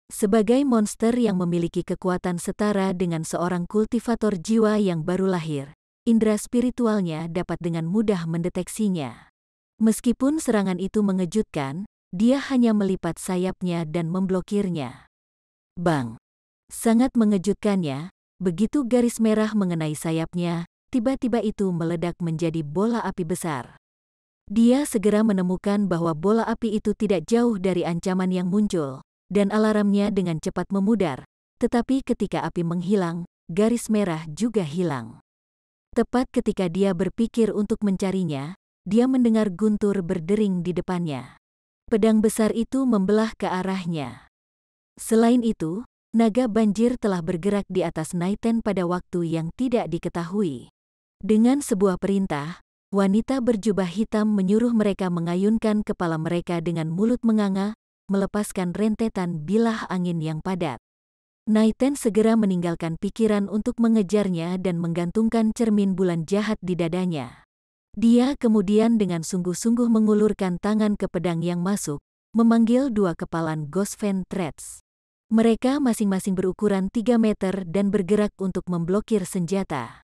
Sebagai monster yang memiliki kekuatan setara dengan seorang kultivator jiwa yang baru lahir, indera spiritualnya dapat dengan mudah mendeteksinya. Meskipun serangan itu mengejutkan, dia hanya melipat sayapnya dan memblokirnya. Bang! Sangat mengejutkannya, begitu garis merah mengenai sayapnya, tiba-tiba itu meledak menjadi bola api besar. Dia segera menemukan bahwa bola api itu tidak jauh dari ancaman yang muncul, dan alarmnya dengan cepat memudar. Tetapi ketika api menghilang, garis merah juga hilang. Tepat ketika dia berpikir untuk mencarinya, dia mendengar guntur berdering di depannya. Pedang besar itu membelah ke arahnya. Selain itu, naga banjir telah bergerak di atas Naiten pada waktu yang tidak diketahui. Dengan sebuah perintah, wanita berjubah hitam menyuruh mereka mengayunkan kepala mereka dengan mulut menganga, melepaskan rentetan bilah angin yang padat. Naiten segera meninggalkan pikiran untuk mengejarnya dan menggantungkan cermin bulan jahat di dadanya. Dia kemudian dengan sungguh-sungguh mengulurkan tangan ke pedang yang masuk, memanggil dua kepalan Gosven Threads. Mereka masing-masing berukuran 3 meter dan bergerak untuk memblokir senjata.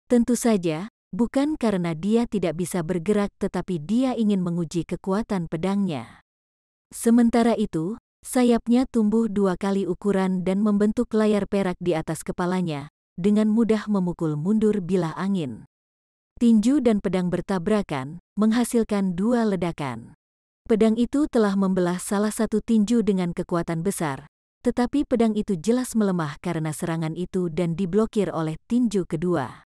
Tentu saja, bukan karena dia tidak bisa bergerak tetapi dia ingin menguji kekuatan pedangnya. Sementara itu, sayapnya tumbuh 2 kali ukuran dan membentuk layar perak di atas kepalanya, dengan mudah memukul mundur bilah angin. Tinju dan pedang bertabrakan, menghasilkan 2 ledakan. Pedang itu telah membelah salah satu tinju dengan kekuatan besar, tetapi pedang itu jelas melemah karena serangan itu dan diblokir oleh tinju kedua.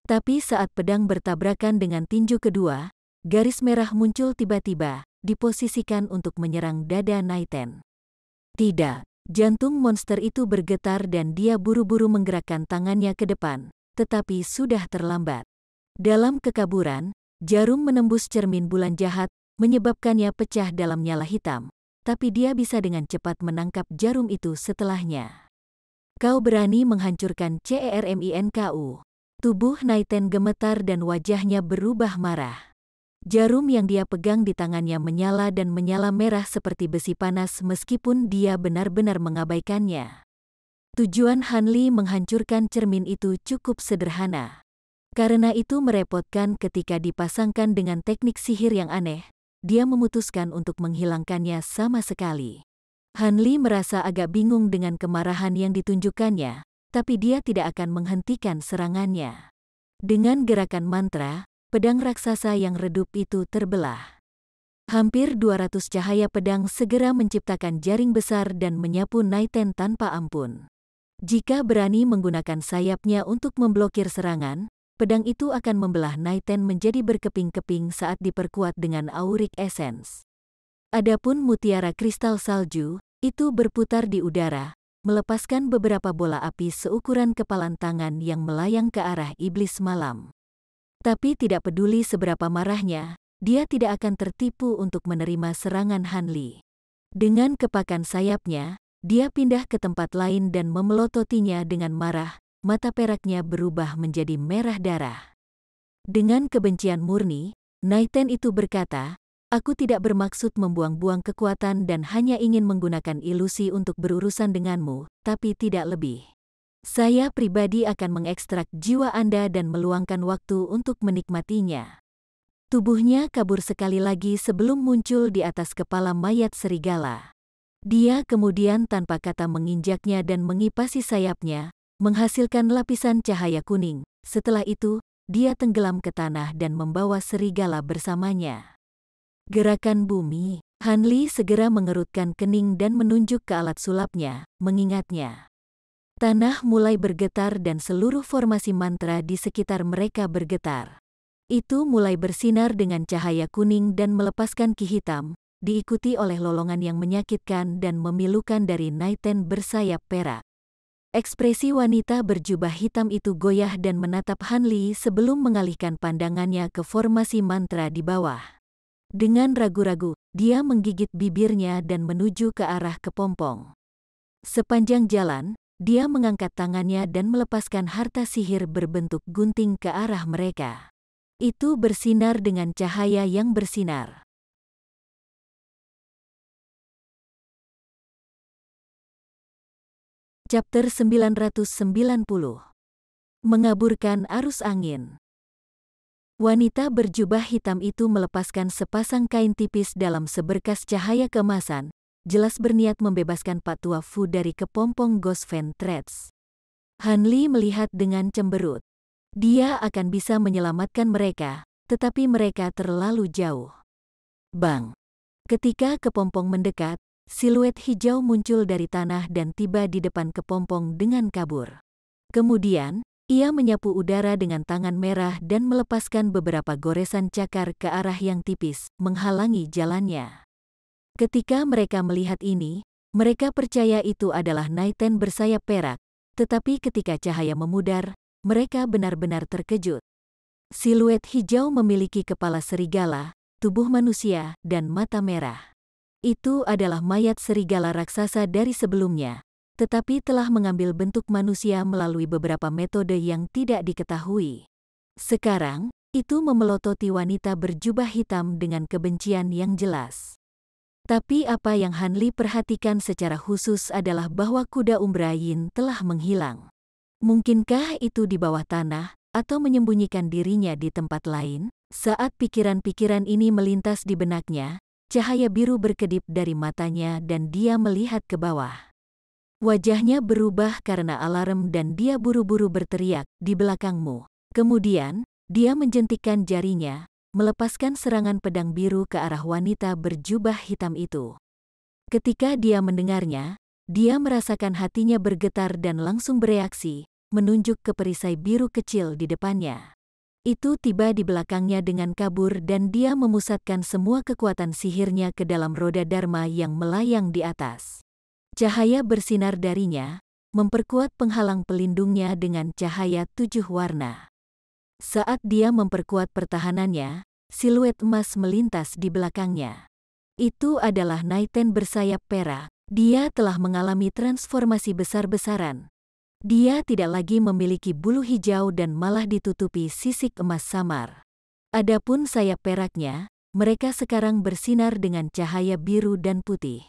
Tapi saat pedang bertabrakan dengan tinju kedua, garis merah muncul tiba-tiba, diposisikan untuk menyerang dada Naiten. Tidak, jantung monster itu bergetar dan dia buru-buru menggerakkan tangannya ke depan, tetapi sudah terlambat. Dalam kekaburan, jarum menembus cermin bulan jahat, menyebabkannya pecah dalam nyala hitam, tapi dia bisa dengan cepat menangkap jarum itu setelahnya. Kau berani menghancurkan CERMINKU. Tubuh Naiten gemetar dan wajahnya berubah marah. Jarum yang dia pegang di tangannya menyala dan menyala merah seperti besi panas meskipun dia benar-benar mengabaikannya. Tujuan Han Li menghancurkan cermin itu cukup sederhana. Karena itu merepotkan ketika dipasangkan dengan teknik sihir yang aneh, dia memutuskan untuk menghilangkannya sama sekali. Han Li merasa agak bingung dengan kemarahan yang ditunjukkannya, tapi dia tidak akan menghentikan serangannya. Dengan gerakan mantra, pedang raksasa yang redup itu terbelah. Hampir 200 cahaya pedang segera menciptakan jaring besar dan menyapu Naiten tanpa ampun. Jika berani menggunakan sayapnya untuk memblokir serangan, pedang itu akan membelah Naiten menjadi berkeping-keping saat diperkuat dengan auric essence. Adapun mutiara kristal salju, itu berputar di udara, melepaskan beberapa bola api seukuran kepalan tangan yang melayang ke arah iblis malam. Tapi tidak peduli seberapa marahnya, dia tidak akan tertipu untuk menerima serangan Han Li. Dengan kepakan sayapnya, dia pindah ke tempat lain dan memelototinya dengan marah. Mata peraknya berubah menjadi merah darah. Dengan kebencian murni, Naiten itu berkata, "Aku tidak bermaksud membuang-buang kekuatan dan hanya ingin menggunakan ilusi untuk berurusan denganmu, tapi tidak lebih. Saya pribadi akan mengekstrak jiwa Anda dan meluangkan waktu untuk menikmatinya." Tubuhnya kabur sekali lagi sebelum muncul di atas kepala mayat serigala. Dia kemudian tanpa kata menginjaknya dan mengipasi sayapnya, menghasilkan lapisan cahaya kuning. Setelah itu, dia tenggelam ke tanah dan membawa serigala bersamanya. Gerakan bumi. Han Li segera mengerutkan kening dan menunjuk ke alat sulapnya, mengingatnya. Tanah mulai bergetar dan seluruh formasi mantra di sekitar mereka bergetar. Itu mulai bersinar dengan cahaya kuning dan melepaskan ki hitam, diikuti oleh lolongan yang menyakitkan dan memilukan dari Naiten bersayap perak. Ekspresi wanita berjubah hitam itu goyah dan menatap Han Li sebelum mengalihkan pandangannya ke formasi mantra di bawah. Dengan ragu-ragu, dia menggigit bibirnya dan menuju ke arah kepompong. Sepanjang jalan, dia mengangkat tangannya dan melepaskan harta sihir berbentuk gunting ke arah mereka. Itu bersinar dengan cahaya yang bersinar. Chapter 990. Mengaburkan arus angin. Wanita berjubah hitam itu melepaskan sepasang kain tipis dalam seberkas cahaya keemasan, jelas berniat membebaskan Pak Tua Fu dari kepompong Gosven Threads. Han Li melihat dengan cemberut. Dia akan bisa menyelamatkan mereka, tetapi mereka terlalu jauh. Bang! Ketika kepompong mendekat, siluet hijau muncul dari tanah dan tiba di depan kepompong dengan kabur. Kemudian, ia menyapu udara dengan tangan merah dan melepaskan beberapa goresan cakar ke arah yang tipis, menghalangi jalannya. Ketika mereka melihat ini, mereka percaya itu adalah Naiten bersayap perak, tetapi ketika cahaya memudar, mereka benar-benar terkejut. Siluet hijau memiliki kepala serigala, tubuh manusia, dan mata merah. Itu adalah mayat serigala raksasa dari sebelumnya, tetapi telah mengambil bentuk manusia melalui beberapa metode yang tidak diketahui. Sekarang, itu memelototi wanita berjubah hitam dengan kebencian yang jelas. Tapi apa yang Han Li perhatikan secara khusus adalah bahwa kuda Umbra Yin telah menghilang. Mungkinkah itu di bawah tanah, atau menyembunyikan dirinya di tempat lain? Saat pikiran-pikiran ini melintas di benaknya, cahaya biru berkedip dari matanya dan dia melihat ke bawah. Wajahnya berubah karena alarm dan dia buru-buru berteriak, "Di belakangmu." Kemudian, dia menjentikkan jarinya, melepaskan serangan pedang biru ke arah wanita berjubah hitam itu. Ketika dia mendengarnya, dia merasakan hatinya bergetar dan langsung bereaksi, menunjuk ke perisai biru kecil di depannya. Itu tiba di belakangnya dengan kabur dan dia memusatkan semua kekuatan sihirnya ke dalam roda Dharma yang melayang di atas. Cahaya bersinar darinya, memperkuat penghalang pelindungnya dengan cahaya 7 warna. Saat dia memperkuat pertahanannya, siluet emas melintas di belakangnya. Itu adalah Naiten bersayap perak. Dia telah mengalami transformasi besar-besaran. Dia tidak lagi memiliki bulu hijau dan malah ditutupi sisik emas samar. Adapun sayap peraknya, mereka sekarang bersinar dengan cahaya biru dan putih.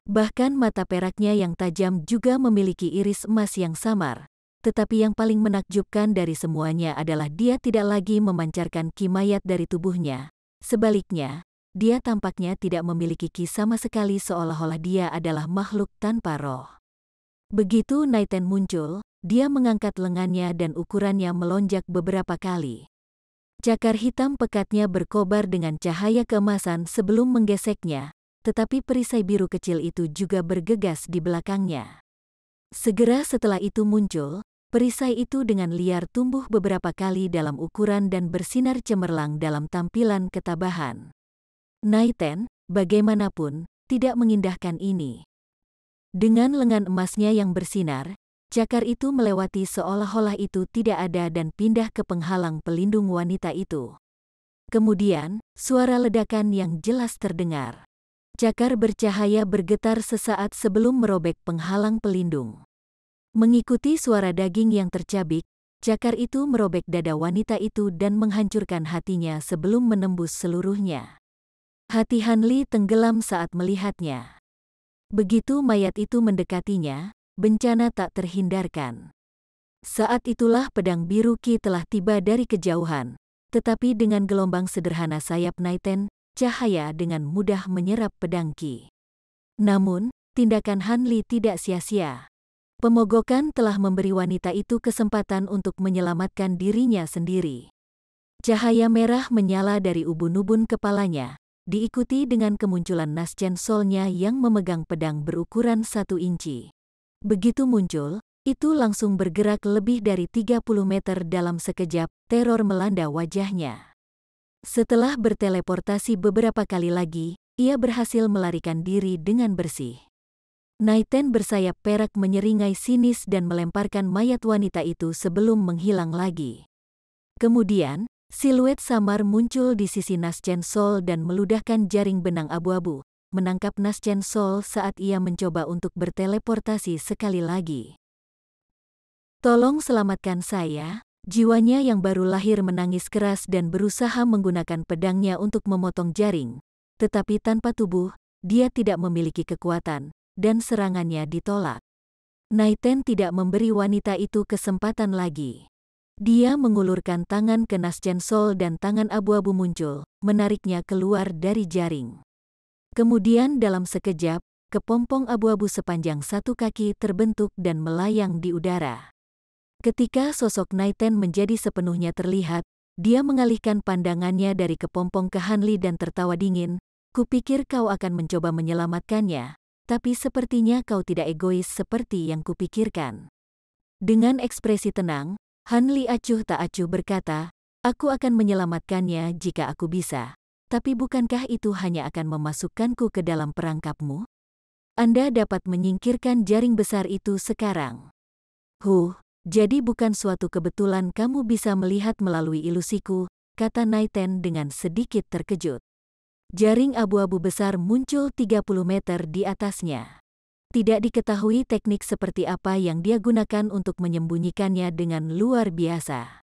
Bahkan mata peraknya yang tajam juga memiliki iris emas yang samar. Tetapi yang paling menakjubkan dari semuanya adalah dia tidak lagi memancarkan ki mayat dari tubuhnya. Sebaliknya, dia tampaknya tidak memiliki ki sama sekali seolah-olah dia adalah makhluk tanpa roh. Begitu Naiten muncul, dia mengangkat lengannya dan ukurannya melonjak beberapa kali. Cakar hitam pekatnya berkobar dengan cahaya keemasan sebelum menggeseknya, tetapi perisai biru kecil itu juga bergegas di belakangnya. Segera setelah itu muncul, perisai itu dengan liar tumbuh beberapa kali dalam ukuran dan bersinar cemerlang dalam tampilan ketabahan. Naiten, bagaimanapun, tidak mengindahkan ini. Dengan lengan emasnya yang bersinar, cakar itu melewati seolah-olah itu tidak ada dan pindah ke penghalang pelindung wanita itu. Kemudian, suara ledakan yang jelas terdengar. Cakar bercahaya bergetar sesaat sebelum merobek penghalang pelindung. Mengikuti suara daging yang tercabik, cakar itu merobek dada wanita itu dan menghancurkan hatinya sebelum menembus seluruhnya. Hati Han Li tenggelam saat melihatnya. Begitu mayat itu mendekatinya, bencana tak terhindarkan. Saat itulah pedang biru Ki telah tiba dari kejauhan, tetapi dengan gelombang sederhana sayap Naiten, cahaya dengan mudah menyerap pedang Ki. Namun, tindakan Han Li tidak sia-sia. Pemogokan telah memberi wanita itu kesempatan untuk menyelamatkan dirinya sendiri. Cahaya merah menyala dari ubun-ubun kepalanya, diikuti dengan kemunculan Naschen Soul-nya yang memegang pedang berukuran 1 inci. Begitu muncul, itu langsung bergerak lebih dari 30 meter dalam sekejap, teror melanda wajahnya. Setelah berteleportasi beberapa kali lagi, ia berhasil melarikan diri dengan bersih. Naiten bersayap perak menyeringai sinis dan melemparkan mayat wanita itu sebelum menghilang lagi. Kemudian, siluet samar muncul di sisi Naschen Soul dan meludahkan jaring benang abu-abu, menangkap Naschen Soul saat ia mencoba untuk berteleportasi sekali lagi. "Tolong selamatkan saya." Jiwanya yang baru lahir menangis keras dan berusaha menggunakan pedangnya untuk memotong jaring. Tetapi tanpa tubuh, dia tidak memiliki kekuatan, dan serangannya ditolak. Naiten tidak memberi wanita itu kesempatan lagi. Dia mengulurkan tangan ke Naschen Soul dan tangan abu-abu muncul, menariknya keluar dari jaring. Kemudian dalam sekejap, kepompong abu-abu sepanjang 1 kaki terbentuk dan melayang di udara. Ketika sosok Naiten menjadi sepenuhnya terlihat, dia mengalihkan pandangannya dari kepompong ke Hanli dan tertawa dingin. Kupikir kau akan mencoba menyelamatkannya, tapi sepertinya kau tidak egois seperti yang kupikirkan. Dengan ekspresi tenang, Hanli acuh tak acuh berkata, aku akan menyelamatkannya jika aku bisa. Tapi bukankah itu hanya akan memasukkanku ke dalam perangkapmu? Anda dapat menyingkirkan jaring besar itu sekarang. Jadi bukan suatu kebetulan kamu bisa melihat melalui ilusiku, kata Naiten dengan sedikit terkejut. Jaring abu-abu besar muncul 30 meter di atasnya. Tidak diketahui teknik seperti apa yang dia gunakan untuk menyembunyikannya dengan luar biasa.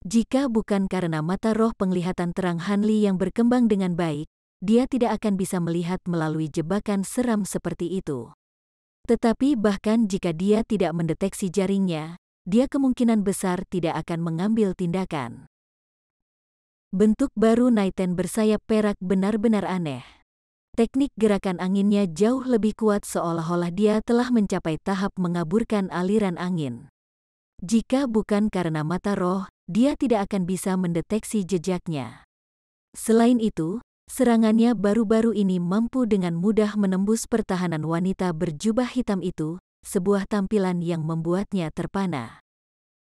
Jika bukan karena mata roh penglihatan terang Hanli yang berkembang dengan baik, dia tidak akan bisa melihat melalui jebakan seram seperti itu. Tetapi bahkan jika dia tidak mendeteksi jaringnya, dia kemungkinan besar tidak akan mengambil tindakan. Bentuk baru Naiten bersayap perak benar-benar aneh. Teknik gerakan anginnya jauh lebih kuat seolah-olah dia telah mencapai tahap mengaburkan aliran angin. Jika bukan karena mata roh, dia tidak akan bisa mendeteksi jejaknya. Selain itu, serangannya baru-baru ini mampu dengan mudah menembus pertahanan wanita berjubah hitam itu, sebuah tampilan yang membuatnya terpana.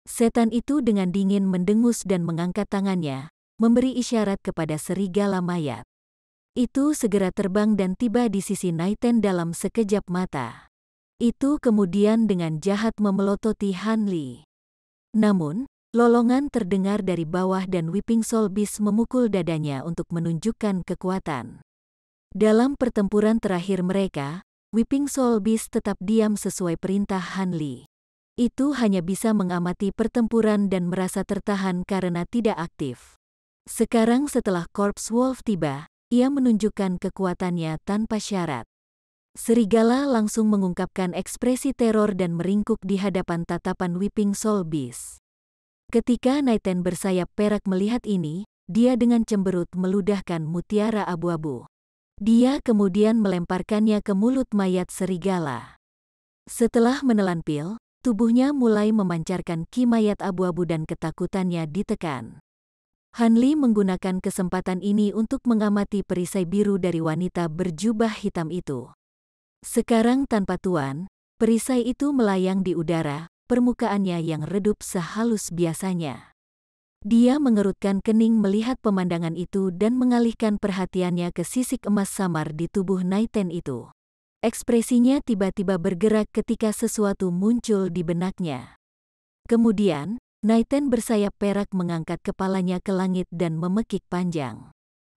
Setan itu dengan dingin mendengus dan mengangkat tangannya, memberi isyarat kepada serigala mayat. Itu segera terbang dan tiba di sisi Naiten dalam sekejap mata. Itu kemudian dengan jahat memelototi Hanli. Namun, lolongan terdengar dari bawah dan Whipping Soul Beast memukul dadanya untuk menunjukkan kekuatan. Dalam pertempuran terakhir mereka, Whipping Soul Beast tetap diam sesuai perintah Hanli. Itu hanya bisa mengamati pertempuran dan merasa tertahan karena tidak aktif. Sekarang setelah Corpse Wolf tiba, ia menunjukkan kekuatannya tanpa syarat. Serigala langsung mengungkapkan ekspresi teror dan meringkuk di hadapan tatapan Whipping Soul Beast. Ketika Naiten bersayap perak melihat ini, dia dengan cemberut meludahkan mutiara abu-abu. Dia kemudian melemparkannya ke mulut mayat serigala. Setelah menelan pil, tubuhnya mulai memancarkan ki mayat abu-abu dan ketakutannya ditekan. Hanli menggunakan kesempatan ini untuk mengamati perisai biru dari wanita berjubah hitam itu. Sekarang tanpa tuan, perisai itu melayang di udara, permukaannya yang redup sehalus biasanya. Dia mengerutkan kening melihat pemandangan itu dan mengalihkan perhatiannya ke sisik emas samar di tubuh Naiten itu. Ekspresinya tiba-tiba bergerak ketika sesuatu muncul di benaknya. Kemudian, Naiten bersayap perak mengangkat kepalanya ke langit dan memekik panjang.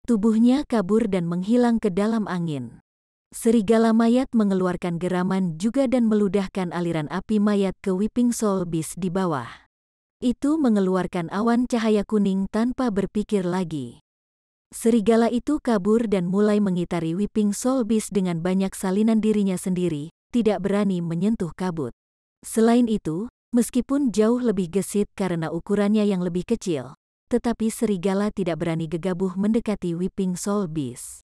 Tubuhnya kabur dan menghilang ke dalam angin. Serigala mayat mengeluarkan geraman juga dan meludahkan aliran api mayat ke Whipping Soul Beast di bawah. Itu mengeluarkan awan cahaya kuning tanpa berpikir lagi. Serigala itu kabur dan mulai mengitari Whipping Soul Beast dengan banyak salinan dirinya sendiri, tidak berani menyentuh kabut. Selain itu, meskipun jauh lebih gesit karena ukurannya yang lebih kecil, tetapi serigala tidak berani gegabah mendekati Whipping Soul Beast.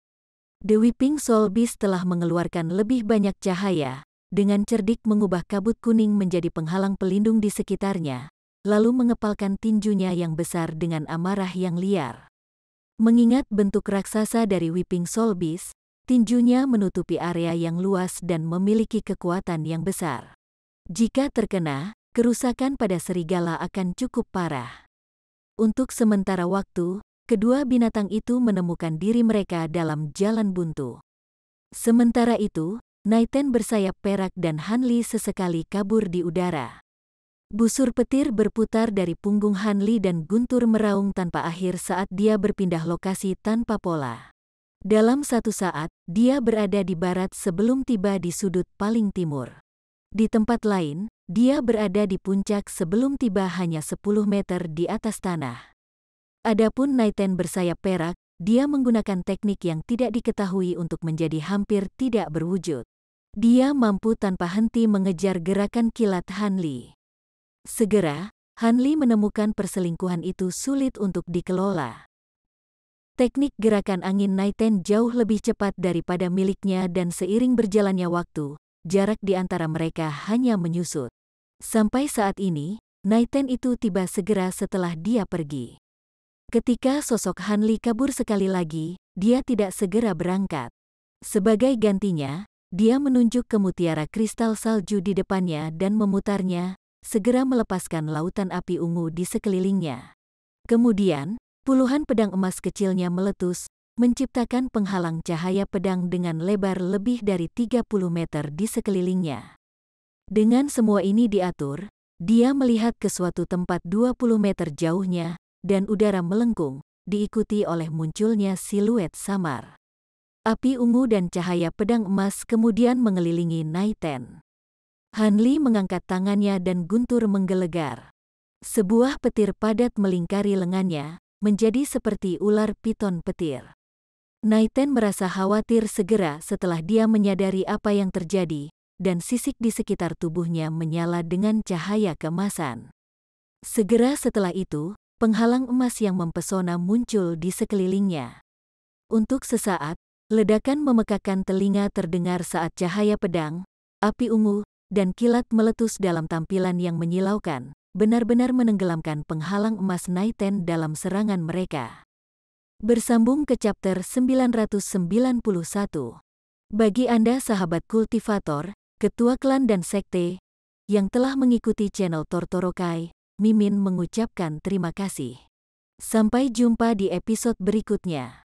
The Whipping Soul Beast telah mengeluarkan lebih banyak cahaya, dengan cerdik mengubah kabut kuning menjadi penghalang pelindung di sekitarnya, lalu mengepalkan tinjunya yang besar dengan amarah yang liar. Mengingat bentuk raksasa dari Whipping Soul Beast, tinjunya menutupi area yang luas dan memiliki kekuatan yang besar. Jika terkena, kerusakan pada serigala akan cukup parah. Untuk sementara waktu, kedua binatang itu menemukan diri mereka dalam jalan buntu. Sementara itu, Naiten bersayap perak dan Hanli sesekali kabur di udara. Busur petir berputar dari punggung Hanli dan guntur meraung tanpa akhir saat dia berpindah lokasi tanpa pola. Dalam satu saat, dia berada di barat sebelum tiba di sudut paling timur. Di tempat lain, dia berada di puncak sebelum tiba hanya 10 meter di atas tanah. Adapun Naiten bersayap perak, dia menggunakan teknik yang tidak diketahui untuk menjadi hampir tidak berwujud. Dia mampu tanpa henti mengejar gerakan kilat Hanli. Segera, Hanli menemukan perselingkuhan itu sulit untuk dikelola. Teknik gerakan angin Naiten jauh lebih cepat daripada miliknya dan seiring berjalannya waktu, jarak di antara mereka hanya menyusut. Sampai saat ini, Naiten itu tiba segera setelah dia pergi. Ketika sosok Hanli kabur sekali lagi, dia tidak segera berangkat. Sebagai gantinya, dia menunjuk ke mutiara kristal salju di depannya dan memutarnya, segera melepaskan lautan api ungu di sekelilingnya. Kemudian, puluhan pedang emas kecilnya meletus, menciptakan penghalang cahaya pedang dengan lebar lebih dari 30 meter di sekelilingnya. Dengan semua ini diatur, dia melihat ke suatu tempat 20 meter jauhnya, dan udara melengkung, diikuti oleh munculnya siluet samar. Api ungu dan cahaya pedang emas kemudian mengelilingi Naiten. Hanli mengangkat tangannya dan guntur menggelegar. Sebuah petir padat melingkari lengannya, menjadi seperti ular piton petir. Naiten merasa khawatir segera setelah dia menyadari apa yang terjadi, dan sisik di sekitar tubuhnya menyala dengan cahaya keemasan. Segera setelah itu, penghalang emas yang mempesona muncul di sekelilingnya. Untuk sesaat, ledakan memekakan telinga terdengar saat cahaya pedang, api ungu, dan kilat meletus dalam tampilan yang menyilaukan, benar-benar menenggelamkan penghalang emas Naiten dalam serangan mereka. Bersambung ke chapter 991. Bagi Anda sahabat kultivator, ketua klan dan sekte, yang telah mengikuti channel Tortorokai, Mimin mengucapkan terima kasih. Sampai jumpa di episode berikutnya.